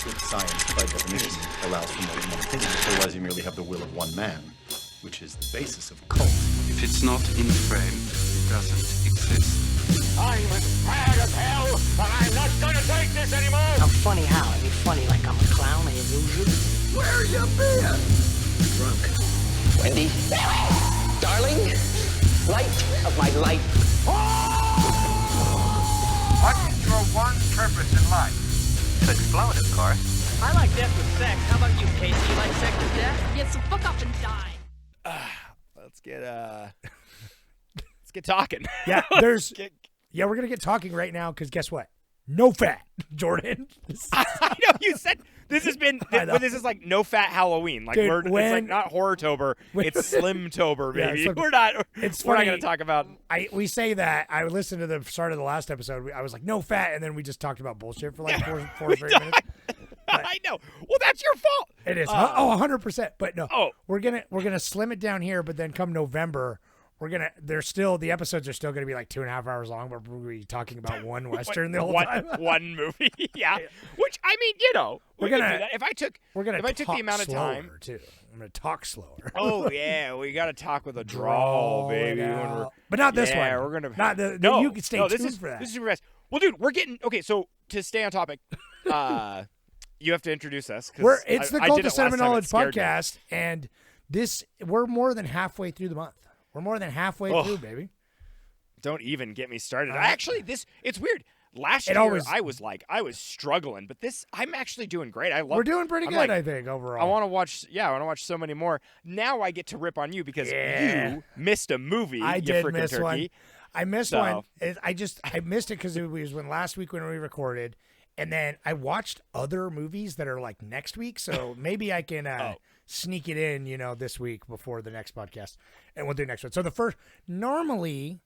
If science, by definition, allows for more than one opinion, otherwise you merely have the will of one man, which is the basis of cult. If it's not in frame, it doesn't exist. I'm as mad as hell, and I'm not gonna take this anymore! I'm funny how? I mean funny like I'm a clown, I amuse you? Where you been? Drunk. Wendy, darling, light of my life. What is your one purpose in life? To explode, of course. I like death with sex. How about you, Casey? You like sex with death? Yeah, so fuck up and die. Let's get talking. Yeah, we're gonna get talking right now because guess what? No fat, Jordan. I know you said this has been. This is like no fat Halloween. Like Dude, it's like not Horrortober. It's Slimtober, Yeah, baby. so we're not funny. going to talk about. We say that. I listened to the start of the last episode. I was like, no fat, and then we just talked about bullshit for like four straight minutes. I know. Well, that's your fault. It is. 100%. But no. Oh. We're gonna slim it down here. But then come November, the episodes are still gonna be like 2.5 hours long. But we're gonna be talking about one western the whole time. One movie. Yeah. Which I mean, we can do that. If I took the amount of time too. I'm gonna talk slower. Oh yeah, we got to talk with a drawl, baby. But not this one. Yeah, we're gonna. Not the. No, you can stay tuned for that. This is super fast. Well, dude, we're getting okay. So to stay on topic, you have to introduce us. It's the Cult of Cinema Knowledge podcast, and we're more than halfway through the month. We're more than halfway through, baby. Don't even get me started. It's weird. Last year, I was struggling, but I'm actually doing great. We're doing pretty good, I think, overall. I want to watch so many more. Now I get to rip on you because you missed a movie. I did miss turkey. one. I missed one. I missed it because it was last week when we recorded, and then I watched other movies that are like next week, so maybe I can sneak it in, this week before the next podcast, and we'll do next one. So normally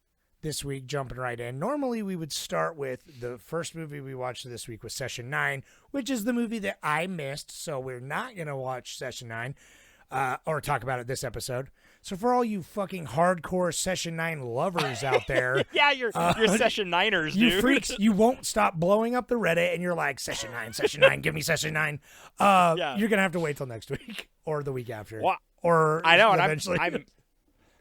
this week, jumping right in, normally we would start with the first movie we watched this week was Session 9, which is the movie that I missed, so we're not going to watch Session 9 or talk about it this episode. So for all you fucking hardcore Session 9 lovers out there. Yeah, you're Session 9ers, dude. You freaks, you won't stop blowing up the Reddit, and you're like, Session 9, give me Session 9. You're going to have to wait till next week or the week after. Well, or I know, eventually. and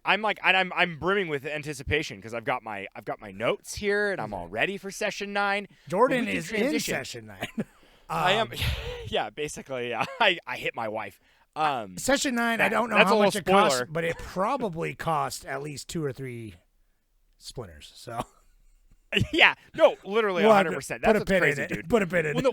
I'm brimming with anticipation because I've got my notes here, and I'm all ready for Session 9. Jordan is in Session 9. I am, yeah, basically, I hit my wife. Session 9, I don't know how much it costs, but it probably cost at least 2 or 3 splinters. So, yeah, no, literally 100%. That's what's crazy, dude. Put a pin in it. No,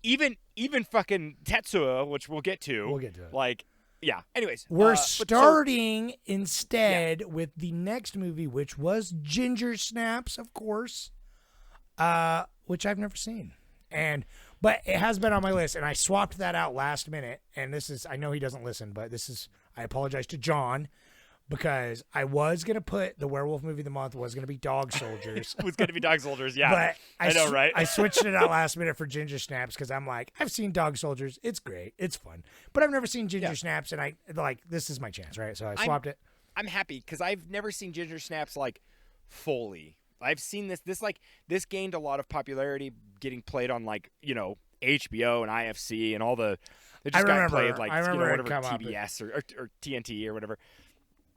even fucking Tetsuo, which we'll get to. We'll get to it. Like, yeah. Anyways, we're starting instead with the next movie, which was Ginger Snaps, of course, which I've never seen, but it has been on my list, and I swapped that out last minute. And I know he doesn't listen, but I apologize to John because I was going to put the werewolf movie of the month was going to be Dog Soldiers. It was going to be Dog Soldiers, yeah. But I know, right? I switched it out last minute for Ginger Snaps because I'm like, I've seen Dog Soldiers. It's great. It's fun. But I've never seen Ginger Snaps, and this is my chance, right? So I swapped it. I'm happy because I've never seen Ginger Snaps, like, fully. I've seen this gained a lot of popularity getting played on, like, HBO and IFC and all the. It just got played like whatever TBS or TNT or whatever.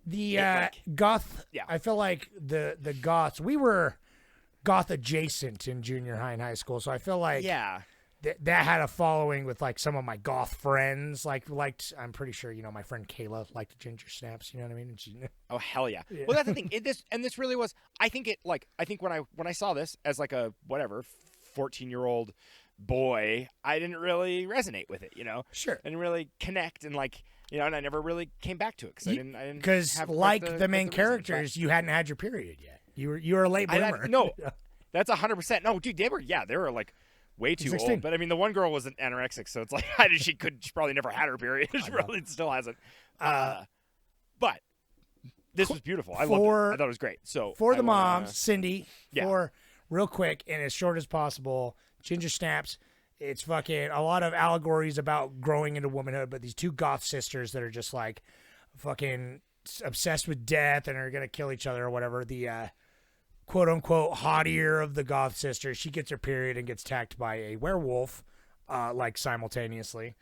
The goth. Yeah. I feel like the goths. We were goth adjacent in junior high and high school, so I feel like that had a following with like some of my goth friends. Liked. I'm pretty sure my friend Kayla liked Ginger Snaps. You know what I mean? Oh hell yeah. Well, that's the thing. This really was. I think when I saw this as like a 14-year-old boy, I didn't really resonate with it. Sure. I didn't really connect and like. And I never really came back to it because I didn't have like the main characters, you hadn't had your period yet. You were a late bloomer. No, that's 100%. No, dude, they were like way too 16. old. But I mean, the one girl was an anorexic, so it's like she probably never had her period. She probably still hasn't. But this was beautiful. I loved it. I thought it was great. So for the moms, Cindy, for real quick and as short as possible, Ginger Snaps. It's fucking a lot of allegories about growing into womanhood, but these two goth sisters that are just like fucking obsessed with death and are going to kill each other or whatever. The quote unquote hottier of the goth sisters, she gets her period and gets attacked by a werewolf like simultaneously.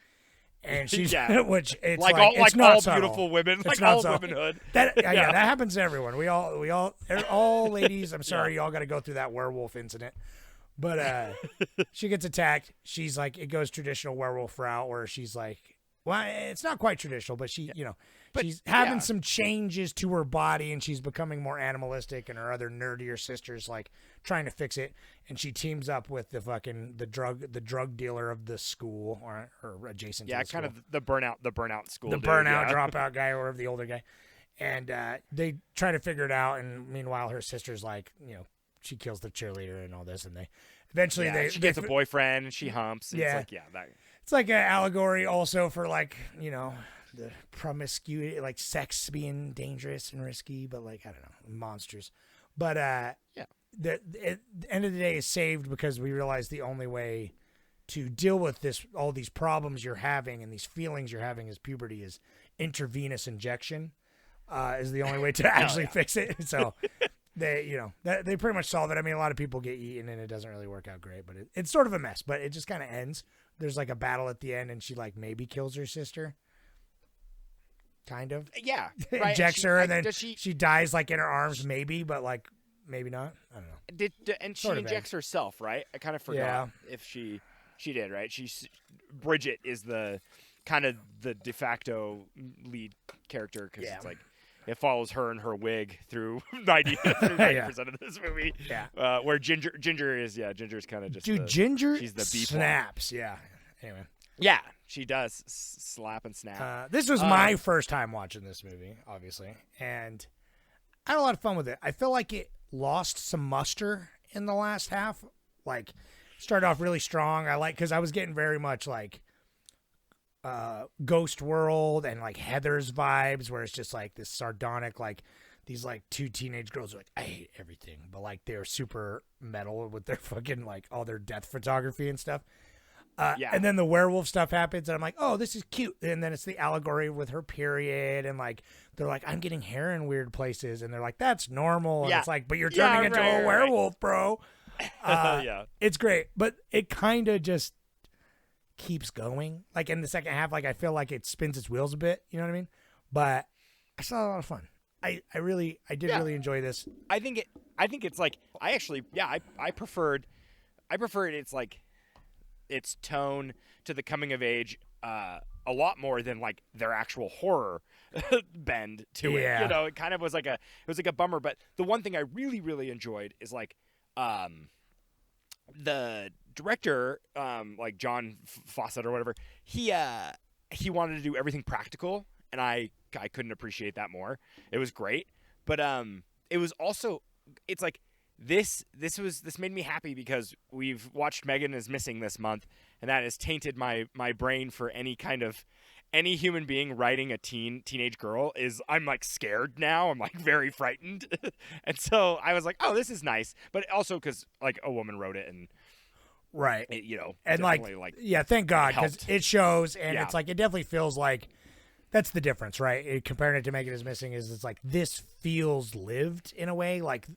And she's Yeah. which it's like like all it's like not all subtle. beautiful women, It's like not all subtle. womanhood. That that happens to everyone. We all ladies. I'm sorry, y'all got to go through that werewolf incident. But she gets attacked. She's like, it goes traditional werewolf route where she's like, well, it's not quite traditional, but she, she's having some changes to her body and she's becoming more animalistic, and her other nerdier sister's like trying to fix it. And she teams up with the drug dealer of the school or adjacent to the school. Kind of the burnout school. The dude, burnout yeah. dropout guy or the older guy. And they try to figure it out. And meanwhile, her sister's like, she kills the cheerleader and all this. And they eventually she gets a boyfriend and she humps. And Yeah. It's like, that. It's like an allegory also for like, the promiscuity, like sex being dangerous and risky, but like, I don't know, monsters. But the end of the day is saved because we realize the only way to deal with all these problems you're having and these feelings you're having as puberty is intravenous injection is the only way to actually fix it. So they pretty much solve it. I mean, a lot of people get eaten and it doesn't really work out great, but it's sort of a mess, but it just kind of ends. There's like a battle at the end and she like maybe kills her sister. Kind of. Yeah. Right. Injects her and then she she dies like in her arms maybe, but like maybe not. I don't know. And she Sort of injects herself, right? I kind of forgot if she did, right? Bridget is the kind of the de facto lead character because it's like it follows her and her wig through 90% of this movie. Yeah. Where Ginger is kind of just Ginger she's the B snaps. Yeah. Anyway. Yeah, she does slap and snap. This was my first time watching this movie, obviously, and I had a lot of fun with it. I feel like it lost some muster in the last half. Like, started off really strong. Because I was getting very much like Ghost World and like Heather's vibes, where it's just like this sardonic, like these like two teenage girls are like, I hate everything, but like they're super metal with their fucking like all their death photography and stuff. And then the werewolf stuff happens, and I'm like, oh, this is cute. And then it's the allegory with her period, and like they're like, I'm getting hair in weird places, and they're like, that's normal. And it's like, but you're turning into a werewolf, bro. It's great, but it kind of just keeps going. Like in the second half, like I feel like it spins its wheels a bit. You know what I mean? But I still had a lot of fun. I did really enjoy this. I think it's like I preferred it's like its tone to the coming of age a lot more than like their actual horror bend to it. It kind of was like a bummer. But the one thing I really, really enjoyed is like the director, like John Fawcett or whatever, he wanted to do everything practical, and I couldn't appreciate that more. It was great, but it was also, it's like this made me happy because we've watched Megan is Missing this month, and that has tainted my brain for any human being writing a teenage girl. I'm like scared now. I'm like very frightened. And so I was like, oh, this is nice. But also because like a woman wrote it, and right. It, and like thank God, because it shows, and it's like, it definitely feels like that's the difference, right? Comparing it to Megan is Missing it's like this feels lived in a way, like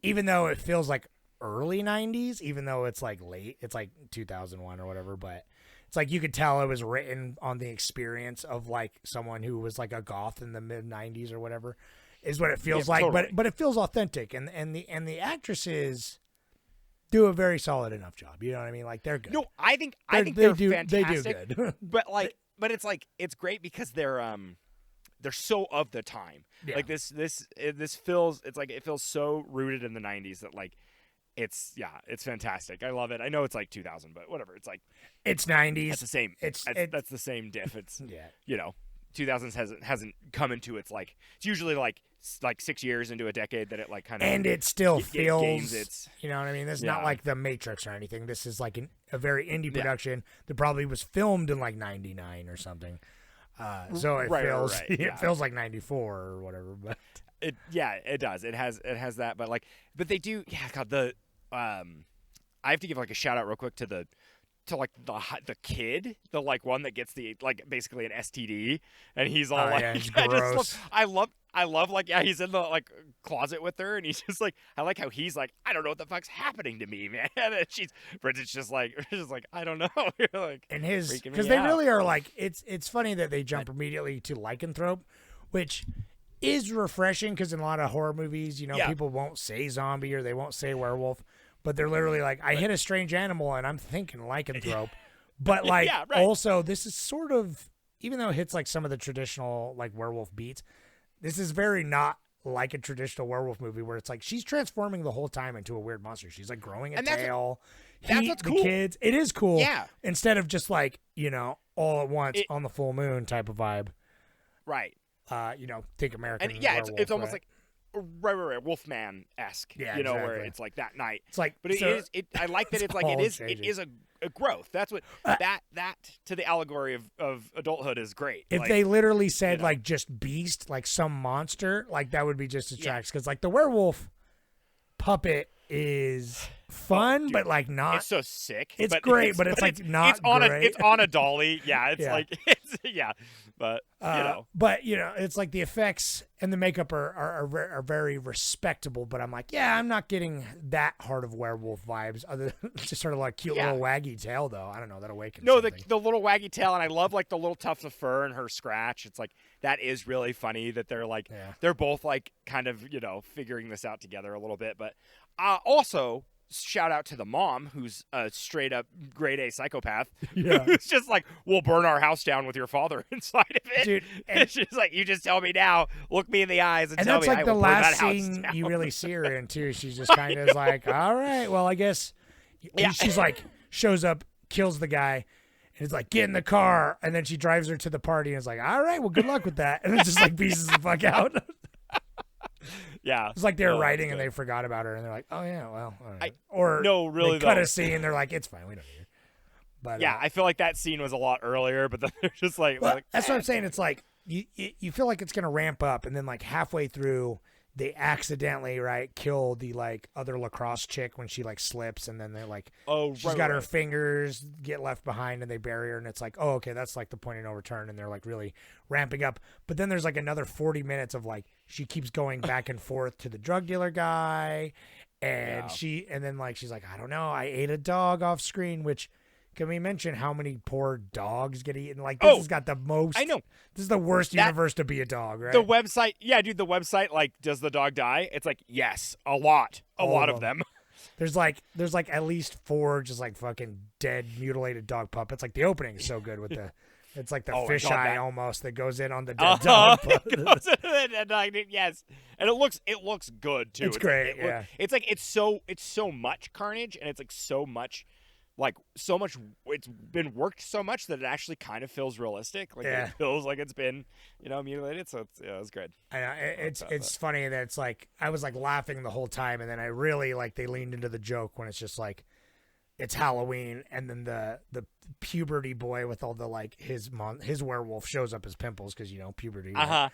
even though it feels like early 90s, even though it's like late, it's like 2001 or whatever, but it's like you could tell it was written on the experience of like someone who was like a goth in the mid 90s or whatever, is what it feels like. Totally. But it feels authentic, and the actresses do a very solid enough job. You know what I mean? Like they're good. No, I think they're fantastic. They do good. but it's like it's great because they're so of the time. Yeah. Like this feels, it's like it feels so rooted in the 90s that like it's fantastic. I love it. I know it's like 2000, but whatever. It's like it's 90s. That's the same. That's the same diff. It's 2000s hasn't come into its like, it's usually like 6 years into a decade that it like kind of, and it still feels gains its, you know what I mean? This is not like The Matrix or anything. This is like a very indie production that probably was filmed in like 99 or something. So it feels it feels like 94 or whatever, but it does. It has that, but they do. Yeah, God, I have to give like a shout out real quick to the kid, the like one that gets the like basically an STD, and he's all he's gross. I love like he's in the like closet with her and he's just like I like how he's like I don't know what the fuck's happening to me, man. And Bridget's just like I don't know. You're like and his freaking me because they out. really are like it's funny that they jump immediately to lycanthrope, which is refreshing because in a lot of horror movies, you know, people won't say zombie or they won't say werewolf, but they're literally like I hit a strange animal and I'm thinking lycanthrope. But like also this is sort of even though it hits like some of the traditional like werewolf beats, this is very not like a traditional werewolf movie where it's like she's transforming the whole time into a weird monster. She's like growing a tail. That's what's cool. The kids, it is cool. Yeah. Instead of just like, you know, all at once on the full moon type of vibe. Right. You know, think American. And yeah, werewolf, it's almost right? like right, Wolfman-esque. Yeah, you know, where exactly. it's like that night. It's like, but I like that it's like it is a growth. That's what that to the allegory of adulthood is great. If like, they literally said like just beast, like some monster, like that would be just as tracks because like the werewolf puppet is fun, but like not. It's so sick. It's great, but it's like not great. It's on a dolly. Yeah, it's like but you know. But you know, it's like the effects and the makeup are very respectable. But I'm like, yeah, I'm not getting that Heart of Werewolf vibes. Other than just sort of like cute little waggy tail, though. I don't know, that awakens. No, something. the little waggy tail, and I love like the little tuft of fur and her scratch. It's like that is really funny that they're like they're both like kind of figuring this out together a little bit. But also. Shout out to the mom, who's a straight up grade A psychopath. Yeah. Who's just like, we'll burn our house down with your father inside of it. Dude, and she's like, you just tell me now, look me in the eyes and tell that's me like I the will burn that last house scene down. you really see her in too. She's just kind of like, all right, well, I guess. She's like, shows up, kills the guy, and it's like, get in the car, and then she drives her to the party, and it's like, all right, well, good luck with that, and it just like pieces the fuck out. Yeah, it's like they're writing and they forgot about her, and they're like, "Oh yeah, well." All right. Really, they cut a scene. They're like, "It's fine, we don't need her." But yeah, I feel like that scene was a lot earlier, but then they're just like, that's what I'm saying. It's like you feel like it's gonna ramp up, and then like halfway through, they accidentally kill the like other lacrosse chick when she like slips, and then they're like, she's got her fingers get left behind, and they bury her, and it's like, oh okay, that's like the point of no return, and they're like really ramping up. But then there's like another 40 minutes of like she keeps going back and forth to the drug dealer guy, and then like she's like, I don't know, I ate a dog off screen, which. Can we mention how many poor dogs get eaten? Like, this has got the most. I know. This is the worst universe to be a dog, right? The website, dude, the website, like, does the dog die? It's like, yes, a lot. A lot of them. There's like at least 4 just like fucking dead, mutilated dog puppets. Like, the opening is so good with the. It's like the fisheye almost that goes in on the dead dog. Yes, and it looks good too. It's great. It's like it's so much carnage, and it's like so much. Like so much, it's been worked so much that it actually kind of feels realistic. Like it feels like it's been, mutilated. So it's good. I know it's funny that it's like I was like laughing the whole time, and then I really like they leaned into the joke when it's just like it's Halloween, and then the puberty boy with all the like his werewolf shows up as pimples because puberty. I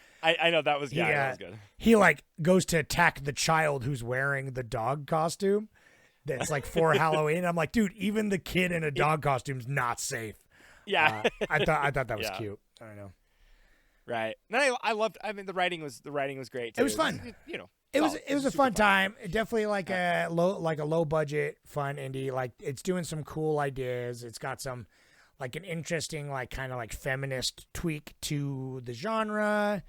know that was that was good. He like goes to attack the child who's wearing the dog costume. That's like for Halloween. I'm like, dude, even the kid in a dog costume's not safe. Yeah, I thought that was cute. I don't know. Right. And I loved. I mean, the writing was great too. It was fun. It was a fun time. Definitely like a low budget fun indie. Like it's doing some cool ideas. It's got some like an interesting like kind of like feminist tweak to the genre.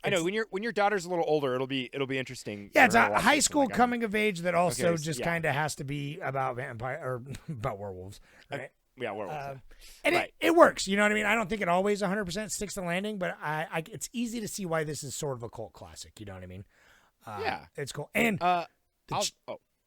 I know when your daughter's a little older, it'll be interesting. Yeah, it's a high school coming of age that also kind of has to be about vampire or about werewolves, right? Yeah, werewolves. And it works. You know what I mean? I don't think it always 100% sticks the landing, but it's easy to see why this is sort of a cult classic. You know what I mean? It's cool. And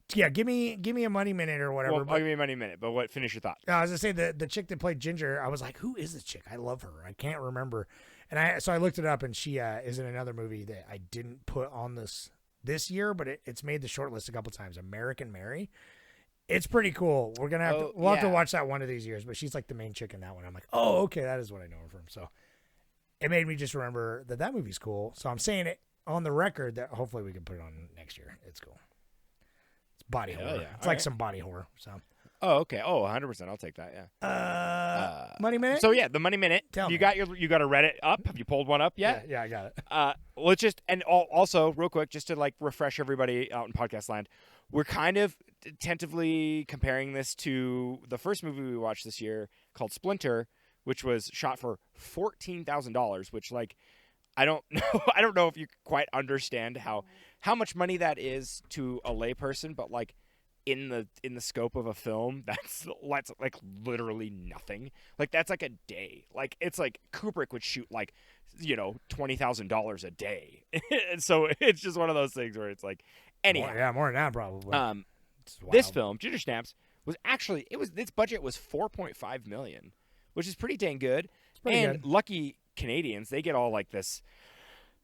give me a money minute or whatever. Well, I'll give me a money minute. But finish your thought. I was gonna say the chick that played Ginger. I was like, who is this chick? I love her. I can't remember. And so I looked it up, and she is in another movie that I didn't put on this year, but it's made the short list a couple times. American Mary. It's pretty cool. We're gonna have we'll have to watch that one of these years. But she's like the main chick in that one. I'm like, oh, okay, that is what I know her from. So it made me just remember that movie's cool. So I'm saying it on the record that hopefully we can put it on next year. It's cool. It's body horror. Yeah. It's like some body horror. So Oh, okay. Oh, 100%. I'll take that. Yeah. Money Minute? So yeah, the Money Minute. Tell you me. got a Reddit up? Have you pulled one up yet? Yeah, I got it. Let's just also real quick, just to like refresh everybody out in podcast land, we're kind of tentatively comparing this to the first movie we watched this year called Splinter, which was shot for $14,000. Which like I don't know if you quite understand how much money that is to a layperson, but like in the scope of a film, that's like literally nothing. Like that's like a day. Like it's like Kubrick would shoot like, $20,000 a day. And so it's just one of those things where it's like, anyhow. More than that probably. This film, Ginger Snaps, was actually its budget was $4.5 million, which is pretty dang good. Pretty and good. lucky Canadians, they get all like this.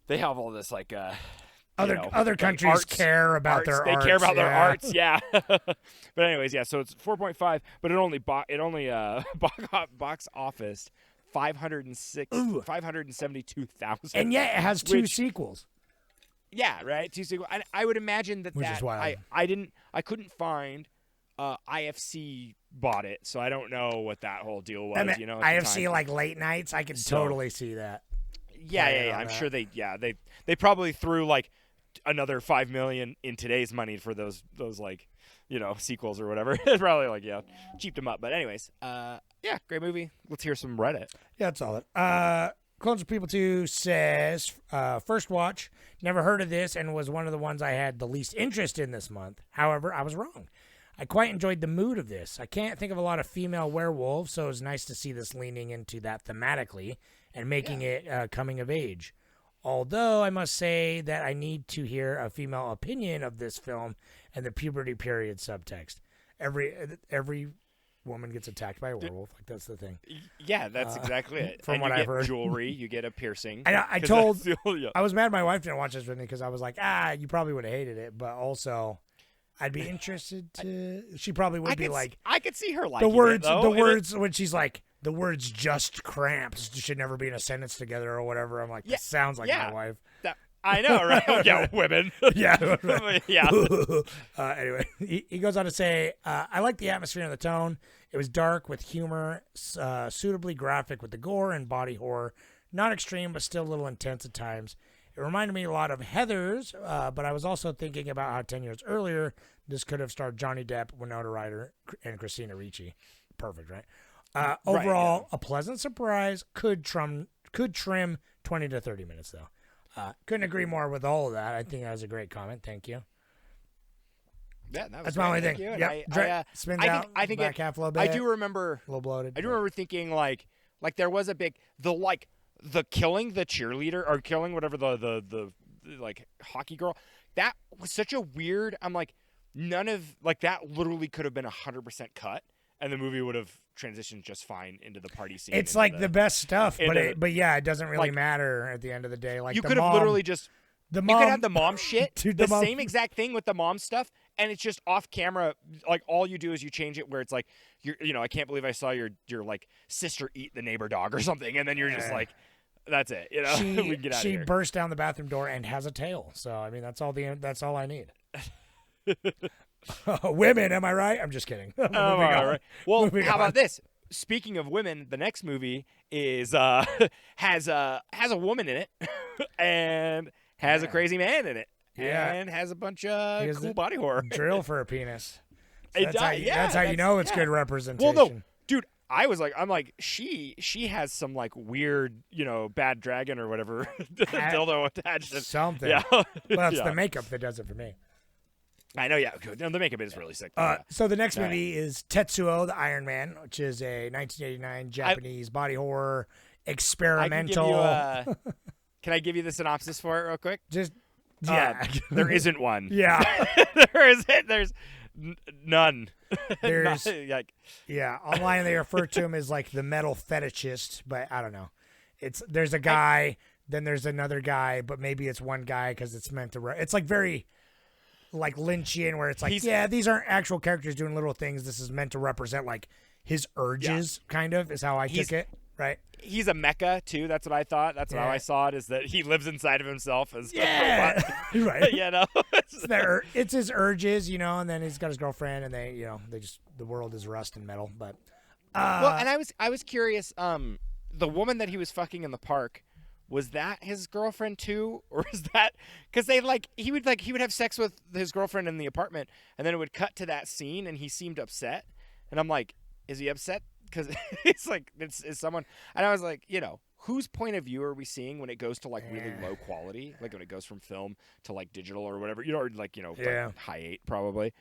They have all this like Other countries arts, care about their they arts. care about their yeah. arts, yeah. But anyways, yeah. So it's 4.5, but it only box office 572,000. And yet it has 2 Which- sequels. Yeah, right. 2 sequels. I would imagine Which is wild. I couldn't find IFC bought it, so I don't know what that whole deal was. I mean, at the IFC time. like late nights, I could totally see that. Yeah. on I'm that. sure they probably threw like another $5 million in today's money for those like sequels or whatever. Probably like cheaped them up. But anyways, great movie. Let's hear some Reddit. Yeah, that's solid. Clones of People 2 says, first watch, never heard of this and was one of the ones I had the least interest in this month. However, I was wrong. I quite enjoyed the mood of this. I can't think of a lot of female werewolves, so it was nice to see this leaning into that thematically and making it coming of age. Although I must say that I need to hear a female opinion of this film and the puberty period subtext. Every woman gets attacked by a werewolf. Like that's the thing. Yeah, that's exactly it. From and what you I've get heard. jewelry, you get a piercing. And I 'Cause told, that's the only- I was mad my wife didn't watch this with me because I was like, you probably would have hated it, but also I'd be interested to. She probably would be like, I could see her liking the words, it, though, the and words when she's like, the words "just cramps" should never be in a sentence together or whatever. I'm like, that sounds like my wife. I know, right? Yeah, women. Yeah. Yeah. Anyway, he goes on to say, I like the atmosphere and the tone. It was dark with humor, suitably graphic with the gore and body horror. Not extreme, but still a little intense at times. It reminded me a lot of Heathers, but I was also thinking about how 10 years earlier, this could have starred Johnny Depp, Winona Ryder, and Christina Ricci. Perfect, right? Overall, a pleasant surprise. Could trim 20 to 30 minutes, though. Couldn't agree more with all of that. I think that was a great comment. Thank you. Yeah, that was That's my only great. thing. Thank you. Yep. Spins out. I think back half a little bit. I do remember. A little bloated. I do remember thinking like there was a big the killing the cheerleader or killing whatever the like hockey girl. That was such a weird. I'm like none of like that literally could have been 100% cut, and the movie would have transitioned just fine into the party scene. It's like the best stuff, but yeah, it doesn't really like, matter at the end of the day. Like you the could have mom, literally just. the You mom could have the mom shit, Dude, the the mom- same exact thing with the mom stuff, and it's just off camera. Like all you do is you change it where it's like I can't believe I saw your like sister eat the neighbor dog or something, and then you're just like, that's it. We can get out of she here. burst down the bathroom door and has a tail. So I mean, that's all I need. Women, am I right? I'm just kidding. Oh, all right. Well, Moving how on. about this? Speaking of women, the next movie is has a woman in it and has a crazy man in it. Yeah. And has a bunch He of has cool the body horror. Drill for a penis. So It that's does, how you know it's yeah. good representation. Well, no, dude, I'm like, she has some like weird, bad dragon or whatever dildo attached. Something. Yeah, Well, that's Yeah. the makeup that does it for me. I know. Yeah, good. No, the makeup is really sick. So the next All right. movie is Tetsuo, the Iron Man, which is a 1989 Japanese body horror experimental. Can I give you the synopsis for it real quick? Just yeah, There isn't one. yeah. There isn't. There's none. There's like yeah. Online they refer to him as like the metal fetishist, but I don't know. There's a guy, then there's another guy, but maybe it's one guy because it's meant to. It's like very. Like Lynchian, where it's like, these aren't actual characters doing little things. This is meant to represent like his urges, kind of, is how I took it. right? He's a mecha too. That's what I thought. That's how I saw it. Is that he lives inside of himself as a robot. Right. You know, It's his urges, and then he's got his girlfriend, and the world is rust and metal. But well, and I was curious. The woman that he was fucking in the park, was that his girlfriend too, or is that because he would have sex with his girlfriend in the apartment, and then it would cut to that scene, and he seemed upset, and I'm like, is he upset? Because it's like it's someone, and I was like, whose point of view are we seeing when it goes to like really low quality, like when it goes from film to like digital or whatever, or like like high 8 probably.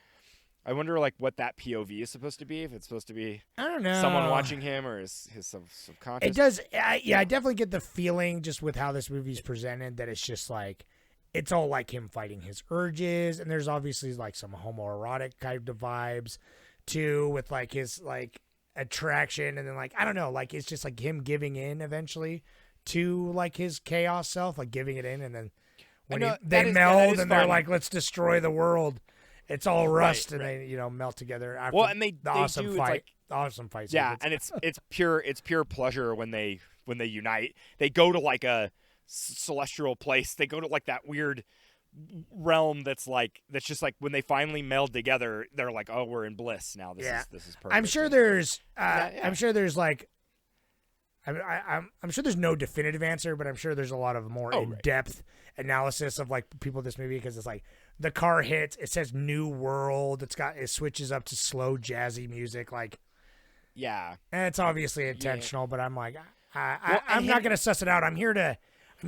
I wonder like what that POV is supposed to be. If it's supposed to be, I don't know, someone watching him or his subconscious. It does. I definitely get the feeling just with how this movie's presented that it's just like it's all like him fighting his urges, and there's obviously like some homoerotic kind of vibes too, with like his like attraction, and then like I don't know, like it's just like him giving in eventually to like his chaos self, like giving it in, and then when they meld and they're like, let's destroy the world. It's all rust, and they melt together. After and the awesome do, fight, like, awesome fight. Yeah, sequence. and it's pure pleasure when they unite. They go to like a celestial place. They go to like that weird realm that's just like when they finally meld together, they're like, oh, we're in bliss now. This is perfect. I'm sure there's I'm sure there's like I'm sure there's no definitive answer, but I'm sure there's a lot of more in-depth analysis of like people in this movie, because it's like the car hits, it says New World, it switches up to slow jazzy music, like and it's obviously intentional, but I'm like I'm not gonna suss it out. I'm here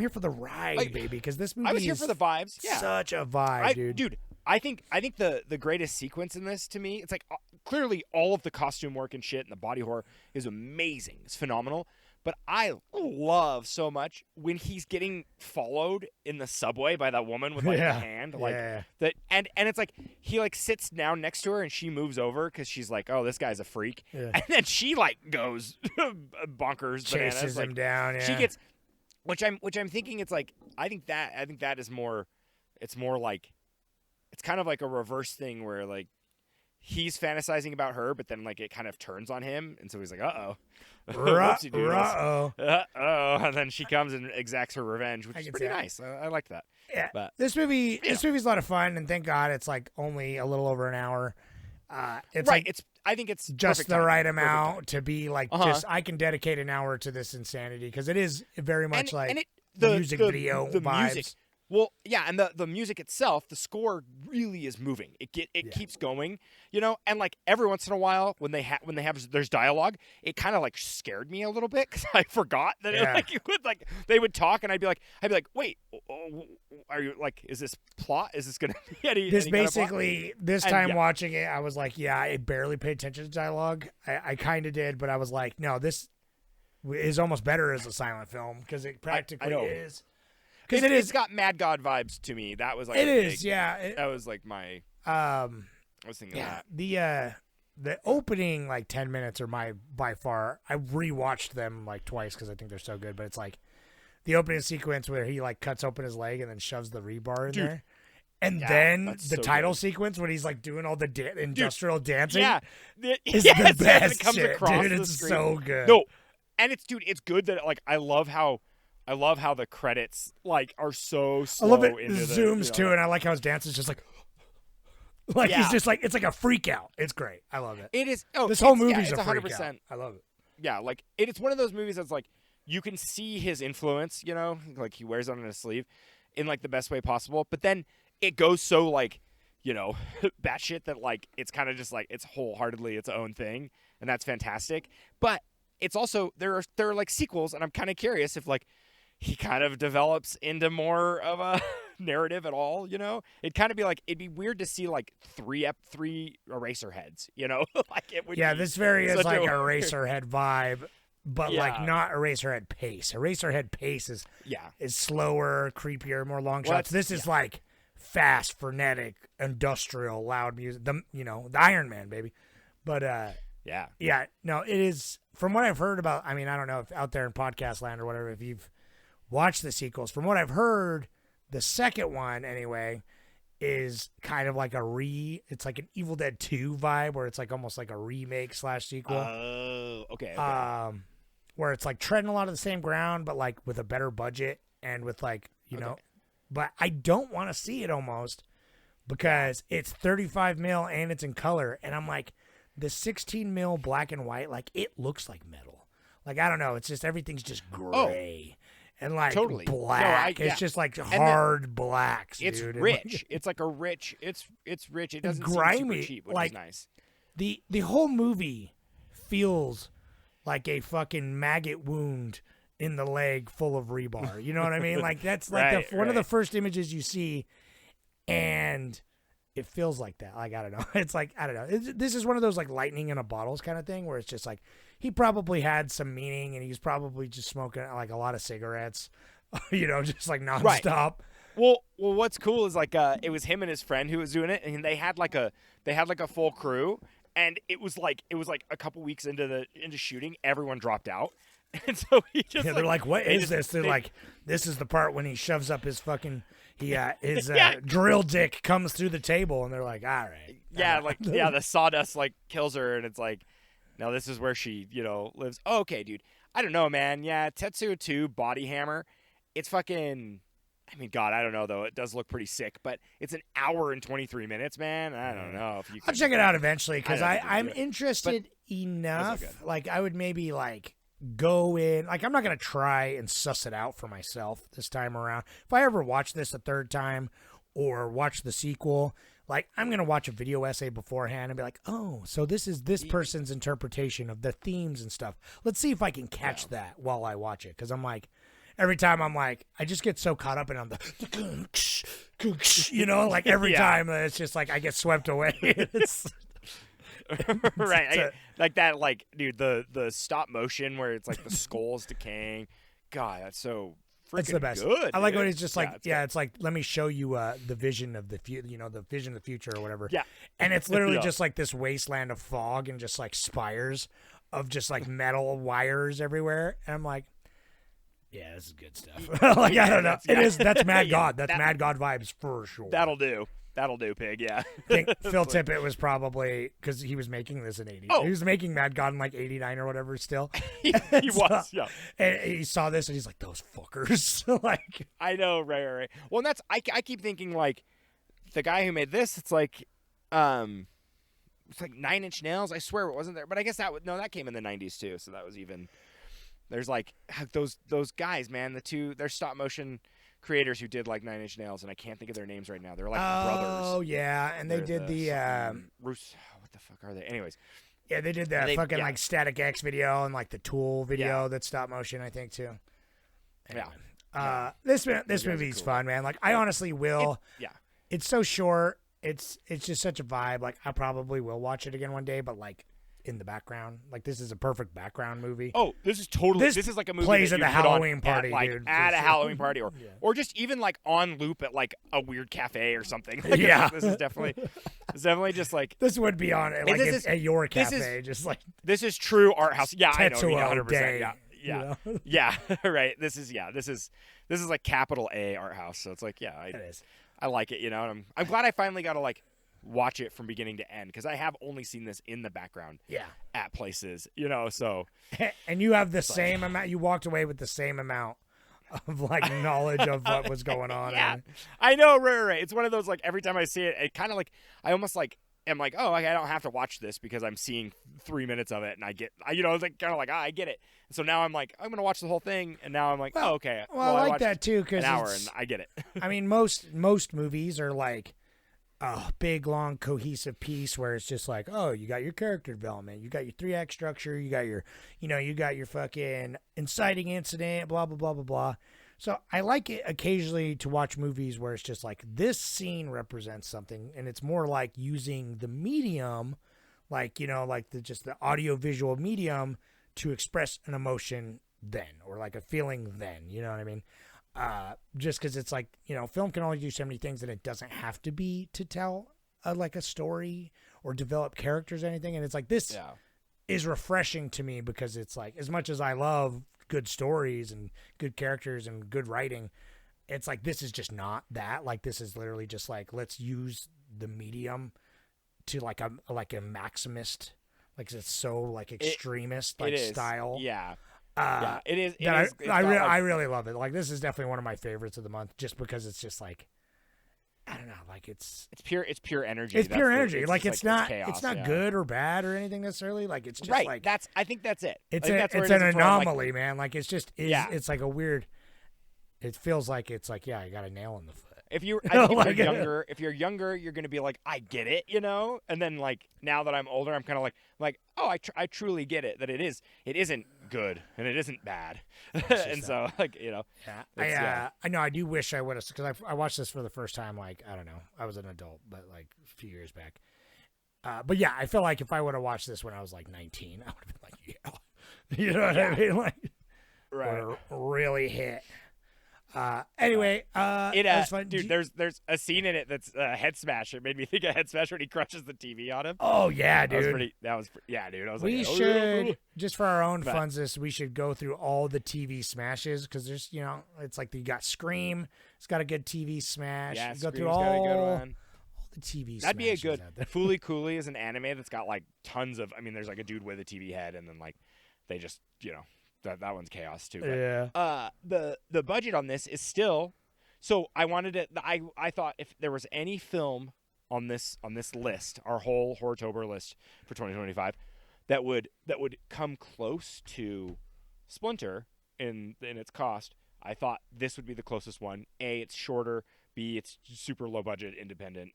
for the ride, baby, because this movie I was here for the vibes. Yeah. Such a vibe, dude. Dude, I think the greatest sequence in this to me, it's like clearly all of the costume work and shit and the body horror is amazing. It's phenomenal. But I love so much when he's getting followed in the subway by that woman with like a hand, like that, and it's like he like sits down next to her and she moves over because she's like, oh, this guy's a freak, and then she like goes bonkers, chases bananas, him down. She gets, which I'm thinking it's like I think that is more, it's more like it's kind of like a reverse thing where like he's fantasizing about her, but then like it kind of turns on him, and so he's like, uh-oh. And then she comes and exacts her revenge, which is pretty nice. I like that. Yeah, but, this movie's a lot of fun, and thank God it's like only a little over an hour. It's right. like I think it's just the right amount to be like just I can dedicate an hour to this insanity, because it is very much the music video vibes. Music. Well, yeah, and the music itself, the score really is moving. It keeps going, and like every once in a while when there's dialogue, it kind of like scared me a little bit because I forgot that they would talk, and I'd be like, wait, are you like, is this plot? Is this gonna be any? This any basically kind of plot? this time watching it, I was like, I barely paid attention to dialogue. I kind of did, but I was like, no, this is almost better as a silent film because it practically is. Because it's got Mad God vibes to me. That was like that was like my. I was thinking that the opening like 10 minutes are by far. I rewatched them like twice because I think they're so good. But it's like the opening sequence where he like cuts open his leg and then shoves the rebar in there, and then the title sequence when he's like doing all the industrial dancing. Is the best. It comes across dude. It's so good. No, and it's good that like I love how the credits like are so slow. I love it. Zooms too, and I like how his dance is just like he's just like it's like a freak out. It's great. I love it. It is. This whole movie's it's a 100%. freak out. I love it. Yeah, like it's one of those movies that's like you can see his influence. Like he wears it on his sleeve in like the best way possible. But then it goes so like batshit that like it's kind of just like it's wholeheartedly its own thing, and that's fantastic. But it's also there are like sequels, and I'm kind of curious if like he kind of develops into more of a narrative at all, It'd kind of be like, it'd be weird to see like three Eraserheads, like it would. Yeah, this very is like a Eraserhead vibe, but like not Eraserhead pace. Eraserhead pace is slower, creepier, more long shots. This is like fast, frenetic, industrial, loud music. The Iron Man, baby. But no, it is from what I've heard about. I mean, I don't know if out there in podcast land or whatever, if you've watch the sequels. From what I've heard, the second one, anyway, is kind of like it's like an Evil Dead 2 vibe, where it's like almost like a remake / sequel. Oh, okay. where it's like treading a lot of the same ground, but like with a better budget and with like, you know, but I don't want to see it almost because it's 35 mil and it's in color. And I'm like, the 16 mil black and white, like it looks like metal. Like, I don't know. It's just, everything's just gray. And like black. It's just like hard blacks, it's dude. rich. It's like a rich, it's rich. It doesn't grimy, seem super cheap, which like, is nice. The whole movie feels like a fucking maggot wound in the leg full of rebar. You know what I mean? Like that's like one of the first images you see, and it feels like that. Like, I don't know. It's like, I don't know. This is one of those like lightning in a bottles kind of thing where it's just like he probably had some meaning and he's probably just smoking like a lot of cigarettes, you know, just like nonstop. Right. Well, what's cool is like it was him and his friend who was doing it, and they had like a full crew. And it was like a couple weeks into shooting, everyone dropped out, and so he just they're like, "What is this?" They're like, "This is the part when he shoves up his fucking his drill dick comes through the table," and they're like, "All right." The sawdust like kills her, and it's like, now this is where she lives. Oh, okay, dude. I don't know, man. Yeah, Tetsuo 2 Body Hammer. It's fucking. I mean, God, I don't know, though. It does look pretty sick, but it's an hour and 23 minutes, man. I don't know if you can. I'll check it out eventually because I'm interested enough. Like, I would maybe, like, go in. Like, I'm not going to try and suss it out for myself this time around. If I ever watch this a third time or watch the sequel, like, I'm going to watch a video essay beforehand and be like, oh, so this is this person's interpretation of the themes and stuff. Let's see if I can catch that while I watch it because I'm like, every time I'm like, I just get so caught up in you know, like every time it's just like I get swept away. Right. Like that, like, dude, the stop motion where it's like the skull's decaying. God, that's so freaking it's the best. good. I like when dude. he's just like, it's like, let me show you the vision of the the vision of the future or whatever. Yeah. And it's literally just like this wasteland of fog and just like spires of just like metal wires everywhere. And I'm like, yeah, this is good stuff. Like, I don't know. That's Mad God. That's Mad God vibes for sure. That'll do, Pig. Yeah. I think Phil Tippett was probably, because he was making this in 80. Oh. He was making Mad God in like 89 or whatever still. he was, yeah. And he saw this and he's like, those fuckers. Like, I know, right. Well, and that's, I keep thinking, like, the guy who made this, it's like 9 Inch Nails. I swear it wasn't there. But I guess that came in the 90s too. So that was even... There's like those guys, man. They're stop motion creators who did like 9 Inch Nails, and I can't think of their names right now. They're like brothers. Oh yeah, and they did what the fuck are they? Anyways, yeah, they did that like Static X video and like the Tool video that's stop motion, I think too. Anyway. Yeah. This movie's fun, man. Like I honestly will. It's so short. It's just such a vibe. Like I probably will watch it again one day, but like. In the background, like this is a perfect background movie. Oh, this is totally. This is like a movie plays that at the Halloween party, dude. At a Halloween party, or just even like on loop at like a weird cafe or something. Like, this is definitely just like this would be on like at your cafe, just like this is true art house. Yeah, Tetsuo I know, 100%. Day, yeah, right. This is like capital A art house. So it's like, it is. I like it, and I'm glad I finally got to like. Watch it from beginning to end because I have only seen this in the background at places, so and you have the same amount, you walked away with the same amount of like knowledge of what was going on. I know, right. It's one of those like every time I see it, it kind of like I almost like am like, oh, I don't have to watch this because I'm seeing 3 minutes of it and I get it's like kind of like I get it. And so now I'm like I'm gonna watch the whole thing and now I'm like, oh, okay. Well, I like that too because an hour and I get it. I mean, most movies are like a big, long, cohesive piece where it's just like, oh, you got your character development, you got your 3-act structure, you got your, you got your fucking inciting incident, blah, blah, blah, blah, blah. So I like it occasionally to watch movies where it's just like this scene represents something and it's more like using the medium, like, like just the audio visual medium to express an emotion then or like a feeling then, you know what I mean? Just because it's like, film can only do so many things and it doesn't have to be to tell like a story or develop characters or anything. And it's like, this is refreshing to me because it's like, as much as I love good stories and good characters and good writing, it's like, this is just not that. Like, this is literally just like, let's use the medium to like a maximist, like it's so like extremist, like style. Yeah. Yeah, it is. I really love it. Like, this is definitely one of my favorites of the month, just because it's just like, I don't know, like it's pure energy. It's pure energy. Like, it's not chaos, it's not good or bad or anything necessarily. Like, it's just right. like I think that's it. It's that's it's an anomaly, man. Like, it's just it's like a weird. It feels like it's like, I got a nail in the foot. If you're younger, you're gonna be like, I get it, And then like now that I'm older, I'm kind of like, oh, I truly get it that it isn't good and it isn't bad, and so like I know I do wish I would have, because I watched this for the first time, like, I don't know, I was an adult, but like a few years back. But yeah, I feel like if I would have watched this when I was like 19, I would have been like, you know what I mean, like, right, really hit. Anyway, it was fun. Dude, there's a scene in it that's Head Smash. It made me think of Head Smash when he crushes the TV on him. Oh yeah, dude. Dude. I was we should just for our own funsies, we should go through all the TV smashes, because there's it's like you got Scream. It's got a good TV smash. Yeah, go through got a good all one. the TV. That'd be a good. out there. Fooly Cooley is an anime that's got like tons of. I mean, there's like a dude with a TV head, and then like they just that one's chaos too. But, yeah. The budget on this is still. So I wanted it. I thought if there was any film on this list, our whole Horrortober list for 2025, that would come close to Splinter in its cost, I thought this would be the closest one. A, it's shorter. B, it's super low budget, independent.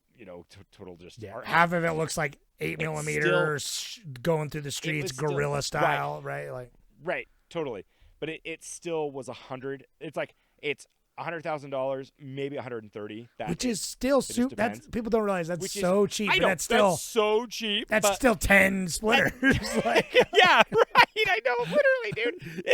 Total just art. Half of it looks like 8mm going through the streets, guerrilla style, right? Like right, totally. But it still was 100. It's like it's $100,000, maybe 130. Which is still super. That's people don't realize that's so cheap. I know, that's still so cheap. That's still 10 splitters. Like, yeah, right. I know, literally, dude.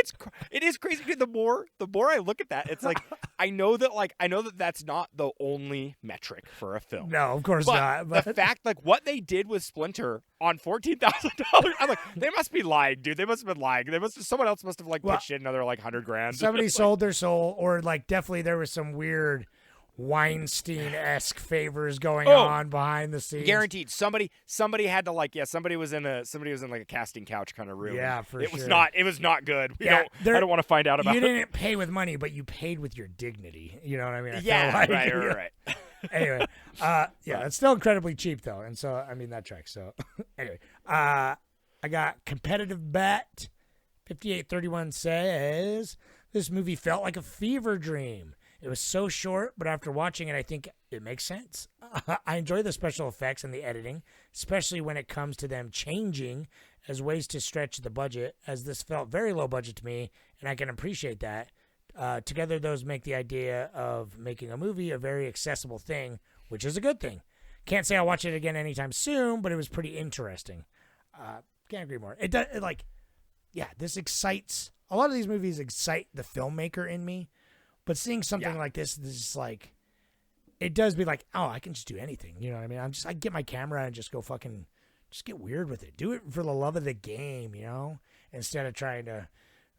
It is crazy. Dude, the more I look at that, it's like I know that that's not the only metric for a film. No, of course not. But the fact, like, what they did with Splinter on $14,000, I'm like, they must be lying, dude. They must have been lying. Someone else must have like pitched in another like $100,000. Somebody sold their soul, or like definitely there was some weird Weinstein-esque favors going on behind the scenes. Guaranteed. Somebody had to somebody was in like a casting couch kind of room. Yeah, for sure. It was not good. I don't want to find out about it. You didn't pay with money, but you paid with your dignity. You know what I mean? Right. Anyway, it's still incredibly cheap though, and so I mean that tracks. So anyway, I got competitive bet. 5831 says this movie felt like a fever dream. It was so short, but after watching it, I think it makes sense. I enjoy the special effects and the editing, especially when it comes to them changing as ways to stretch the budget, as this felt very low budget to me, and I can appreciate that. Together, those make the idea of making a movie a very accessible thing, which is a good thing. Can't say I'll watch it again anytime soon, but it was pretty interesting. Can't agree more. This excites. A lot of these movies excite the filmmaker in me. But seeing something like this is like, it does be like, oh, I can just do anything. You know what I mean? I get my camera and just go just get weird with it. Do it for the love of the game, instead of trying to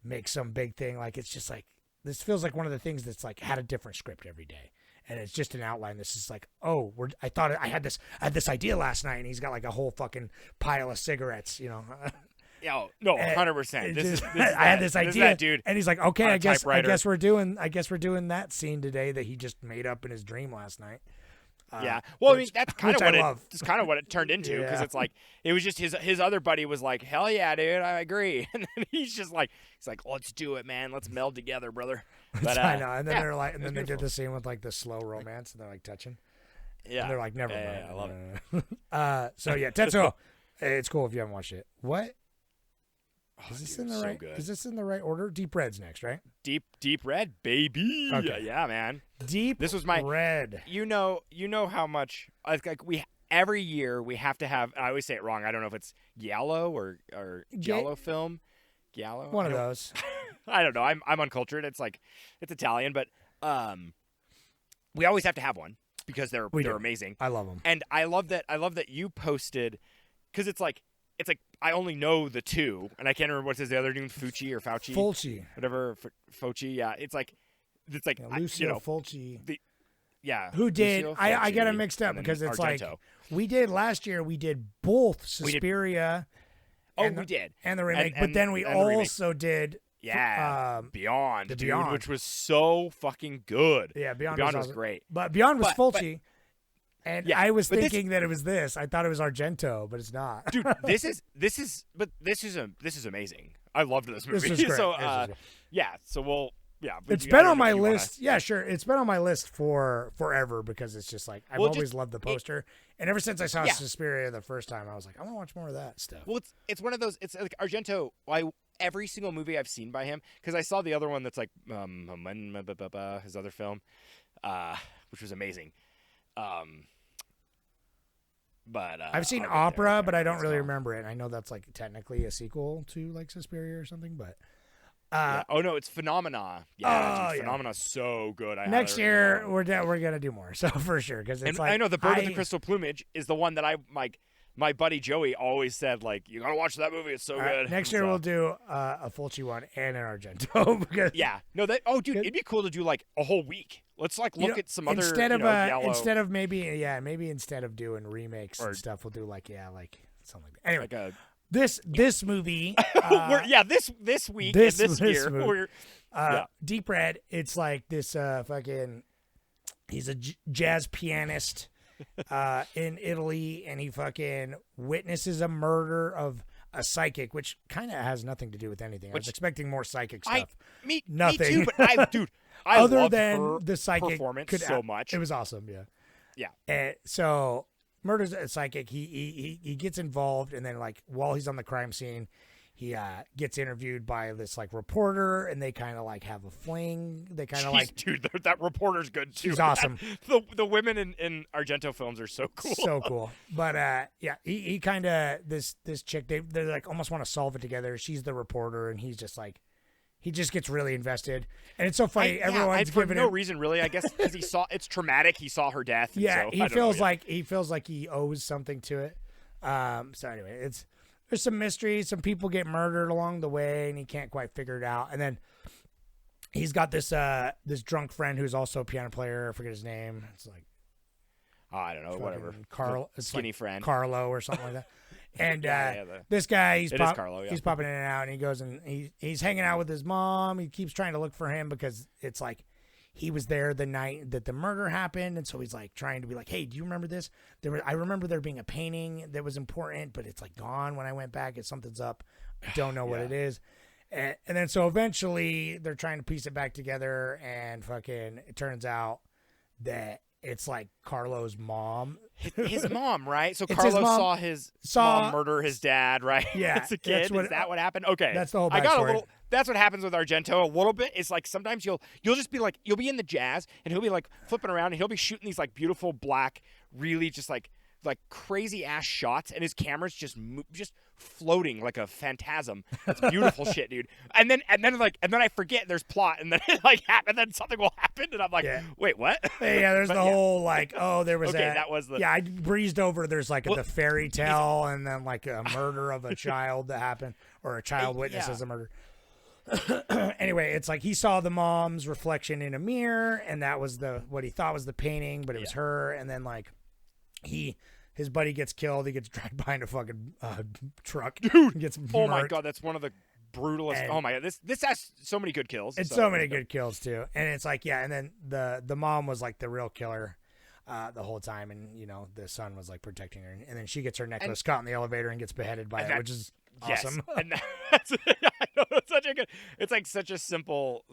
make some big thing. Like, it's just like, this feels like one of the things that's like had a different script every day. And it's just an outline. This is like, I thought I had this idea last night, and he's got like a whole fucking pile of cigarettes, Yeah, no, 100%. This is I had this idea, that dude, and he's like, "Okay, I guess we're doing that scene today that he just made up in his dream last night." Well, I mean, that's kind of what it turned into, because it's like it was just his other buddy was like, "Hell yeah, dude, I agree," and then he's like, "Let's do it, man. Let's meld together, brother." But I know, and then they're like, and then they did the scene with like the slow romance, and they're like touching. Yeah, and they're like, "Never mind." Yeah, I love it. So yeah, Tetsuo, it's cool if you haven't watched it. What? Is this in the right? Good. Is this in the right order? Deep Red's next, right? Deep Red, baby. Okay. Yeah, man. This was my Red. You know how much we every year we have to have. I always say it wrong. I don't know if it's Giallo or Giallo film. Giallo. One of those. I don't know. I'm uncultured. It's Italian, but we always have to have one because they're amazing. I love them, and I love that you posted, because it's like I only know the two, and I can't remember what's the other name, Fauci, whatever, Fauci. Yeah, it's like Lucio Fulci. Who did? Lucio I got it Fulci, mixed up because it's Argento. like we did last year. We did both Suspiria. We did and the remake, and but then we also did Yeah, Beyond, the dude, Beyond. which was so fucking good. Yeah, Beyond was awesome. great. But Beyond was But- Fulci. And Yeah, I was but this- thinking that it was this. I thought it was Argento, but it's not. Dude, this is amazing. I loved this movie. This was great. So, This was great. yeah. So we'll, yeah. but It's you- I been don't on know my if you wanna- list. Yeah, sure. It's been on my list for forever because it's just like I've Well, always just- loved the poster. And ever since I saw Yeah. Suspiria the first time, I was like, I want to watch more of that stuff. Well, it's one of those. It's like Argento. Every single movie I've seen by him, because I saw the other one that's like his other film, which was amazing. But I've seen I'll get there. Opera, can't but I remember don't what it's really called. remember it. I know that's like technically a sequel to like Suspiria or something, but Yeah. Oh no, it's Phenomena. Yeah, Oh, dude, yeah. Phenomena's so good. I next highly year recommend we're gonna do more. So for sure, because it's And like I know the Bird of the Crystal Plumage is the one that my buddy Joey always said, like, you gotta watch that movie. It's so All right, good. next And year so- we'll do a Fulci one and an Argento because Yeah. No, that. Oh, dude, Good. it'd be cool to do like a whole week. Let's like you look know, at some other instead of yellow, instead of maybe instead of doing remakes Or- and stuff, we'll do like something like that. Anyway, like a. this movie, This week this- and this this year, movie. we're yeah. Deep Red. It's like this fucking. He's a jazz pianist in Italy, and he fucking witnesses a murder of a psychic, which kind of has nothing to do with anything. I was Which- expecting more psychic I stuff. me Nothing. Me too, but dude, I Other loved than her the psychic performance could so much. It was awesome. Yeah. Yeah. So murders a psychic. He gets involved, and then like while he's on the crime scene, he gets interviewed by this like reporter, and they kind of like have a fling. They kind of like dude, that reporter's good too. She's awesome. The women in Argento films are so cool. so cool. But yeah, he kind of this chick. They like almost want to solve it together. She's the reporter, and he's just like. He just gets really invested, and it's so funny. Everyone's for giving no him reason really. I guess because it's traumatic. He saw her death. and Yeah, so, he I don't feels know, like he owes something to it. So anyway, there's some mystery. Some people get murdered along the way, and he can't quite figure it out. And then he's got this drunk friend who's also a piano player. I forget his name. It's like I don't know. Whatever. fucking Carl, it's Skinny like friend. Carlo or something like that. And Yeah, this guy, It is Carlo, yeah. he's popping in and out, and he goes and he's hanging out with his mom. He keeps trying to look for him because it's like he was there the night that the murder happened, and so he's like trying to be like, hey, do you remember this? I remember there being a painting that was important, but it's like gone when I went back. Something's up. I don't know what it is. And then so eventually they're trying to piece it back together, and fucking it turns out that it's like Carlo's mom. His mom, right? So It's his Carlos mom. saw mom murder his dad, right? Yeah, as a that's kid. what- Is that what happened? Okay, that's the whole I got a backstory. little. That's what happens with Argento a little bit. It's like sometimes you'll just be like you'll be in the jazz and he'll be like flipping around and he'll be shooting these like beautiful black, really just like crazy ass shots, and his camera's just floating like a phantasm. It's beautiful shit, dude. And then I forget there's plot, and then and then something will happen, and I'm like, Yeah. wait, what? Yeah, there's But the whole like, oh, there was Okay, a, that was the- yeah. I breezed over. There's like Well, the fairy tale, and then like a murder of a child that happened, or a child witnesses yeah. a murder. Anyway, it's like he saw the mom's reflection in a mirror, and that was what he thought was the painting, but it was her. And then like his buddy gets killed. He gets dragged behind a fucking truck. Dude, gets Oh my murked. god, that's one of the brutalest. And- oh my god, this has so many good kills. It's so many good kills too, and it's like and then the mom was like the real killer the whole time, and the son was like protecting her, and then she gets her necklace caught in the elevator and gets beheaded by it, which is awesome. Yes. And that's I know, it's such a good. It's like such a simple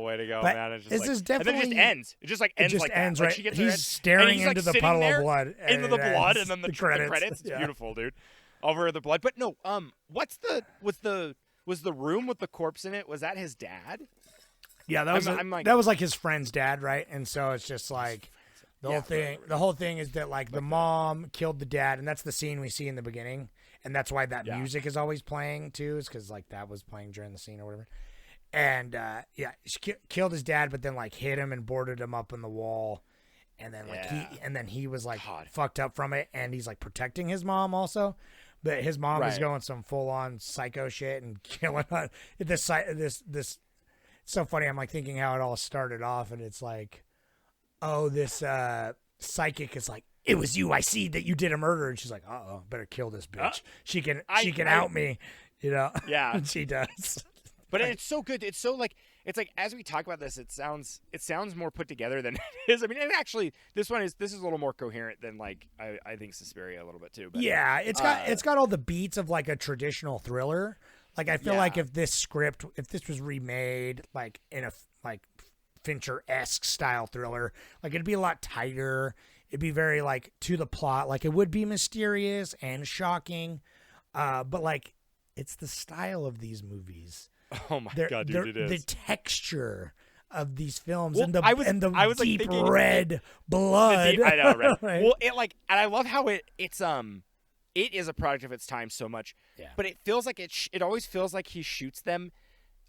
way to go, But man. It's just this like, is and then it definitely- just ends. It just like ends just like ends that. Like, right. she gets He's her head, staring and he's, like, into the sitting puddle of there, blood, and into the it blood, ends. and then The the credits. credits. It's Yeah. beautiful, dude. Over the blood, but no. Was the room with the corpse in it? Was that his dad? Yeah, that was I'm like- that was like his friend's dad, right? And so it's just like the whole thing. The whole thing is that like the mom killed the dad, and that's the scene we see in the beginning, and that's why that music is always playing too, is because like that was playing during the scene or whatever. And she killed his dad, but then like hit him and boarded him up in the wall, and then like he was like fucked up from it, and he's like protecting his mom also. But his mom is Right. going some full on psycho shit and killing this. It's so funny. I'm like thinking how it all started off, and it's like, oh, this psychic is like, it was you. I see that you did a murder, and she's like, better kill this bitch. She can out me, Yeah. and she does. But it's so good. It's so like as we talk about this, it sounds more put together than it is. I mean, and actually, this is a little more coherent than like I think Suspiria a little bit too. But, yeah, it's got all the beats of like a traditional thriller. Like I feel like if this was remade like in a like Fincher-esque style thriller, like it'd be a lot tighter. It'd be very like to the plot. Like it would be mysterious and shocking. But like it's the style of these movies. Oh my god, dude, it is. The texture of these films well, and the deep thinking, red blood. I know, red. Right? Well, and I love how it is a product of its time so much. Yeah. But it feels like it always feels like he shoots them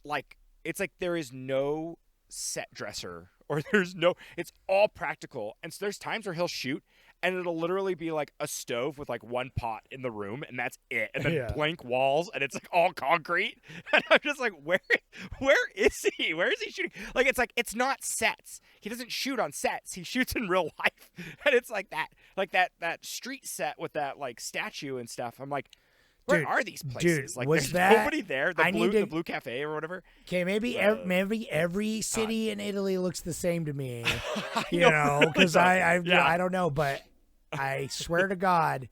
like it's like there is no set dresser or it's all practical. And so there's times where he'll shoot and it'll literally be like a stove with like one pot in the room and that's it. And then blank walls and it's like all concrete. And I'm just like, where is he? Where is he shooting? Like, it's not sets. He doesn't shoot on sets. He shoots in real life. And it's like that street set with that like statue and stuff. I'm like, where are these places? Dude, like, was there's nobody there. The blue cafe or whatever. Okay, maybe every city in Italy looks the same to me. You know, because I don't know, but I swear to God,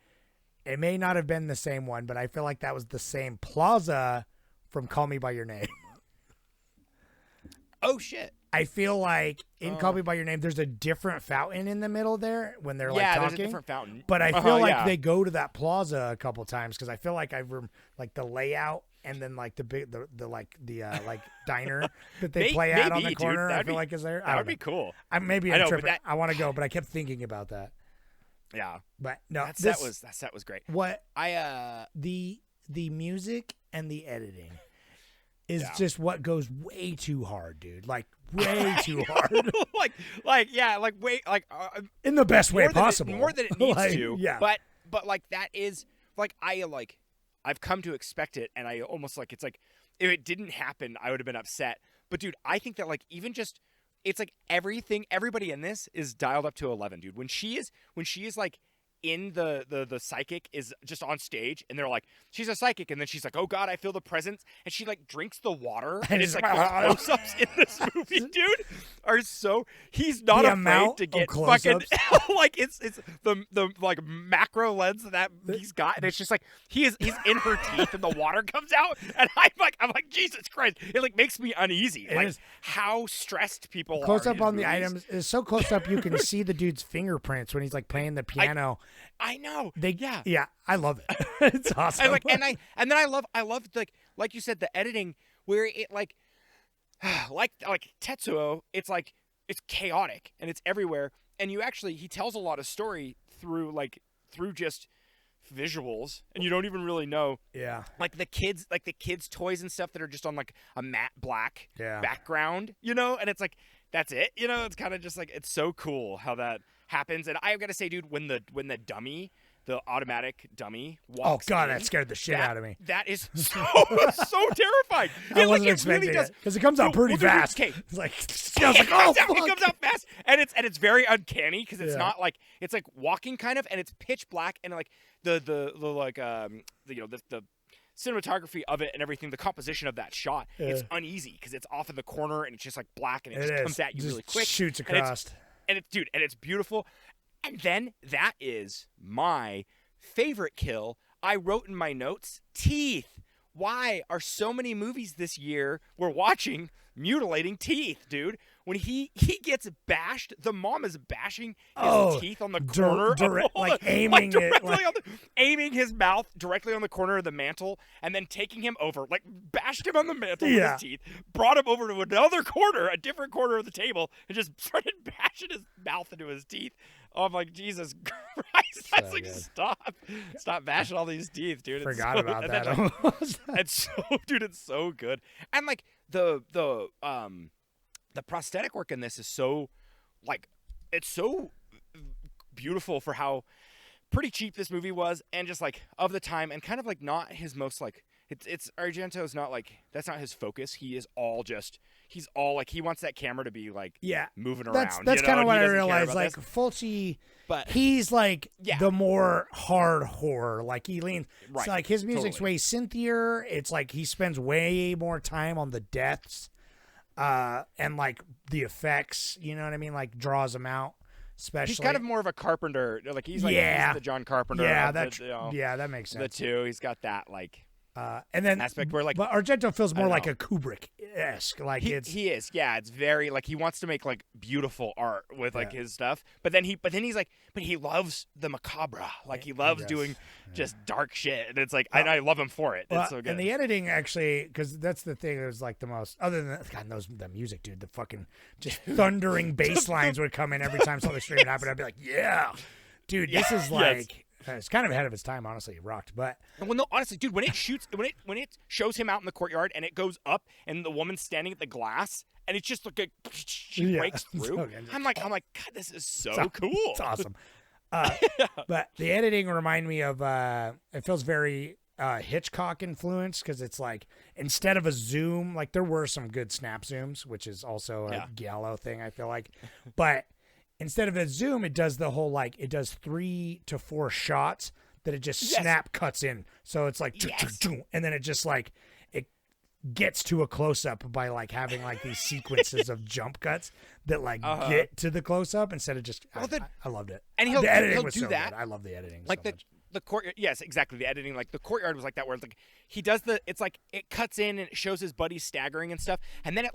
it may not have been the same one, but I feel like that was the same plaza from Call Me by Your Name. Oh shit. I feel like in Call Me by Your Name, there's a different fountain in the middle there when they're like talking. Yeah, there's a different fountain. But I feel like they go to that plaza a couple times because I feel like like the layout and then like the diner that they play at on the corner. I feel like is there. That would be cool. Maybe I'm tripping. I want to go, but I kept thinking about that. Yeah, but no, that set was great. What the music and the editing is just what goes way too hard, dude. Like way too hard. In the best way possible. More than it needs to. Yeah. But like that is like I've come to expect it, and I almost like it's like if it didn't happen, I would have been upset. But dude, I think that like even just it's like everybody in this is dialed up to 11, dude. When she is like in the psychic is just on stage and they're like, she's a psychic, and then she's like, oh god, I feel the presence, and she like drinks the water, and it's like the close-ups in this movie, dude, are so he's not afraid to get fucking like it's the like macro lens that he's got, and it's just like he's in her teeth and the water comes out, and I'm like Jesus Christ, it like makes me uneasy. Like how stressed people are. Close up on the items is so close up you can see the dude's fingerprints when he's like playing the piano. I know. Yeah, I love it. It's awesome. And then I love like you said, the editing where it like Tetsuo, it's like it's chaotic and it's everywhere, and he tells a lot of story through just visuals, and you don't even really know. Yeah. Like the kids toys and stuff that are just on like a matte black background, you know, and it's like that's it, you know. It's kind of just like it's so cool how that happens. And I've got to say, dude, when the dummy, the automatic dummy walks in, that scared the shit out of me. That is so terrifying. I wasn't expecting it because it comes out pretty fast. It's like I was like, oh, fuck. It comes out fast, and it's very uncanny because it's not like it's like walking kind of, and it's pitch black, and like the cinematography of it and everything, the composition of that shot, it's uneasy because it's off in the corner and it's just like black, and it just comes at you really quick, shoots across. And it's beautiful. And then that is my favorite kill. I wrote in my notes, teeth. Why are so many movies this year we're watching mutilating teeth, dude? When he gets bashed, the mom is bashing his teeth on the corner, aiming his mouth directly on the corner of the mantle, and then taking him over, like bashed him on the mantle with his teeth, brought him over to another corner, a different corner of the table, and just started bashing his mouth into his teeth. Oh, I'm like, Jesus Christ! I was like, stop bashing all these teeth, dude. Forgot about that. It's so good, and like the prosthetic work in this is so, like, it's so beautiful for how pretty cheap this movie was, and just like of the time, and kind of like not his most like it's Argento's not like that's not his focus. He's all like he wants that camera to be like moving around. That's kind of what I realized. Like this. Fulci, But he's like the more hard horror. Like he leans. Right. So like his music's Totally. way synthier. It's like he spends way more time on the deaths, and like the effects. You know what I mean? Like draws them out. Especially, he's kind of more of a Carpenter. Like he's he's the John Carpenter. Yeah, of that makes sense. The two, he's got that like. And then aspect where like, but Argento feels more like a Kubrick-esque. Like he is, yeah. It's very like he wants to make like beautiful art with like his stuff, but then he loves the macabre. Like he loves doing just dark shit, and it's like and I love him for it. It's so good. And the editing actually, because that's the thing that was like the most. Other than God knows the music, dude. The fucking just thundering bass lines would come in every time something strange happened. I'd be like, yeah, dude, this is like. It's kind of ahead of its time, honestly. It rocked, but well, no, honestly, dude, when it shows him out in the courtyard and it goes up and the woman's standing at the glass and it's just like she breaks through. Okay. I'm like, God, this is so cool. It's awesome. But the editing remind me of it feels very Hitchcock influenced because it's like instead of a zoom, like there were some good snap zooms, which is also a Giallo thing. I feel like, but. Instead of a zoom, it does the whole like it does 3 to 4 shots that it just snap cuts in. So it's like and then it just like it gets to a close up by like having like these sequences of jump cuts that like get to the close up instead of just. I loved it. And the editing he'll was do so that. Good. I love the editing. Like so much. the courtyard, yes, exactly. The editing, like the courtyard was like that, where it's like he does it's like it cuts in and it shows his buddy staggering and stuff, and then it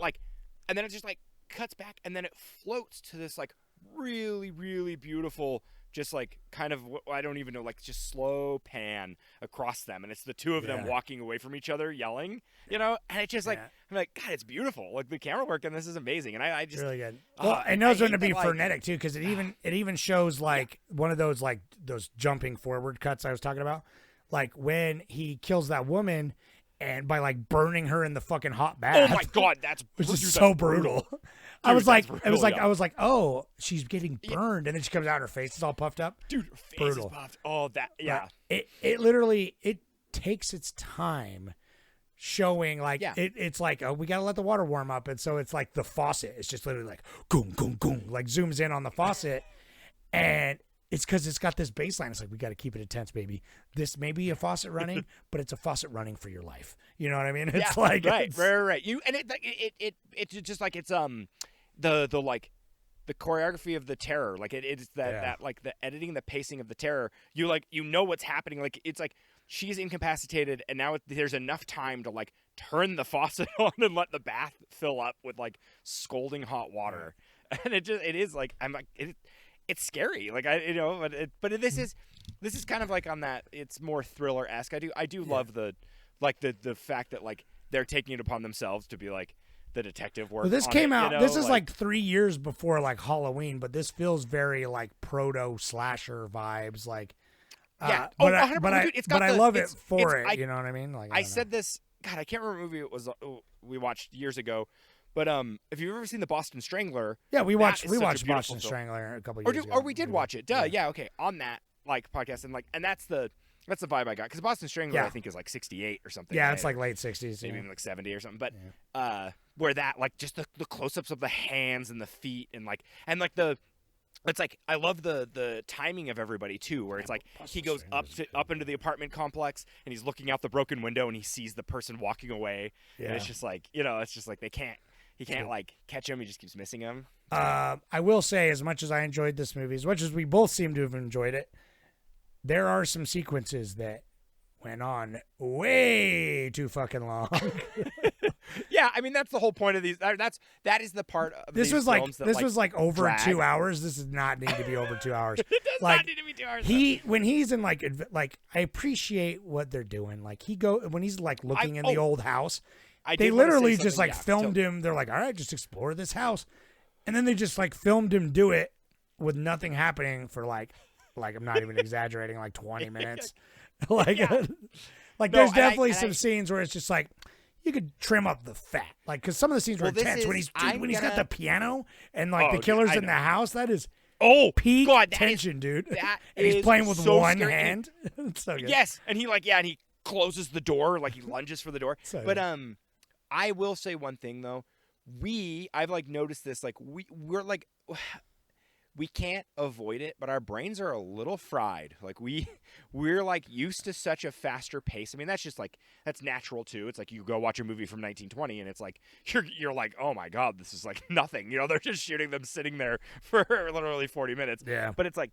just like cuts back and then it floats to this like. Really, really beautiful, just like kind of I don't even know, like just slow pan across them, and it's the two of them walking away from each other, yelling, and it's just like I'm like, God, it's beautiful. Like the camera work in this is amazing, and I just really good. Well, it knows when to be like, frenetic too, because it even shows like one of those like those jumping forward cuts I was talking about, like when he kills that woman. And by like burning her in the fucking hot bath. Oh my God, that's which is so brutal. I was like, oh, she's getting burned, and then she comes out, her face is all puffed up. Dude, her face is puffed. Oh, that But it literally takes its time showing like it's like we gotta let the water warm up, and so it's like the faucet. It's just literally like goom goom goom, like zooms in on the faucet, and. It's because it's got this baseline. It's like, we got to keep it intense, baby. This may be a faucet running, but it's a faucet running for your life. You know what I mean? It's like right. It's just like it's the choreography of the terror. Like it's that like the editing, the pacing of the terror. You know what's happening. Like it's like she's incapacitated, and now there's enough time to like turn the faucet on and let the bath fill up with like scalding hot water, and it is like I'm like it. It's scary, like but this is kind of like on that. It's more thriller-esque. I do love the fact that like they're taking it upon themselves to be like the detective work. Well, this on came it, out. This is like 3 years before like Halloween, but this feels very like proto slasher vibes. Like but I love it for it. You know what I mean? Like I said this. God, I can't remember what movie it was we watched years ago. But if you've ever seen the Boston Strangler, we watched Boston film. Strangler a couple years ago. Or we did watch it. Duh, yeah, okay. On that like podcast and that's the vibe I got because Boston Strangler I think is like 68 or something. Yeah, it's like late 60s, maybe even like 70 or something. But where that like just the close-ups of the hands and the feet and the. It's like I love the timing of everybody too, where it's like he goes up into the apartment complex and he's looking out the broken window and he sees the person walking away, and it's just like it's just like he can't like catch him. He just keeps missing him. I will say, as much as I enjoyed this movie, as much as we both seem to have enjoyed it, there are some sequences that went on way too fucking long. Yeah, I mean that's the whole point of these. That is the part of this these was like films that, this was like over drag. 2 hours. This does not need to be over 2 hours. It does like, not need to be 2 hours. When he's in like I appreciate what they're doing. Like when he's like looking in the old house. They literally just like filmed him. They're like, all right, just explore this house. And then they just like filmed him do it with nothing happening for like I'm not even exaggerating, like 20 minutes. There's definitely some scenes where it's just like, you could trim up the fat. Like, because some of the scenes were intense. When he's got the piano and like the killer's in the house, that is peak tension, dude. That and he's playing with so one scary. hand. It's so good. Yes, and he closes the door, like he lunges for the door. So, But I will say one thing though. I've like noticed this, like we're like we can't avoid it, but our brains are a little fried. Like we're like used to such a faster pace. I mean, that's just like, that's natural too. It's like you go watch a movie from 1920 and it's like, you're like, oh my God, this is like nothing. You know, they're just shooting them sitting there for literally 40 minutes. Yeah. But it's like,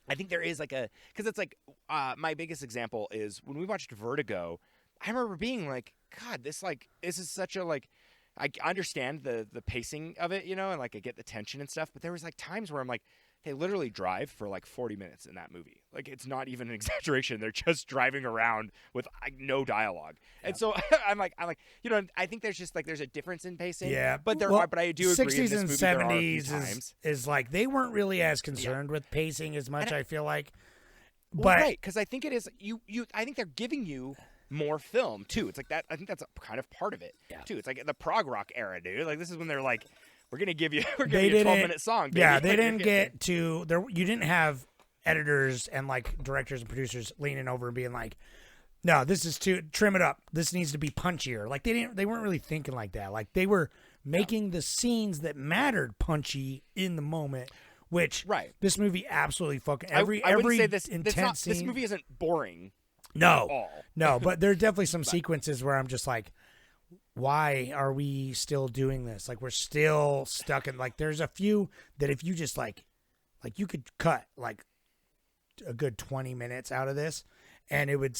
I think there is like because it's like, my biggest example is when we watched Vertigo, I remember being like, God, this is such a like, I understand the pacing of it, you know, and like I get the tension and stuff, but there was like times where I'm like, they literally drive for like 40 minutes in that movie. Like it's not even an exaggeration. They're just driving around with no dialogue. Yeah. And so I'm like, you know, I think there's just like, there's a difference in pacing. Yeah. But but I do agree 60s in this and movie, 70s is like, they weren't really as concerned with pacing as much, I feel like. But right, because I think it is, I think they're giving you more film too. It's like that. I think that's kind of part of it too. It's like the prog rock era, dude. Like this is when they're like, we're gonna give you a 12-minute song. Baby. Yeah, they didn't get to there. You didn't have editors and like directors and producers leaning over and being like, no, this is too, trim it up. This needs to be punchier. Like they weren't really thinking like that. Like they were making the scenes that mattered punchy in the moment. Which this movie absolutely fucking I wouldn't say this intense scene. This movie isn't boring. No, but there are definitely some sequences where I'm just like, why are we still doing this? Like, we're still stuck in, like, there's a few that if you just, like you could cut, like, a good 20 minutes out of this, and it would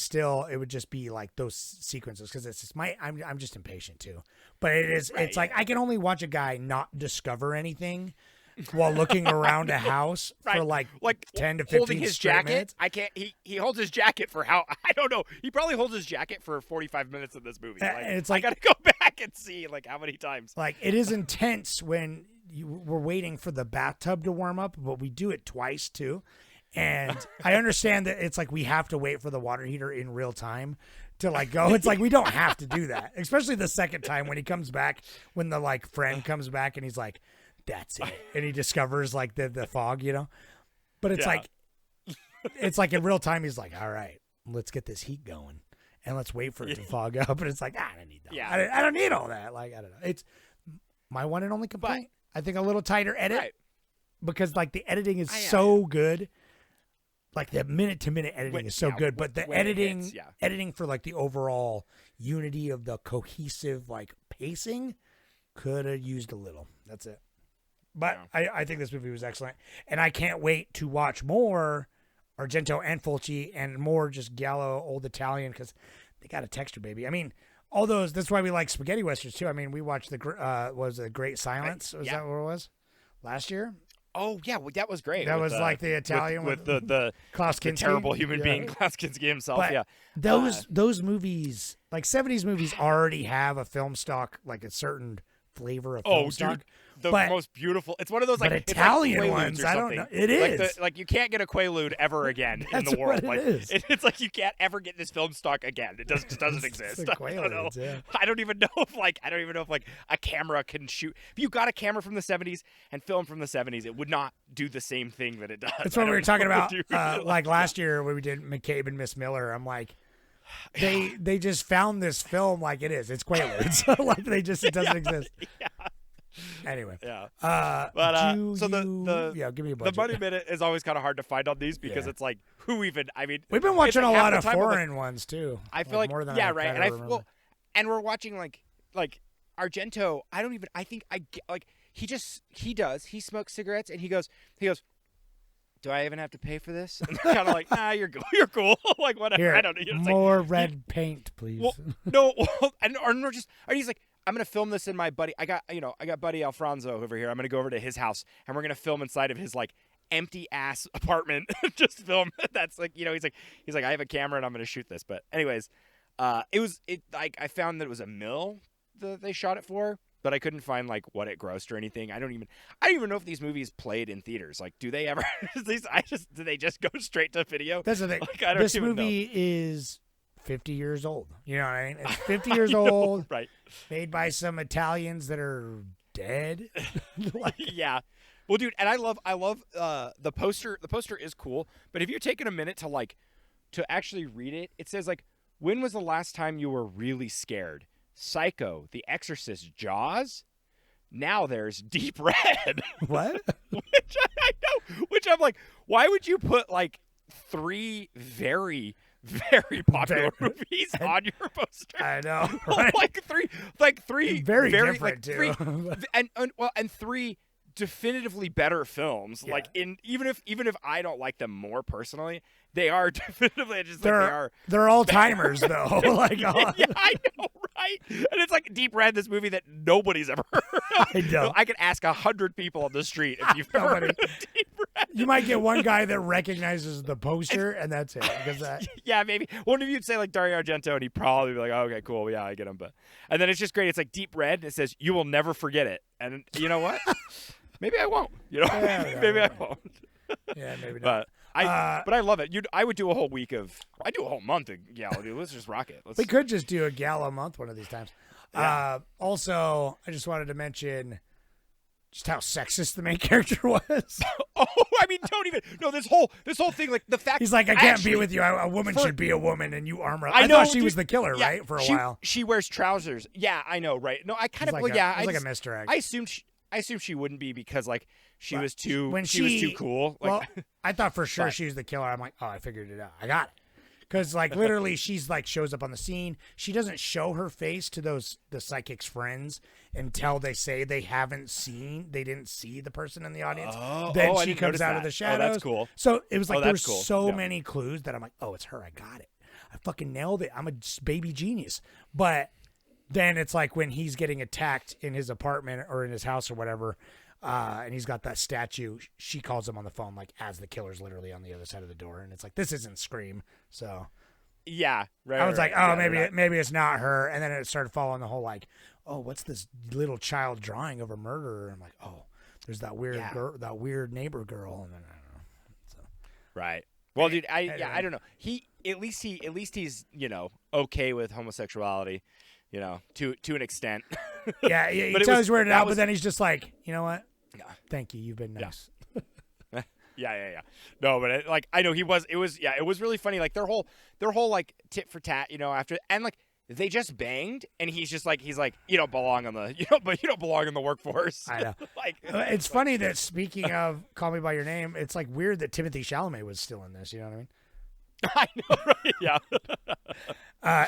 just be, like, those sequences, because it's just I'm just impatient, too. But it's like, I can only watch a guy not discover anything while looking around a house for like 10 to 15 holding his jacket minutes. I can't he holds his jacket for I don't know, he probably holds his jacket for 45 minutes of this movie. Like, it's like, I gotta go back and see like how many times. Like it is intense when we're waiting for the bathtub to warm up, but we do it twice too. And I understand that it's like we have to wait for the water heater in real time to like go. It's like we don't have to do that, especially the second time when he comes back, when the like friend comes back and he's like, that's it. And he discovers like the fog, you know, but it's like in real time. He's like, all right, let's get this heat going and let's wait for it to fog up. And it's like, I don't need that. Yeah. I don't need all that. Like, I don't know. It's my one and only complaint. I think a little tighter edit because like the editing is so good. Like the minute to minute editing is so good, but the editing for like the overall unity of the cohesive like pacing could have used a little. That's it. But I think this movie was excellent. And I can't wait to watch more Argento and Fulci and more just Giallo Old Italian because they got a texture, baby. I mean, all those, that's why we like spaghetti westerns too. I mean, we watched the Great Silence. Was that what it was? Last year? Oh, yeah. Well, that was great. That was like the Italian with the Klaus the Kinski. terrible human being, Klaus Kinski himself. But those movies, like 70s movies already have a film stock, like a certain flavor of film stock. Dude. The most beautiful. It's one of those like Italian like ones. I don't know. It is like you can't get a Quaalude ever again in the world. What it is. It's like you can't ever get this film stock again. It just doesn't exist. I don't know. Yeah. I don't even know if a camera can shoot. If you got a camera from the 70s and film from the 70s, it would not do the same thing that it does. That's what we were talking about. Like last year when we did McCabe and Miss Miller. I'm like, they just found this film like it is. It's Quaalude. So like it doesn't exist. Yeah. Anyway, yeah. Give me a budget. The Money Minute is always kind of hard to find on these because it's like who even. I mean, we've been watching a lot of foreign ones too. I feel like more than right. And we're watching like Argento. He smokes cigarettes and he goes. Do I even have to pay for this? And they're kind of like, nah, you're cool. Like whatever. Here, I don't know. More red paint, please. He's like, I'm gonna film this in my buddy. I got buddy Alfonso over here. I'm gonna go over to his house and we're gonna film inside of his like empty ass apartment. Just film. That's like, he's like I have a camera and I'm gonna shoot this. But anyways, I found that it was a mill that they shot it for, but I couldn't find like what it grossed or anything. I don't even know if these movies played in theaters. Like, do they ever? Do they just go straight to video? That's the thing. Like, this movie is 50 years old. You know what I mean? It's 50 years old. Right. Made by some Italians that are dead. Yeah. Well, dude, and I love the poster. The poster is cool, but if you're taking a minute to actually read it, it says like when was the last time you were really scared? Psycho, The Exorcist, Jaws. Now there's Deep Red. What? Which I know. Which I'm like, why would you put like 3 very, very popular movies on your poster? I know. Right? like three Very very different, three, too. and 3 definitively better films. Yeah. Like even if I don't like them more personally, they are definitively just like they are. They're all timers though. Like Yeah, I know, right? And it's like Deep Red, this movie that nobody's ever heard of. I know. I could ask 100 people on the street if you've ever heard of Deep Red. You might get one guy that recognizes the poster, and that's it. Because Yeah, maybe. One of you'd say like Dario Argento, and he'd probably be like, oh, "Okay, cool, yeah, I get him." And then it's just great. It's like Deep Red, and it says, "You will never forget it." And you know what? Maybe I won't. You know, maybe I won't. Yeah, maybe not. But I love it. I would do a whole week of. I do a whole month of Gala, dude. Let's just rock it. We could just do a gala month one of these times. Yeah. Also, I just wanted to mention just how sexist the main character was. Oh, I mean, don't even. No, this whole thing, like the fact He's like, I can't be with you. A woman should be a woman, and you armor. I thought she was the killer, right? For a while. She wears trousers. Yeah, I know, right? No, I kind of. Well, yeah, it was like a misdirect. I assumed she wouldn't be because like she was too. When she was too cool. Like, well, I thought for sure she was the killer. I'm like, oh, I figured it out. I got it. Because like literally, she's like shows up on the scene. She doesn't show her face to the psychic's friends until they say they didn't see the person in the audience. Then she comes out of the shadows. Oh, that's cool. So it was like there's cool. so many clues that I'm like, oh, it's her. I got it. I fucking nailed it. I'm a baby genius. But then it's like when he's getting attacked in his apartment or in his house or whatever, and he's got that statue. She calls him on the phone like as the killer's literally on the other side of the door, and it's like this isn't Scream. So yeah, right. I was like, oh, right, maybe it's not her, and then it started following the whole like, oh, what's this little child drawing of a murderer? I'm like, oh, there's that weird girl, that weird neighbor girl, and then I don't know. So. Right. Well, dude, I don't know. At least he's okay with homosexuality. To an extent. Yeah, he tells weirded out, but then he's just like, you know what? Yeah. Thank you. You've been nice. Yeah. No, but I know he was. It was really funny. Like their whole like tit for tat. After and like they just banged, and he's like you don't belong on the but you don't belong in the workforce. I know. It's funny that speaking of Call Me by Your Name, it's like weird that Timothée Chalamet was still in this. You know what I mean? I know, right? Yeah.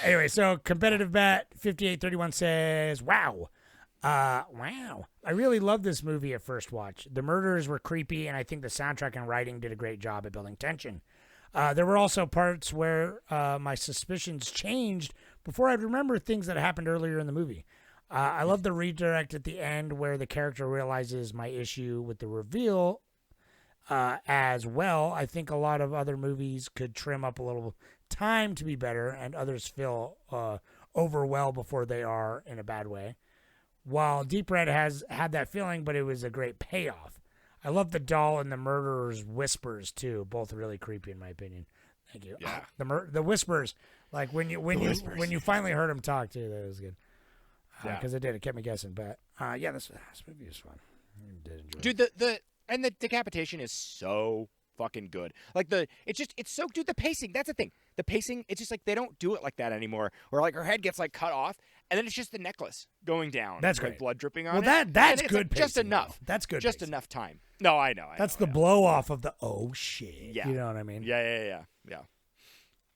Anyway, so competitive bet 5831 says, wow. Wow. I really loved this movie at first watch. The murders were creepy, and I think the soundtrack and writing did a great job at building tension. There were also parts where my suspicions changed before I'd remember things that happened earlier in the movie. I love the redirect at the end where the character realizes my issue with the reveal as well. I think a lot of other movies could trim up a little time to be better, and others feel over well before they are in a bad way. While Deep Red has had that feeling, but it was a great payoff. I love the doll and the murderer's whispers too, both really creepy in my opinion. Thank you. Yeah. The whispers, like when you finally heard him talk too, that was good. Because it kept me guessing. But this movie is fun. I did enjoy it. Dude, the decapitation is so fucking good. Like it's so, dude, the pacing, that's the thing. The pacing, it's just like they don't do it like that anymore. Where like her head gets like cut off, and then it's just the necklace going down. That's like, great. Blood dripping on it. Well, that's good like, pacing. Just enough. Though. That's good. Just pacing. enough time. No, I know. That's the blow off of the oh shit. Yeah. You know what I mean? Yeah.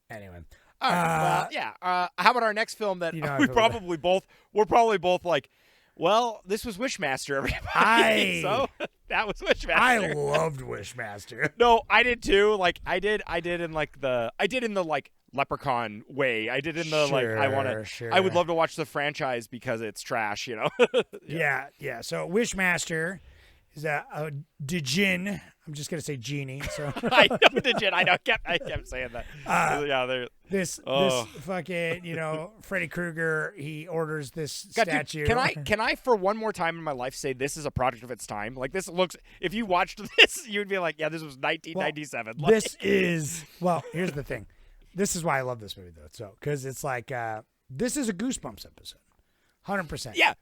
Anyway. All right. How about our next film that we're probably both like, well, this was Wishmaster, everybody. So that was Wishmaster. I loved Wishmaster. No, I did too. Like I did in the like Leprechaun way. I did in the I would love to watch the franchise because it's trash, Yeah. So Wishmaster is a djinn. I'm just gonna say genie. So I know djinn. I know. I kept saying that. This fucking Freddy Krueger. He orders this statue. Dude, can I for one more time in my life say this is a product of its time? Like this looks. If you watched this, you'd be like, yeah, this was 1997. Well, here's the thing. This is why I love this movie though. So because it's like this is a Goosebumps episode, 100%. Yeah.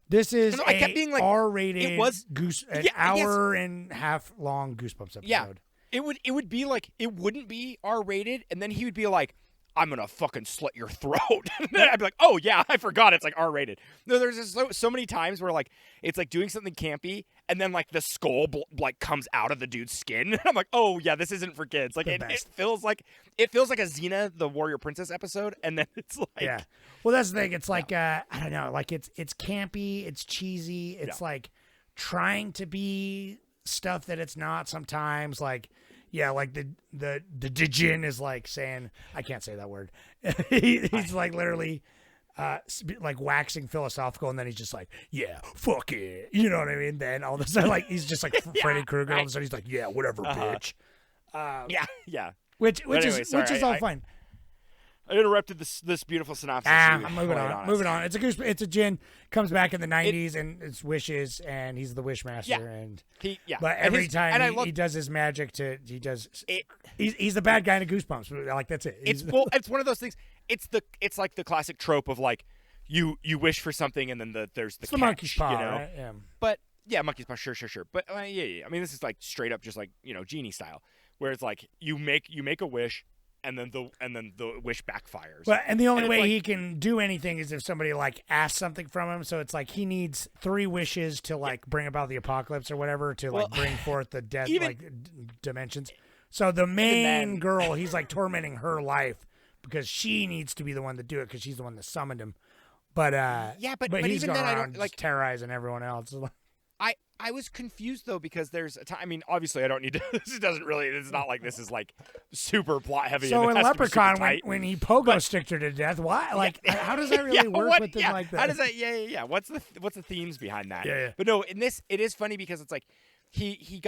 This is I kept being like, R-rated. It was an hour and a half long Goosebumps episode. Yeah, it would be like it wouldn't be R-rated, and then he would be like, I'm gonna fucking slit your throat. And then I'd be like, oh yeah, I forgot it's like R-rated. No, there's just so many times where like it's like doing something campy, and then like the skull like comes out of the dude's skin. And I'm like, oh yeah, this isn't for kids. Like it feels like a Xena the Warrior Princess episode, and then it's like yeah. Well, that's the thing. It's like I don't know, like it's campy, it's cheesy, it's like trying to be stuff that it's not sometimes. Like yeah, like the Djinn is like saying, I can't say that word. He's like literally like waxing philosophical, and then he's just like, yeah, fuck it. You know what I mean? Then all of a sudden, like, he's just like Freddy Krueger. All of a sudden, he's like, yeah, whatever, bitch. Yeah. Which is all fine. I interrupted this beautiful synopsis. I'm moving on. It's a Djinn, comes back in the 90s, and it's wishes, and he's the Wishmaster, and but every time he does his magic he's the bad guy in Goosebumps. Like that's it. It's one of those things. It's like the classic trope of like you wish for something, and then there's the catch, monkey's paw, you know? right? Yeah. But yeah, monkey's paw, sure. But yeah. I mean, this is like straight up just like genie style, where it's like you make a wish. And then the wish backfires. Well, and the only way he can do anything is if somebody like asks something from him. So it's like he needs 3 wishes to like bring about the apocalypse or whatever, to like bring forth the death dimensions. So the main girl, he's like tormenting her life because she needs to be the one to do it because she's the one that summoned him. But but he's even going then, around I don't like terrorizing everyone else. I was confused though because there's a time. I mean, obviously, I don't need to. This doesn't really. It's not like this is like super plot heavy. So in Leprechaun, when he pogo sticked her to death, why? Like, how does that really work with them like that? How does that? Yeah. What's the themes behind that? Yeah. But no, in this, it is funny because it's like he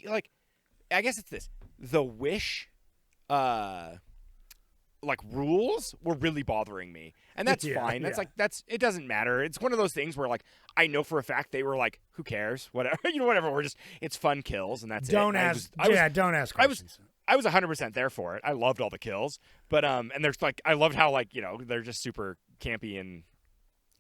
like, I guess it's this. The wish, like rules were really bothering me, and that's fine. That's like it doesn't matter. It's one of those things where like I know for a fact they were like, who cares, whatever, whatever. We're just it's fun kills, and that's don't it. Ask. Don't ask questions. I was 100% there for it. I loved all the kills, but and there's like I loved how like they're just super campy and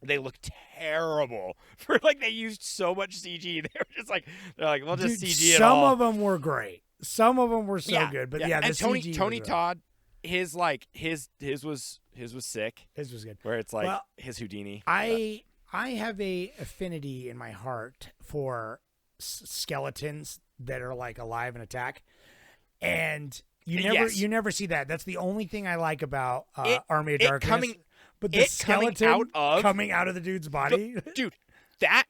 they look terrible for like they used so much CG. They were just like we'll just CG it all. Some of them were great. Some of them were so good, but yeah, the and CG Tony Todd. His was sick. His was good. Where it's like his Houdini. I have a affinity in my heart for skeletons that are like alive and attack, and you never see that. That's the only thing I like about Army of Darkness. But the skeleton coming out of the dude's body, dude. That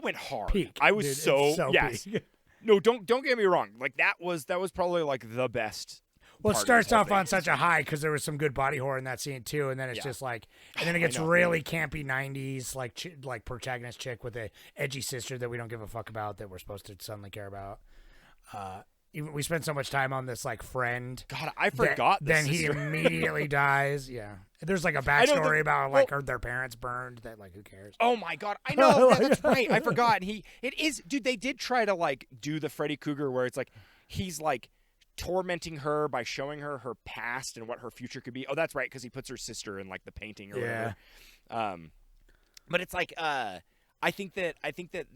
went hard. Peak, I was dude, so yes. Peak. No, don't get me wrong. Like that was probably like the best. Well, it starts off on such a high because there was some good body horror in that scene too, and then it's just like, and then it gets really campy 90s, like protagonist chick with a edgy sister that we don't give a fuck about that we're supposed to suddenly care about. Even we spend so much time on this like friend. God, I forgot. Then he immediately dies. Yeah, there's like a backstory about like their parents burned. That like who cares? Oh my God, I know that's right. I forgot. Dude. They did try to like do the Freddy Krueger where it's like he's like tormenting her by showing her past and what her future could be. Oh, that's right, because he puts her sister in like the painting or whatever. But it's like I think that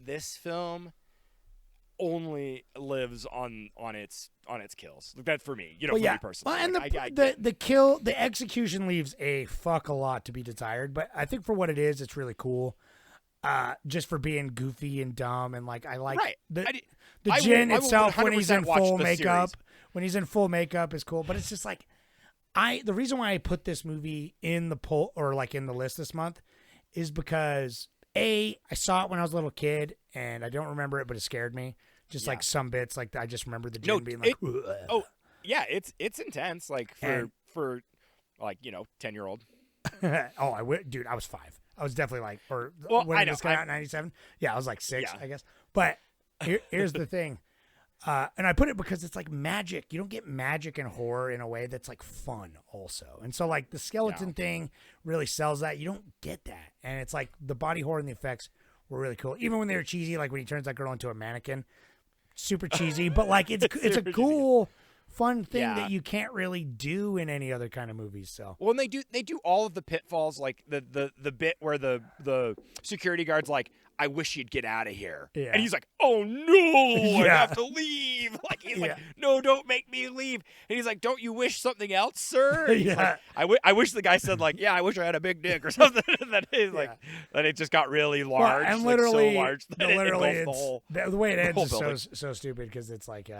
this film only lives on its kills. Like that for me, for me personally. Well, and the execution leaves a fuck a lot to be desired, but I think for what it is, it's really cool. Just for being goofy and dumb, and like I like the Djinn itself when he's in full makeup. When he's in full makeup is cool, but it's just like the reason why I put this movie in the poll or like in the list this month is because I saw it when I was a little kid and I don't remember it, but it scared me. Just like some bits, like I just remember the Djinn being like, oh yeah, it's intense, like for like 10-year-old. Dude, I was 5. I was definitely like, when did this come out in 97? Yeah, I was like 6, I guess. But here's the thing. And I put it because it's like magic. You don't get magic in horror in a way that's like fun also. And so like the skeleton thing really sells that. You don't get that. And it's like the body horror and the effects were really cool. Even when they were cheesy, like when he turns that girl into a mannequin, super cheesy, but like it's a cool fun thing that you can't really do in any other kind of movies. So they do all of the pitfalls, like the bit where the security guard's like, I wish you'd get out of here. Yeah. And he's like, oh no, I Yeah. have to leave. Like he's Yeah. like, no, don't make me leave. And he's like, don't you wish something else, sir? And he's Yeah. like, I wish the guy said like, yeah, I wish I had a big dick or something. That is like, that it just got really large, and like, literally, so large that it literally, engulfed the whole. the way it ends whole is so building. so stupid because it's like,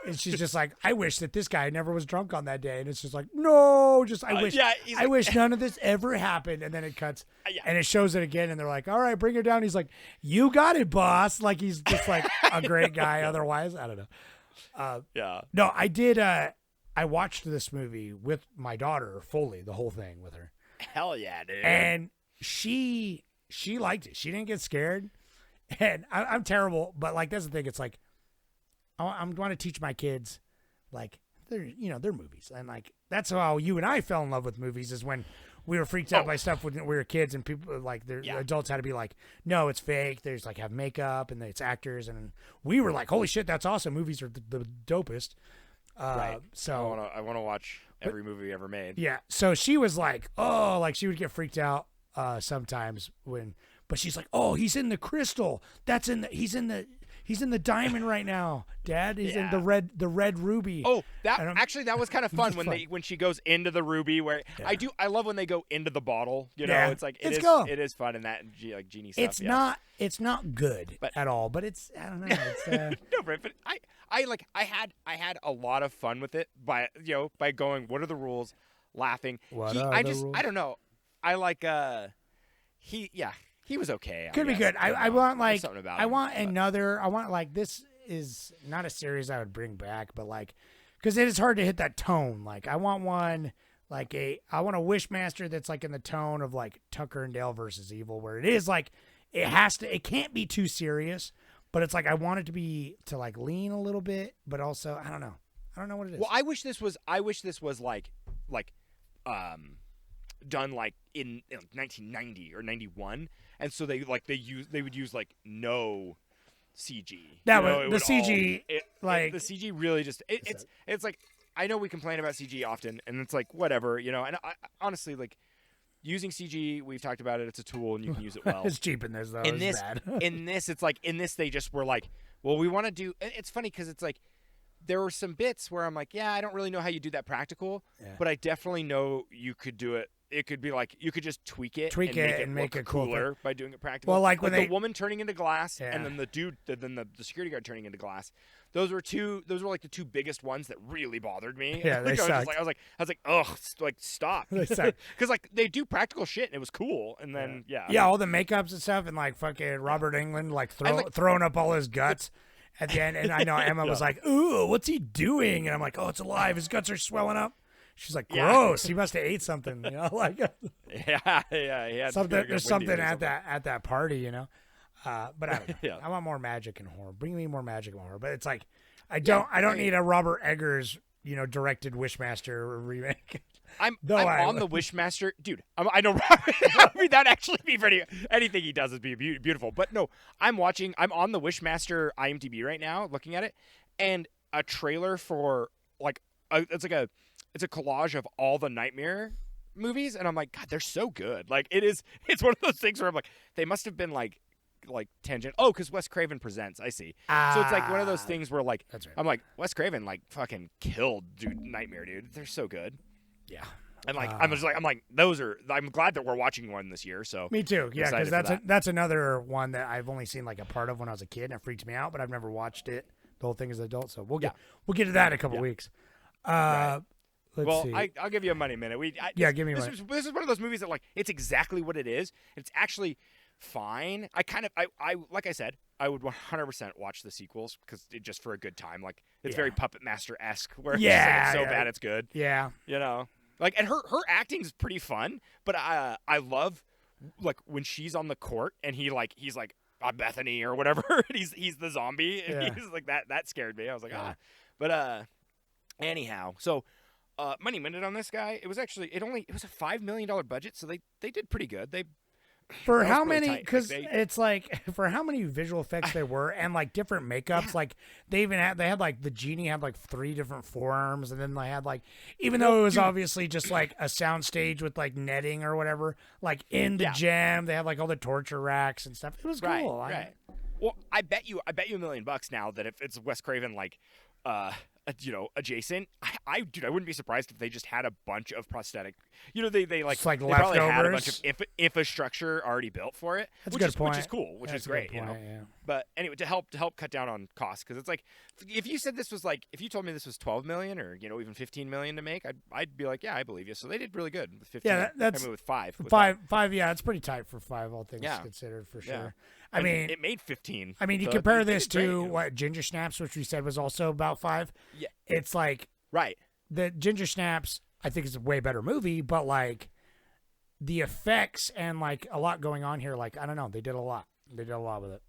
and she's just like, I wish that this guy never was drunk on that day, and it's just like, no, just I wish, yeah, he's I like- wish none of this ever happened, and then it cuts, Yeah. and it shows it again, and they're like, all right, bring her down. He's like, you got it, boss. Like he's just like a great guy. Otherwise, I don't know. Yeah. No, I did. I watched this movie with my daughter fully, the whole thing with her. Hell yeah, dude. And she liked it. She didn't get scared. And I'm terrible, but like that's the thing. It's like I'm going to teach my kids, like they're movies, and like that's how you and I fell in love with movies is when we were freaked out by stuff when we were kids, and people like the adults had to be like, no, it's fake. There's like have makeup and it's actors, and we were like, holy shit, that's awesome. Movies are the dopest. Right. So I want to watch every movie ever made. yeah. So she was like, oh, like she would get freaked out sometimes but she's like, oh, he's in the crystal. He's in the diamond right now, Dad. He's in the red ruby. Oh, And that was kind of fun It's when she goes into the ruby. Where I love when they go into the bottle. You know, Yeah. it's like It's cool. it is fun in that like genie stuff. It's not good at all, but it's I don't know. It's No, but I had a lot of fun with it by going, what are the rules, laughing. What are the rules? I don't know. I like he was okay. could be guess. good. I don't I know. want There's like something about I him, want but- another. I want like this is not a series I would bring back, but like because it is hard to hit that tone. Like I want one. Like I want a Wishmaster that's like in the tone of like Tucker and Dale versus Evil, where it is like it can't be too serious, but it's like I want it to like lean a little bit, but also I don't know what it is. Well, I wish this was like done like in 1990 or 91, and so they would use like no CG. That You know, would- it the CG, the CG really just it's like I know we complain about CG often, and it's like whatever, and I honestly like using CG. We've talked about it. It's a tool, and you can use it well. It's cheap in this though. in It's this bad. in this it's like in this they just were like, well, we want to do. And it's funny because it's like there were some bits where I'm like, yeah, I don't really know how you do that practical, but I definitely know you could do it. It could be like you could just tweak it and make it cool cooler by doing it practical. Well, like when the they- woman turning into glass Yeah. and then the dude, then the security guard turning into glass. Those were like the two biggest ones that really bothered me. Yeah, they Like, sucked. I was like, ugh, like stop. They sucked. Because like they do practical shit and it was cool, and then Yeah, all the makeups and stuff, and like fucking Robert Englund like like- throwing up all his guts at the end. And I know Emma was like, "Ooh, what's he doing?" And I'm like, "Oh, it's alive. His guts are swelling up." She's like, Yeah. "Gross. He must have ate something." Like yeah, he had something. very good There's Wendy's something or at something. that party, But I don't know. Yeah. I want more magic and horror. Bring me more magic and horror. But it's like I don't need a Robert Eggers directed Wishmaster remake. I'm Though on the Wishmaster, dude. I know. I mean, that'd actually be pretty. Anything he does is beautiful. But no, I'm on the Wishmaster IMDb right now, looking at it, and a trailer for like it's a collage of all the Nightmare movies, and I'm like, God, they're so good. Like it's one of those things where I'm like, they must have been like tangent. Oh, because Wes Craven presents. I see. So it's like one of those things where like That's right. I'm like, Wes Craven like fucking killed Nightmare, dude. They're so good. Yeah. And like I'm glad that we're watching one this year. So Me too. Yeah, excited because for that's another one that I've only seen like a part of when I was a kid, and it freaks me out. But I've never watched it, the whole thing as an adult. So we'll get to that in a couple weeks. Let's see. I'll give you a money minute. Give me this. money. This is one of those movies that like it's exactly what it is. It's actually fine. I like I said, I would 100% watch the sequels because just for a good time. Like it's very Puppet Master-esque, where it's, just, like, it's so bad it's good. Yeah. Like, and her acting's pretty fun, but I love like when she's on the court and he's like Bethany or whatever, and he's the zombie, and he's like that scared me. I was like, but anyhow, so money minute on this guy. It was actually it was a $5 million budget, so they did pretty good. They for that was how really many? tight. Because Like, it's like for how many visual effects there were, and like different makeups. Like they had like the genie had like 3 different forearms, and then they had like even though it was obviously just like a sound stage with like netting or whatever, like in the gym they had like all the torture racks and stuff. It was cool. Right. Well, I bet you $1 million now that if it's Wes Craven like adjacent, dude, I wouldn't be surprised if they just had a bunch of prosthetic. They like, It's like they probably had a leftovers. bunch of infrastructure already built for it. That's a which good is, point. Which is cool. Which That's is a good great. point, yeah. But anyway, to help cut down on costs, because it's like if you said this was like if you told me this was 12 million or even 15 million to make, I'd be like, yeah, I believe you. So they did really good with 15. Yeah, that's with five. Five. Yeah, it's pretty tight for 5, all things considered, for sure. Yeah. I mean, it made 15. I mean, you so compare they this did great, to what Ginger Snaps, which we said was also about 5. Yeah. It's like right. the Ginger Snaps, I think is a way better movie, but like the effects and like a lot going on here, like I don't know, they did a lot. They did a lot with it.